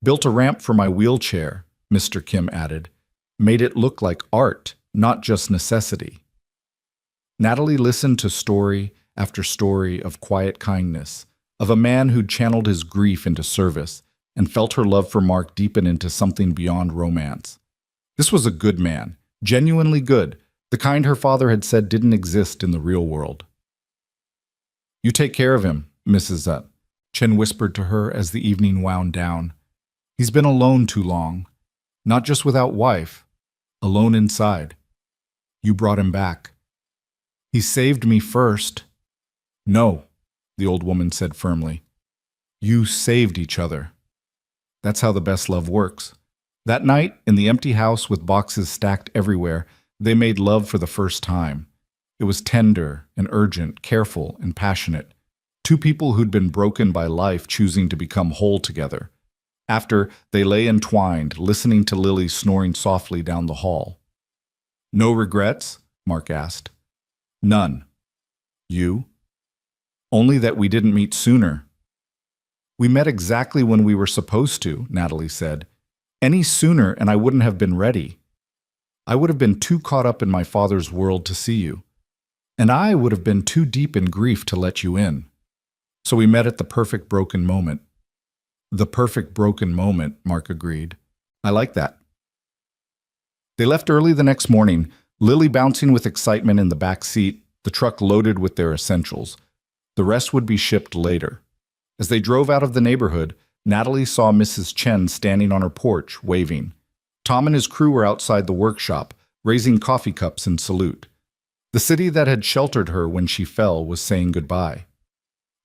Built a ramp for my wheelchair, Mr. Kim added. Made it look like art, not just necessity. Natalie listened to story after story of quiet kindness, of a man who'd channeled his grief into service and felt her love for Mark deepen into something beyond romance. This was a good man, genuinely good, the kind her father had said didn't exist in the real world. You take care of him, Mrs. Chen whispered to her as the evening wound down. He's been alone too long, not just without wife, alone inside. You brought him back. He saved me first, No, the old woman said firmly. You saved each other. That's how the best love works. That night, in the empty house with boxes stacked everywhere, they made love for the first time. It was tender and urgent, careful and passionate. Two people who'd been broken by life choosing to become whole together. After, they lay entwined, listening to Lily snoring softly down the hall. No regrets? Mark asked. None. You? Only that we didn't meet sooner. We met exactly when we were supposed to, Natalie said. Any sooner and I wouldn't have been ready. I would have been too caught up in my father's world to see you. And I would have been too deep in grief to let you in. So we met at the perfect broken moment. The perfect broken moment, Mark agreed. I like that. They left early the next morning, Lily bouncing with excitement in the back seat, the truck loaded with their essentials. The rest would be shipped later. As they drove out of the neighborhood, Natalie saw Mrs. Chen standing on her porch, waving. Tom and his crew were outside the workshop, raising coffee cups in salute. The city that had sheltered her when she fell was saying goodbye.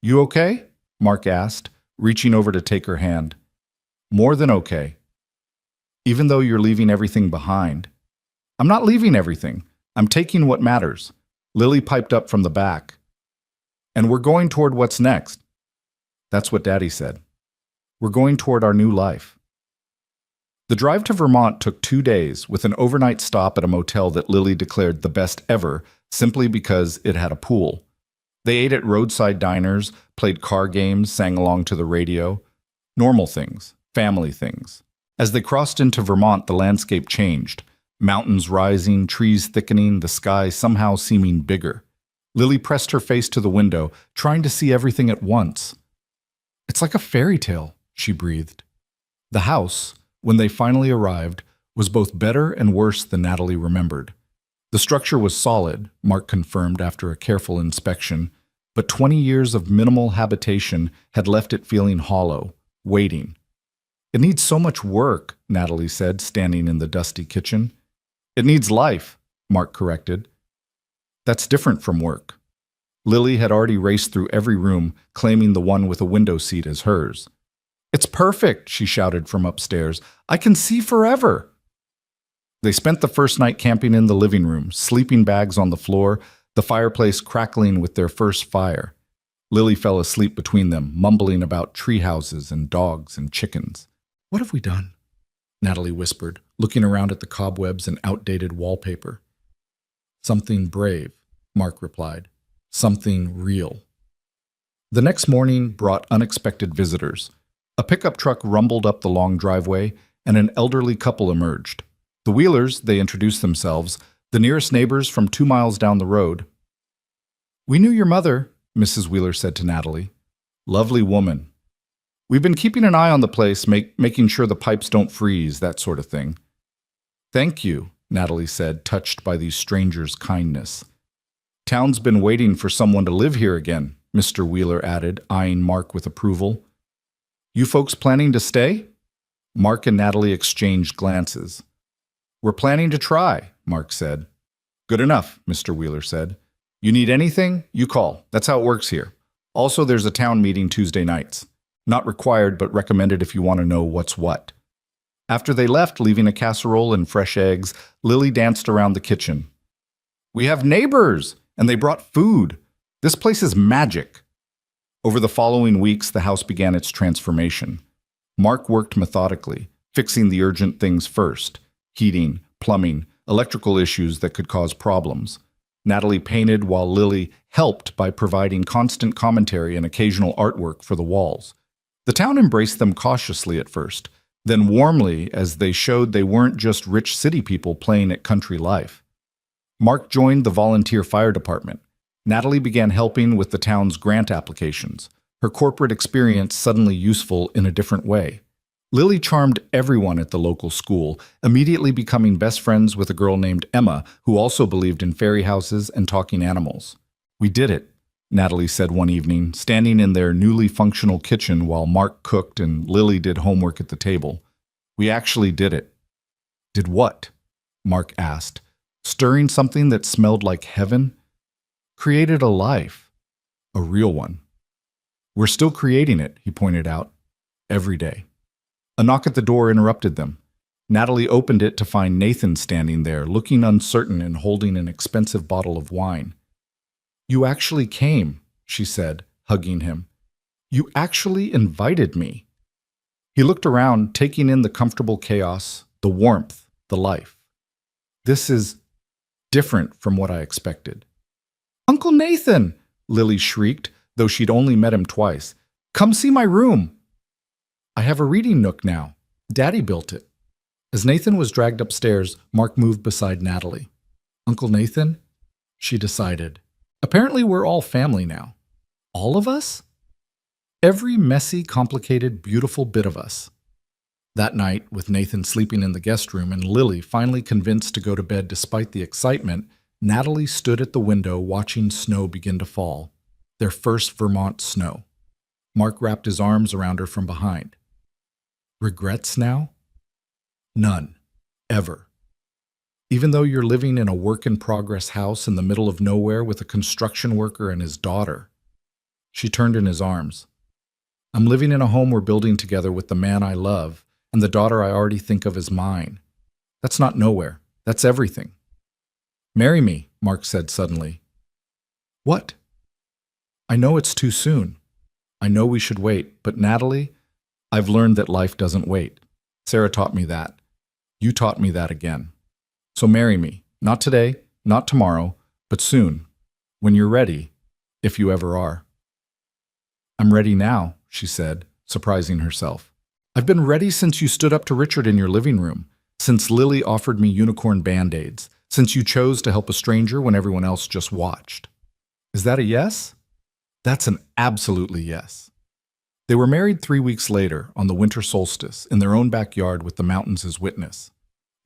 You okay? Mark asked, reaching over to take her hand. More than okay. Even though you're leaving everything behind. I'm not leaving everything. I'm taking what matters. Lily piped up from the back. And we're going toward what's next. That's what Daddy said. We're going toward our new life. The drive to Vermont took 2 days, with an overnight stop at a motel that Lily declared the best ever, simply because it had a pool. They ate at roadside diners, played car games, sang along to the radio. Normal things, family things. As they crossed into Vermont, the landscape changed. Mountains rising, trees thickening, the sky somehow seeming bigger. Lily pressed her face to the window, trying to see everything at once. It's like a fairy tale, she breathed. The house, when they finally arrived, was both better and worse than Natalie remembered. The structure was solid, Mark confirmed after a careful inspection, but 20 years of minimal habitation had left it feeling hollow, waiting. It needs so much work, Natalie said, standing in the dusty kitchen. It needs life, Mark corrected. That's different from work. Lily had already raced through every room, claiming the one with a window seat as hers. It's perfect, she shouted from upstairs. I can see forever. They spent the first night camping in the living room, sleeping bags on the floor, the fireplace crackling with their first fire. Lily fell asleep between them, mumbling about tree houses and dogs and chickens. What have we done? Natalie whispered, looking around at the cobwebs and outdated wallpaper. Something brave, Mark replied. Something real. The next morning brought unexpected visitors. A pickup truck rumbled up the long driveway, and an elderly couple emerged. The Wheelers, they introduced themselves, the nearest neighbors from 2 miles down the road. We knew your mother, Mrs. Wheeler said to Natalie. Lovely woman. We've been keeping an eye on the place, making sure the pipes don't freeze, that sort of thing. Thank you, Natalie said, touched by these strangers' kindness. Town's been waiting for someone to live here again, Mr. Wheeler added, eyeing Mark with approval. You folks planning to stay? Mark and Natalie exchanged glances. We're planning to try, Mark said. Good enough, Mr. Wheeler said. You need anything? You call. That's how it works here. Also, there's a town meeting Tuesday nights. Not required, but recommended if you want to know what's what. After they left, leaving a casserole and fresh eggs, Lily danced around the kitchen. We have neighbors, and they brought food. This place is magic. Over the following weeks, the house began its transformation. Mark worked methodically, fixing the urgent things first. Heating, plumbing, electrical issues that could cause problems. Natalie painted while Lily helped by providing constant commentary and occasional artwork for the walls. The town embraced them cautiously at first, then warmly as they showed they weren't just rich city people playing at country life. Mark joined the volunteer fire department. Natalie began helping with the town's grant applications, her corporate experience suddenly useful in a different way. Lily charmed everyone at the local school, immediately becoming best friends with a girl named Emma, who also believed in fairy houses and talking animals. We did it, Natalie said one evening, standing in their newly functional kitchen while Mark cooked and Lily did homework at the table. We actually did it. Did what? Mark asked, stirring something that smelled like heaven. Created a life. a real one. We're still creating it, he pointed out, every day. A knock at the door interrupted them. Natalie opened it to find Nathan standing there, looking uncertain and holding an expensive bottle of wine. "You actually came," she said, hugging him. "You actually invited me." He looked around, taking in the comfortable chaos, the warmth, the life. "This is different from what I expected." "Uncle Nathan!" Lily shrieked, though she'd only met him twice. "Come see my room." "I have a reading nook now. Daddy built it." As Nathan was dragged upstairs, Mark moved beside Natalie. "Uncle Nathan?" she decided. "Apparently we're all family now." "All of us?" "Every messy, complicated, beautiful bit of us." That night, with Nathan sleeping in the guest room and Lily finally convinced to go to bed despite the excitement, Natalie stood at the window watching snow begin to fall. Their first Vermont snow. Mark wrapped his arms around her from behind. "Regrets now?" "None. Ever. Even though you're living in a work-in-progress house in the middle of nowhere with a construction worker and his daughter." She turned in his arms. "I'm living in a home we're building together with the man I love and the daughter I already think of as mine. That's not nowhere. That's everything." "Marry me," Mark said suddenly. "What?" "I know it's too soon. I know we should wait, but Natalie, I've learned that life doesn't wait. Sarah taught me that. You taught me that again. So marry me. Not today, not tomorrow, but soon. When you're ready, if you ever are." "I'm ready now," she said, surprising herself. "I've been ready since you stood up to Richard in your living room, since Lily offered me unicorn Band-Aids, since you chose to help a stranger when everyone else just watched." "Is that a yes?" "That's an absolutely yes." They were married 3 weeks later, on the winter solstice, in their own backyard with the mountains as witness.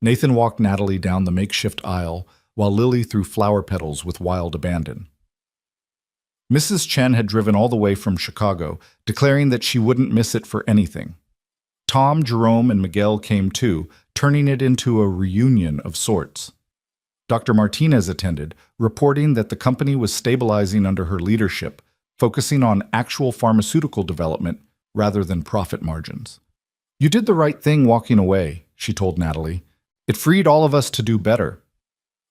Nathan walked Natalie down the makeshift aisle, while Lily threw flower petals with wild abandon. Mrs. Chen had driven all the way from Chicago, declaring that she wouldn't miss it for anything. Tom, Jerome, and Miguel came too, turning it into a reunion of sorts. Dr. Martinez attended, reporting that the company was stabilizing under her leadership, focusing on actual pharmaceutical development rather than profit margins. "You did the right thing walking away," she told Natalie. "It freed all of us to do better."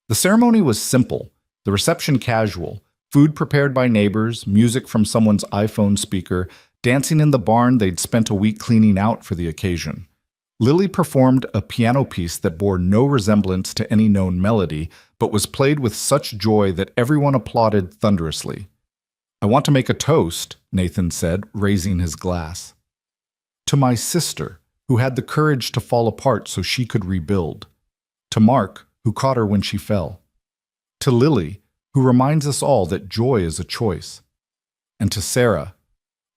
The ceremony was simple, the reception casual, food prepared by neighbors, music from someone's iPhone speaker, dancing in the barn they'd spent a week cleaning out for the occasion. Lily performed a piano piece that bore no resemblance to any known melody, but was played with such joy that everyone applauded thunderously. "I want to make a toast," Nathan said, raising his glass. "To my sister, who had the courage to fall apart so she could rebuild. To Mark, who caught her when she fell. To Lily, who reminds us all that joy is a choice. And to Sarah,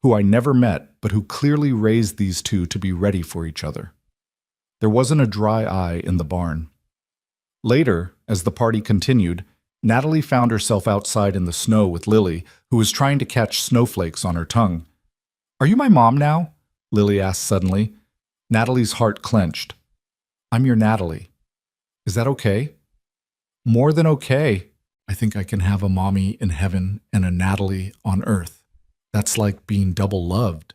who I never met but who clearly raised these two to be ready for each other." There wasn't a dry eye in the barn. Later, as the party continued, Natalie found herself outside in the snow with Lily, who was trying to catch snowflakes on her tongue. "Are you my mom now?" Lily asked suddenly. Natalie's heart clenched. "I'm your Natalie. Is that okay?" "More than okay. I think I can have a mommy in heaven and a Natalie on earth. That's like being double loved."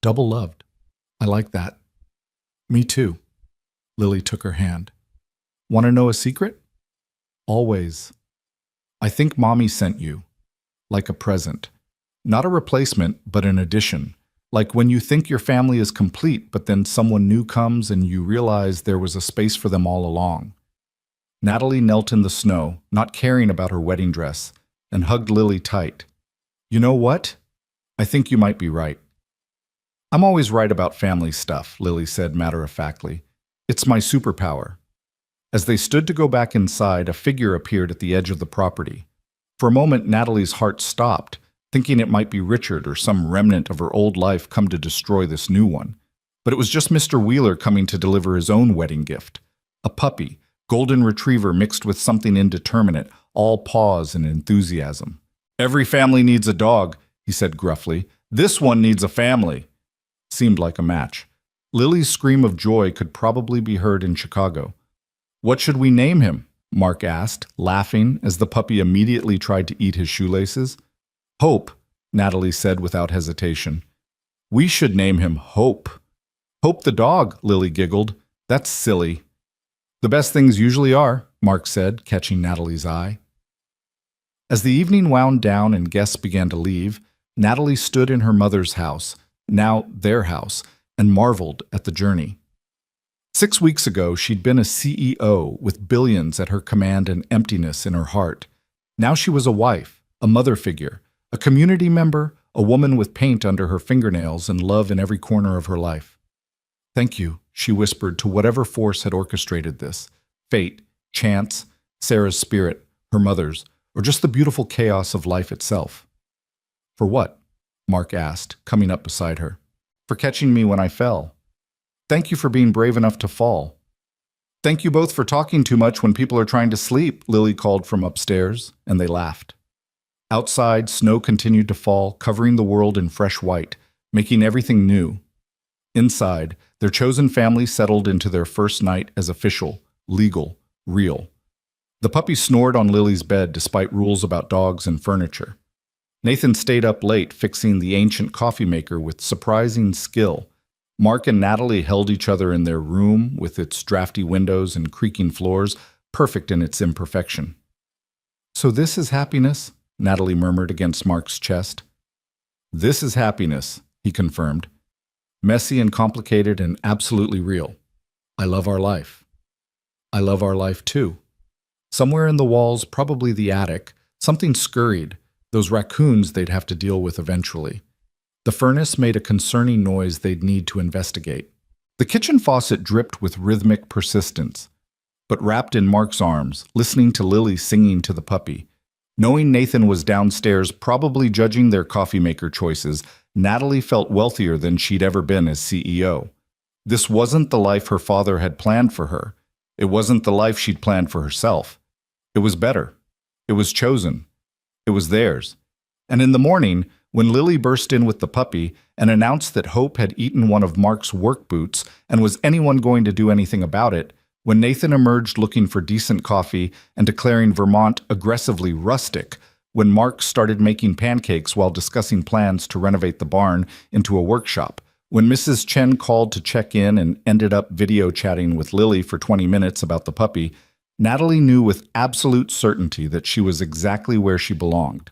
"Double loved. I like that." "Me too." Lily took her hand. "Want to know a secret?" "Always. I think Mommy sent you. Like a present. Not a replacement, but an addition. Like when you think your family is complete, but then someone new comes and you realize there was a space for them all along." Natalie knelt in the snow, not caring about her wedding dress, and hugged Lily tight. "You know what? I think you might be right." "I'm always right about family stuff," Lily said matter-of-factly. "It's my superpower." As they stood to go back inside, a figure appeared at the edge of the property. For a moment, Natalie's heart stopped, thinking it might be Richard or some remnant of her old life come to destroy this new one. But it was just Mr. Wheeler coming to deliver his own wedding gift. A puppy, golden retriever mixed with something indeterminate, all paws and enthusiasm. "Every family needs a dog," he said gruffly. "This one needs a family." Seemed like a match. Lily's scream of joy could probably be heard in Chicago. "What should we name him?" Mark asked, laughing as the puppy immediately tried to eat his shoelaces. Hope, Natalie said without hesitation. We should name him Hope. Hope the dog, Lily giggled. That's silly. The best things usually are, Mark said, catching Natalie's eye. As the evening wound down and guests began to leave, Natalie stood in her mother's house, now their house, and marveled at the journey. 6 weeks ago, she'd been a CEO with billions at her command and emptiness in her heart. Now she was a wife, a mother figure, a community member, a woman with paint under her fingernails and love in every corner of her life. Thank you, she whispered to whatever force had orchestrated this. Fate, chance, Sarah's spirit, her mother's, or just the beautiful chaos of life itself. For what? Mark asked, coming up beside her. For catching me when I fell. Thank you for being brave enough to fall. Thank you both for talking too much when people are trying to sleep, Lily called from upstairs, and they laughed. Outside, snow continued to fall, covering the world in fresh white, making everything new. Inside, their chosen family settled into their first night as official, legal, real. The puppy snored on Lily's bed despite rules about dogs and furniture. Nathan stayed up late fixing the ancient coffee maker with surprising skill. Mark and Natalie held each other in their room with its drafty windows and creaking floors, perfect in its imperfection. So this is happiness? Natalie murmured against Mark's chest. This is happiness, he confirmed. Messy and complicated and absolutely real. I love our life. I love our life too. Somewhere in the walls, probably the attic, something scurried, those raccoons they'd have to deal with eventually. The furnace made a concerning noise they'd need to investigate. The kitchen faucet dripped with rhythmic persistence. But wrapped in Mark's arms, listening to Lily singing to the puppy, knowing Nathan was downstairs probably judging their coffee maker choices, Natalie felt wealthier than she'd ever been as CEO. This wasn't the life her father had planned for her. It wasn't the life she'd planned for herself. It was better. It was chosen. It was theirs. And in the morning, when Lily burst in with the puppy and announced that Hope had eaten one of Mark's work boots and was anyone going to do anything about it, when Nathan emerged looking for decent coffee and declaring Vermont aggressively rustic, when Mark started making pancakes while discussing plans to renovate the barn into a workshop, when Mrs. Chen called to check in and ended up video chatting with Lily for 20 minutes about the puppy, Natalie knew with absolute certainty that she was exactly where she belonged.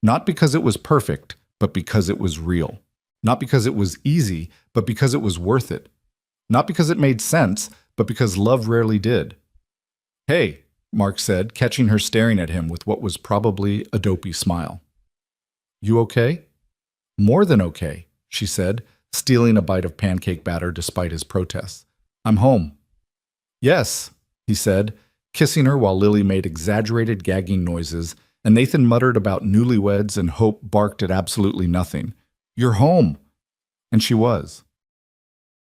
Not because it was perfect, but because it was real. Not because it was easy, but because it was worth it. Not because it made sense, but because love rarely did. Hey, Mark said, catching her staring at him with what was probably a dopey smile. You okay? More than okay, she said, stealing a bite of pancake batter despite his protests. I'm home. Yes, he said, kissing her while Lily made exaggerated gagging noises, and Nathan muttered about newlyweds and Hope barked at absolutely nothing. You're home! And she was.